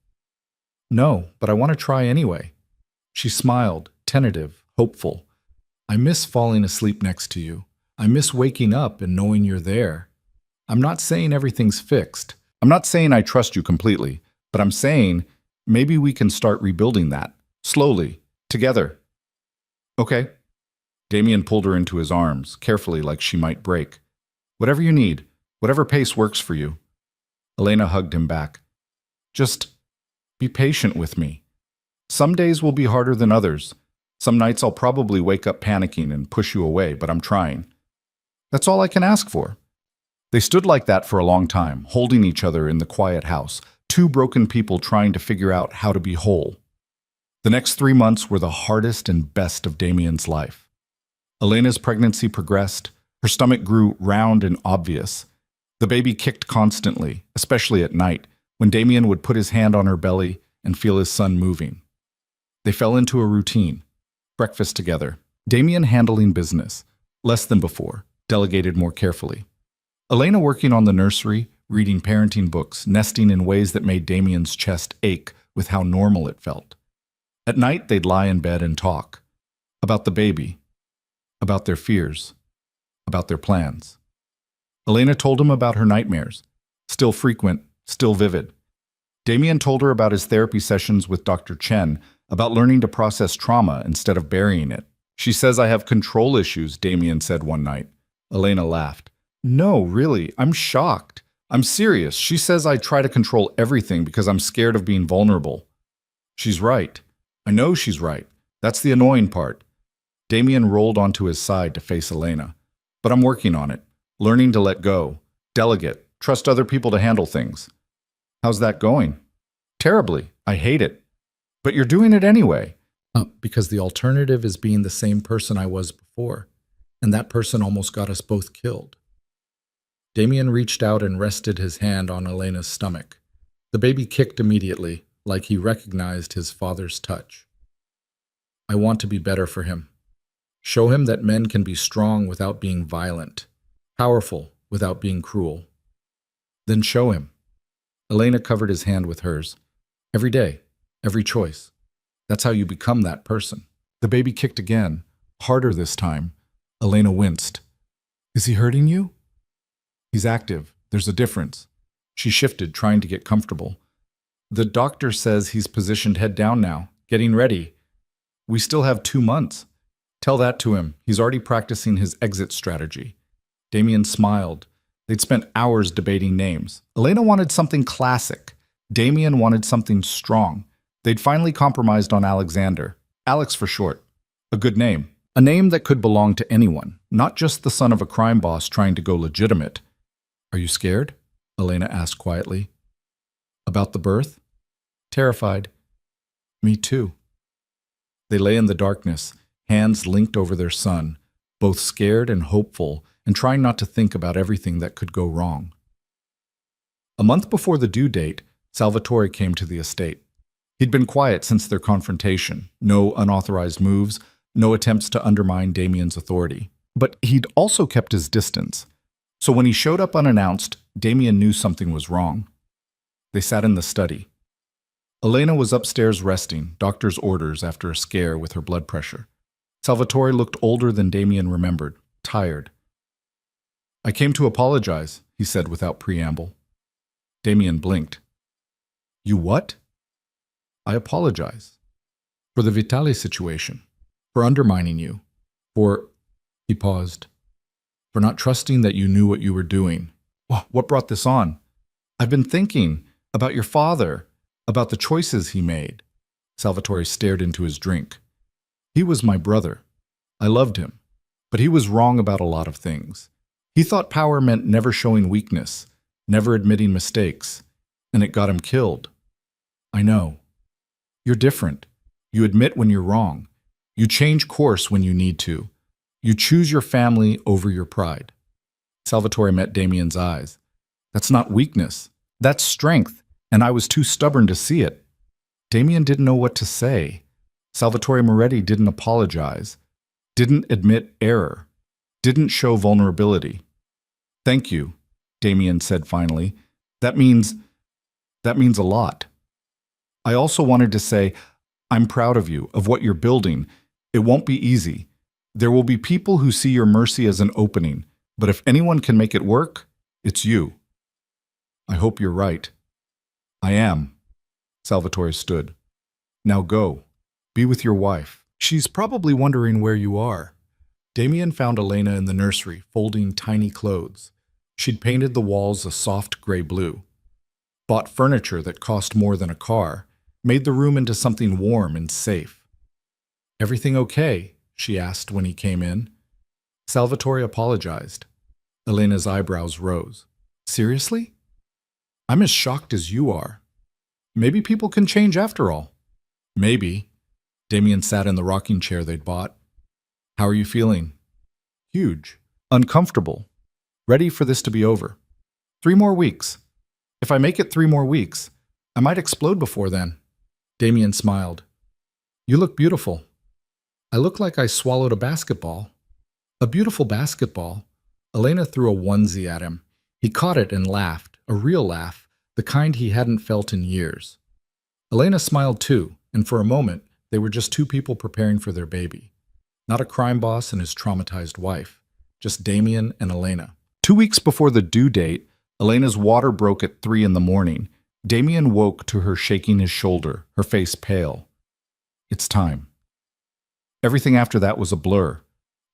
No, but I want to try anyway. She smiled, tentative, hopeful. I miss falling asleep next to you. I miss waking up and knowing you're there. I'm not saying everything's fixed. I'm not saying I trust you completely, but I'm saying maybe we can start rebuilding that. Slowly. Together. Okay. Damien pulled her into his arms, carefully like she might break. Whatever you need. Whatever pace works for you. Elena hugged him back. Just be patient with me. Some days will be harder than others. Some nights I'll probably wake up panicking and push you away, but I'm trying. That's all I can ask for. They stood like that for a long time, holding each other in the quiet house, two broken people trying to figure out how to be whole. The next 3 months were the hardest and best of Damien's life. Elena's pregnancy progressed. Her stomach grew round and obvious. The baby kicked constantly, especially at night, when Damien would put his hand on her belly and feel his son moving. They fell into a routine. Breakfast together. Damien handling business. Less than before. Delegated more carefully. Elena working on the nursery, reading parenting books, nesting in ways that made Damien's chest ache with how normal it felt. At night, they'd lie in bed and talk. About the baby. About their fears. About their plans. Elena told him about her nightmares. Still frequent, still vivid. Damien told her about his therapy sessions with Dr. Chen, about learning to process trauma instead of burying it. She says I have control issues, Damien said one night. Elena laughed. No, really, I'm shocked. I'm serious. She says I try to control everything because I'm scared of being vulnerable. She's right. I know she's right. That's the annoying part. Damien rolled onto his side to face Elena. But I'm working on it. Learning to let go. Delegate. Trust other people to handle things. How's that going? Terribly. I hate it. But you're doing it anyway. Because the alternative is being the same person I was before. And that person almost got us both killed. Damien reached out and rested his hand on Elena's stomach. The baby kicked immediately, like he recognized his father's touch. I want to be better for him. Show him that men can be strong without being violent, powerful without being cruel. Then show him. Elena covered his hand with hers. Every day, every choice. That's how you become that person. The baby kicked again, harder this time. Elena winced. Is he hurting you? He's active. There's a difference. She shifted, trying to get comfortable. The doctor says he's positioned head down now, getting ready. We still have 2 months. Tell that to him. He's already practicing his exit strategy. Damien smiled. They'd spent hours debating names. Elena wanted something classic. Damien wanted something strong. They'd finally compromised on Alexander. Alex for short. A good name. A name that could belong to anyone, not just the son of a crime boss trying to go legitimate. Are you scared? Elena asked quietly. About the birth? Terrified. Me too. They lay in the darkness, hands linked over their son, both scared and hopeful, and trying not to think about everything that could go wrong. A month before the due date, Salvatore came to the estate. He'd been quiet since their confrontation, no unauthorized moves, no attempts to undermine Damien's authority. But he'd also kept his distance. So when he showed up unannounced, Damien knew something was wrong. They sat in the study. Elena was upstairs resting, doctor's orders after a scare with her blood pressure. Salvatore looked older than Damien remembered, tired. I came to apologize, he said without preamble. Damien blinked. You what? I apologize. For the Vitale situation. For undermining you. For... He paused. For not trusting that you knew what you were doing. What brought this on? I've been thinking about your father, about the choices he made. Salvatore stared into his drink. He was my brother. I loved him. But he was wrong about a lot of things. He thought power meant never showing weakness, never admitting mistakes, and it got him killed. I know. You're different. You admit when you're wrong. You change course when you need to. You choose your family over your pride. Salvatore met Damien's eyes. That's not weakness. That's strength, and I was too stubborn to see it. Damien didn't know what to say. Salvatore Moretti didn't apologize, didn't admit error, didn't show vulnerability. Thank you, Damien said finally. That means That means a lot. I also wanted to say, I'm proud of you, of what you're building. It won't be easy. There will be people who see your mercy as an opening, but if anyone can make it work, it's you. I hope you're right. I am. Salvatore stood. Now go. Be with your wife. She's probably wondering where you are. Damien found Elena in the nursery, folding tiny clothes. She'd painted the walls a soft gray blue, bought furniture that cost more than a car, made the room into something warm and safe. Everything okay? She asked when he came in. Salvatore apologized. Elena's eyebrows rose. Seriously? I'm as shocked as you are. Maybe people can change after all. Maybe. Damien sat in the rocking chair they'd bought. How are you feeling? Huge. Uncomfortable. Ready for this to be over. 3 more weeks. If I make it 3 more weeks, I might explode before then. Damien smiled. You look beautiful. I look like I swallowed a basketball. A beautiful basketball. Elena threw a onesie at him. He caught it and laughed, a real laugh, the kind he hadn't felt in years. Elena smiled too, and for a moment, they were just 2 people preparing for their baby. Not a crime boss and his traumatized wife, just Damien and Elena. 2 weeks before the due date, Elena's water broke at 3 in the morning. Damien woke to her shaking his shoulder, her face pale. It's time. Everything after that was a blur.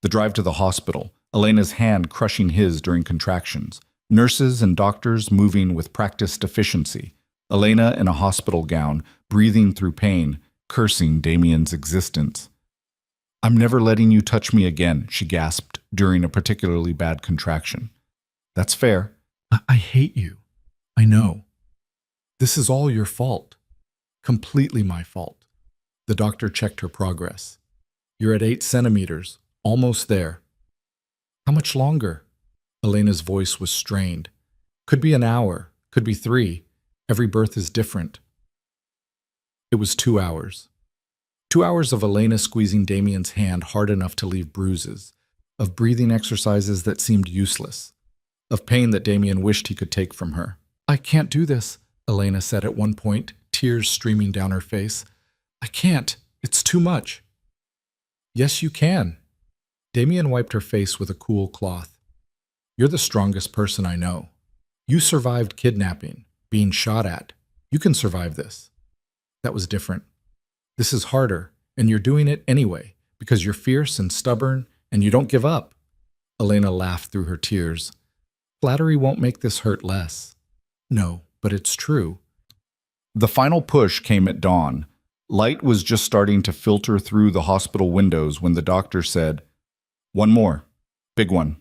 The drive to the hospital, Elena's hand crushing his during contractions, nurses and doctors moving with practiced efficiency, Elena in a hospital gown, breathing through pain, cursing Damien's existence. I'm never letting you touch me again, she gasped during a particularly bad contraction. That's fair. I hate you. I know. This is all your fault. Completely my fault. The doctor checked her progress. You're at 8 centimeters, almost there. How much longer? Elena's voice was strained. Could be an hour, could be 3. Every birth is different. It was 2 hours. 2 hours of Elena squeezing Damien's hand hard enough to leave bruises, of breathing exercises that seemed useless, of pain that Damien wished he could take from her. I can't do this, Elena said at one point, tears streaming down her face. I can't. It's too much. Yes, you can. Damien wiped her face with a cool cloth. You're the strongest person I know. You survived kidnapping, being shot at. You can survive this. That was different. This is harder, and you're doing it anyway, because you're fierce and stubborn, and you don't give up. Elena laughed through her tears. Flattery won't make this hurt less. No, but it's true. The final push came at dawn. Light was just starting to filter through the hospital windows when the doctor said, One more. Big one.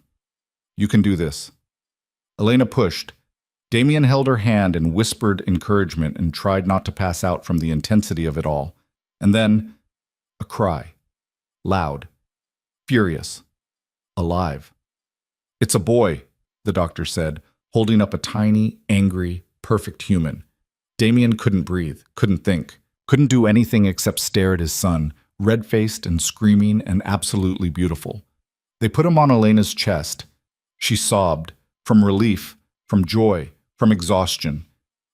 You can do this. Elena pushed. Damien held her hand and whispered encouragement and tried not to pass out from the intensity of it all. And then, a cry. Loud. Furious. Alive. It's a boy, the doctor said, holding up a tiny, angry, perfect human. Damien couldn't breathe, couldn't think, couldn't do anything except stare at his son, red-faced and screaming and absolutely beautiful. They put him on Elena's chest. She sobbed, from relief, from joy, from exhaustion.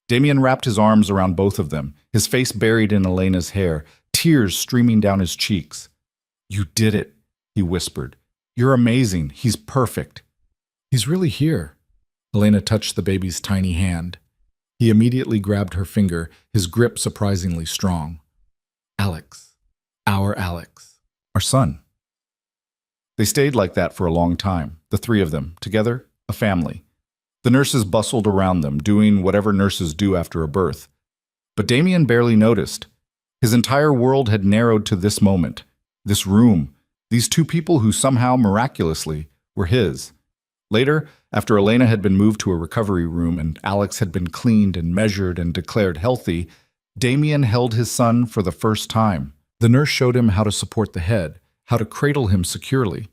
Damien wrapped his arms around both of them, his face buried in Elena's hair, tears streaming down his cheeks. You did it, he whispered. You're amazing. He's perfect. He's really here. Elena touched the baby's tiny hand. He immediately grabbed her finger, his grip surprisingly strong. Alex. Our Alex. Our son. They stayed like that for a long time, the 3 of them, together, a family. The nurses bustled around them, doing whatever nurses do after a birth. But Damien barely noticed. His entire world had narrowed to this moment, this room, these 2 people who somehow, miraculously, were his. Later, after Elena had been moved to a recovery room and Alex had been cleaned and measured and declared healthy, Damien held his son for the first time. The nurse showed him how to support the head, how to cradle him securely.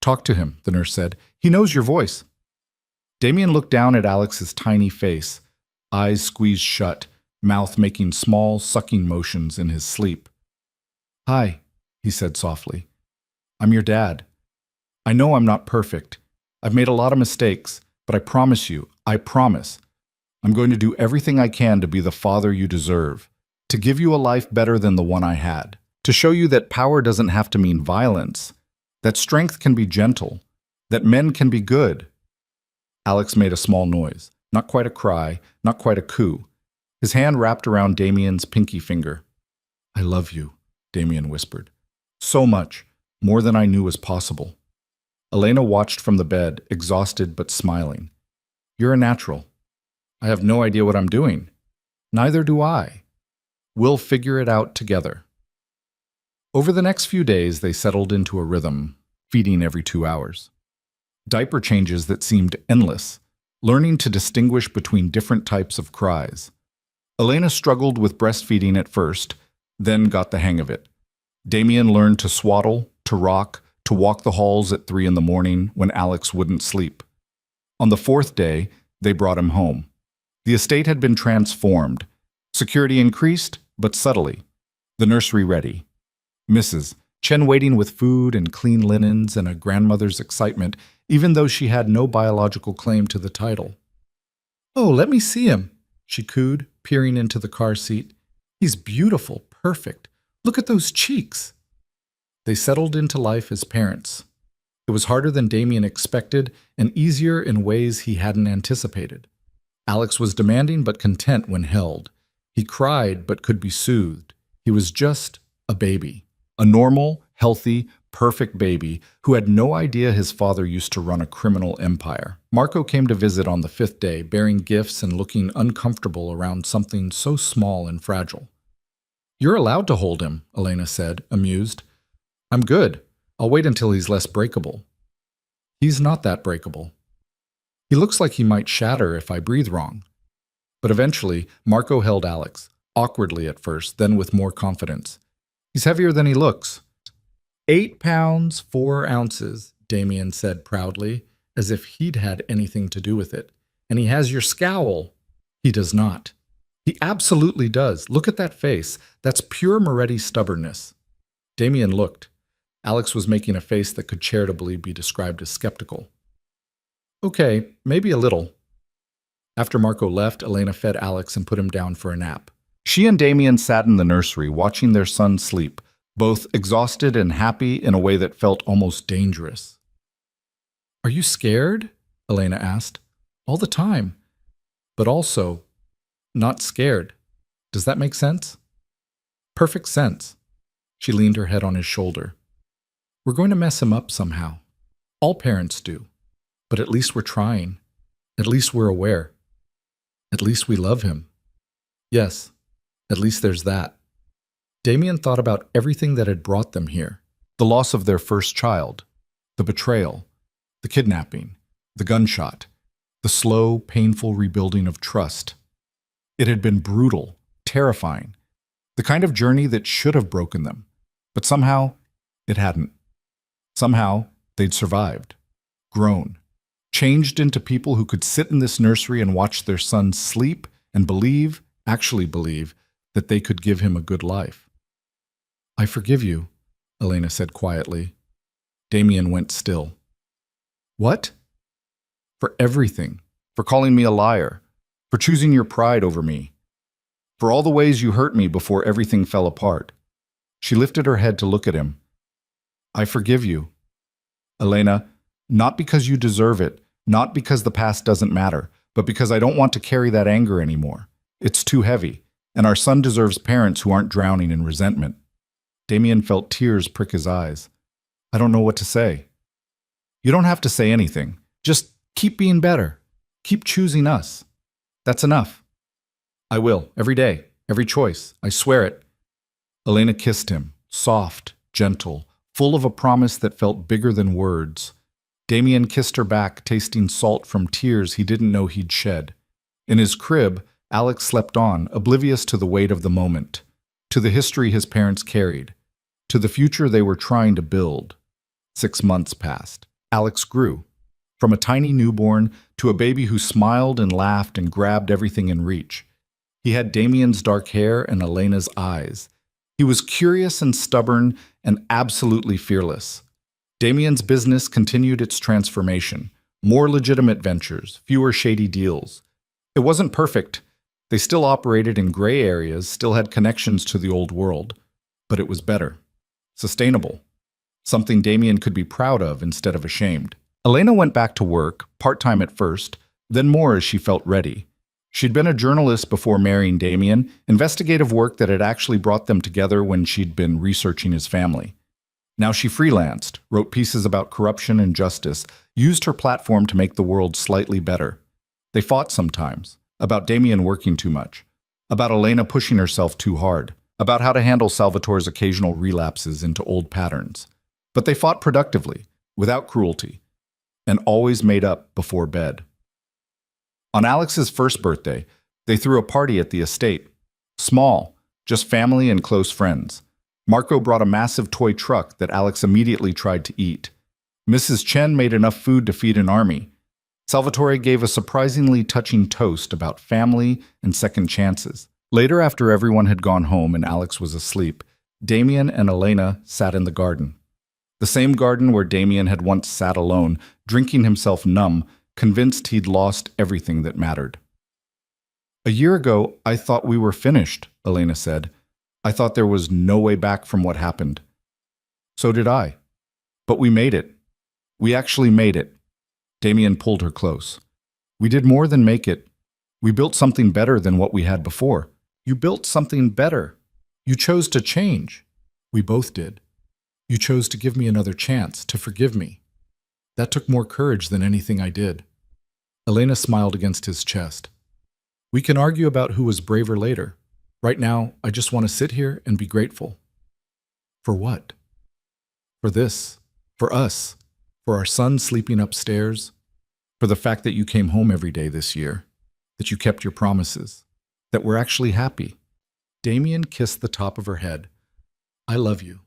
Talk to him, the nurse said. He knows your voice. Damien looked down at Alex's tiny face, eyes squeezed shut, mouth making small, sucking motions in his sleep. Hi, he said softly. I'm your dad. I know I'm not perfect. I've made a lot of mistakes, but I promise you, I promise. I'm going to do everything I can to be the father you deserve, to give you a life better than the one I had, to show you that power doesn't have to mean violence, that strength can be gentle, that men can be good." Alex made a small noise, not quite a cry, not quite a coo. His hand wrapped around Damien's pinky finger. "I love you," Damien whispered. "So much, more than I knew was possible." Elena watched from the bed, exhausted but smiling. "You're a natural. I have no idea what I'm doing. Neither do I. We'll figure it out together." Over the next few days, they settled into a rhythm, feeding every 2 hours. Diaper changes that seemed endless, learning to distinguish between different types of cries. Elena struggled with breastfeeding at first, then got the hang of it. Damien learned to swaddle, to rock, to walk the halls at 3 in the morning when Alex wouldn't sleep. On the 4th day, they brought him home. The estate had been transformed. Security increased, but subtly. The nursery ready. Mrs. Chen waiting with food and clean linens and a grandmother's excitement, even though she had no biological claim to the title. "Oh, let me see him," she cooed, peering into the car seat. "He's beautiful, perfect. Look at those cheeks." They settled into life as parents. It was harder than Damien expected and easier in ways he hadn't anticipated. Alex was demanding but content when held. He cried but could be soothed. He was just a baby. A normal, healthy, perfect baby who had no idea his father used to run a criminal empire. Marco came to visit on the 5th day, bearing gifts and looking uncomfortable around something so small and fragile. "You're allowed to hold him," Elena said, amused. "I'm good. I'll wait until he's less breakable." "He's not that breakable. He looks like he might shatter if I breathe wrong." But eventually, Marco held Alex, awkwardly at first, then with more confidence. "He's heavier than he looks." 8 pounds, 4 ounces, Damien said proudly, as if he'd had anything to do with it. "And he has your scowl." "He does not." "He absolutely does. Look at that face. That's pure Moretti stubbornness." Damien looked. Alex was making a face that could charitably be described as skeptical. "Okay, maybe a little." After Marco left, Elena fed Alex and put him down for a nap. She and Damien sat in the nursery watching their son sleep, both exhausted and happy in a way that felt almost dangerous. "Are you scared?" Elena asked. "All the time. But also, not scared. Does that make sense?" "Perfect sense." She leaned her head on his shoulder. "We're going to mess him up somehow. All parents do. But at least we're trying. At least we're aware. At least we love him. Yes, at least there's that." Damien thought about everything that had brought them here. The loss of their first child, the betrayal, the kidnapping, the gunshot, the slow, painful rebuilding of trust. It had been brutal, terrifying, the kind of journey that should have broken them. But somehow, it hadn't. Somehow, they'd survived, grown, changed into people who could sit in this nursery and watch their son sleep and believe, actually believe, that they could give him a good life. "I forgive you," Elena said quietly. Damien went still. "What?" "For everything. For calling me a liar. For choosing your pride over me. For all the ways you hurt me before everything fell apart." She lifted her head to look at him. "I forgive you. Elena, not because you deserve it, not because the past doesn't matter, but because I don't want to carry that anger anymore. It's too heavy, and our son deserves parents who aren't drowning in resentment." Damien felt tears prick his eyes. "I don't know what to say." "You don't have to say anything. Just keep being better. Keep choosing us. That's enough." "I will, every day, every choice. I swear it." Elena kissed him, soft, gentle, full of a promise that felt bigger than words. Damien kissed her back, tasting salt from tears he didn't know he'd shed. In his crib, Alex slept on, oblivious to the weight of the moment, to the history his parents carried, to the future they were trying to build. 6 months passed. Alex grew, from a tiny newborn to a baby who smiled and laughed and grabbed everything in reach. He had Damien's dark hair and Elena's eyes. He was curious and stubborn and absolutely fearless. Damien's business continued its transformation. More legitimate ventures, fewer shady deals. It wasn't perfect. They still operated in gray areas, still had connections to the old world, but it was better. Sustainable. Something Damien could be proud of instead of ashamed. Elena went back to work, part-time at first, then more as she felt ready. She'd been a journalist before marrying Damien, investigative work that had actually brought them together when she'd been researching his family. Now she freelanced, wrote pieces about corruption and justice, used her platform to make the world slightly better. They fought sometimes, about Damien working too much, about Elena pushing herself too hard, about how to handle Salvatore's occasional relapses into old patterns. But they fought productively, without cruelty, and always made up before bed. On Alex's first birthday, they threw a party at the estate. Small, just family and close friends. Marco brought a massive toy truck that Alex immediately tried to eat. Mrs. Chen made enough food to feed an army. Salvatore gave a surprisingly touching toast about family and second chances. Later, after everyone had gone home and Alex was asleep, Damien and Elena sat in the garden. The same garden where Damien had once sat alone, drinking himself numb, convinced he'd lost everything that mattered. "A year ago, I thought we were finished," Elena said. "I thought there was no way back from what happened." "So did I. But we made it. We actually made it." Damien pulled her close. "We did more than make it. We built something better than what we had before." "You built something better. You chose to change." "We both did. You chose to give me another chance, to forgive me. That took more courage than anything I did." Elena smiled against his chest. "We can argue about who was braver later. Right now, I just want to sit here and be grateful." "For what?" "For this. For us. For our son sleeping upstairs. For the fact that you came home every day this year. That you kept your promises. That we're actually happy." Damien kissed the top of her head. "I love you.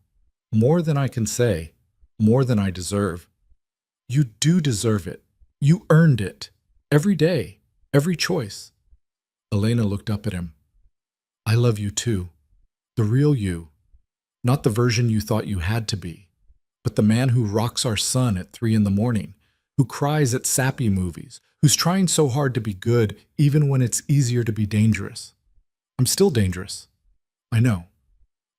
More than I can say. More than I deserve." "You do deserve it. You earned it. Every day. Every choice." Elena looked up at him. "I love you too. The real you. Not the version you thought you had to be, but the man who rocks our son at 3 a.m, who cries at sappy movies, who's trying so hard to be good even when it's easier to be dangerous. I'm still dangerous. I know.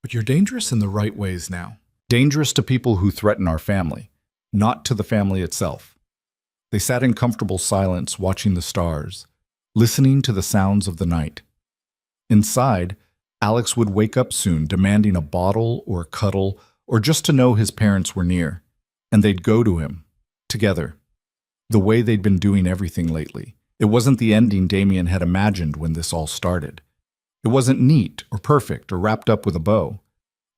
But you're dangerous in the right ways now. Dangerous to people who threaten our family, not to the family itself." They sat in comfortable silence, watching the stars, listening to the sounds of the night. Inside, Alex would wake up soon, demanding a bottle or a cuddle, or just to know his parents were near. And they'd go to him, together, the way they'd been doing everything lately. It wasn't the ending Damien had imagined when this all started. It wasn't neat or perfect or wrapped up with a bow.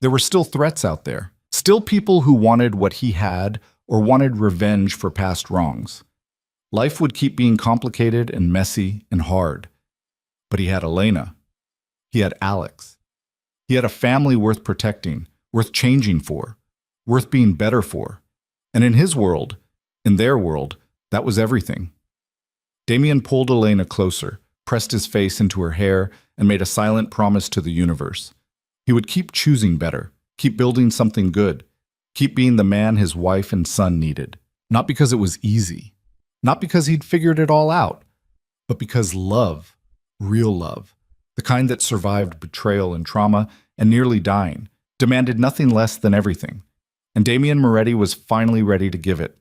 There were still threats out there, still people who wanted what he had or wanted revenge for past wrongs. Life would keep being complicated and messy and hard. But he had Elena. He had Alex. He had a family worth protecting, worth changing for, worth being better for. And in his world, in their world, that was everything. Damien pulled Elena closer, pressed his face into her hair, and made a silent promise to the universe. He would keep choosing better, keep building something good, keep being the man his wife and son needed. Not because it was easy, not because he'd figured it all out, but because love, real love, the kind that survived betrayal and trauma and nearly dying, demanded nothing less than everything. And Damien Moretti was finally ready to give it.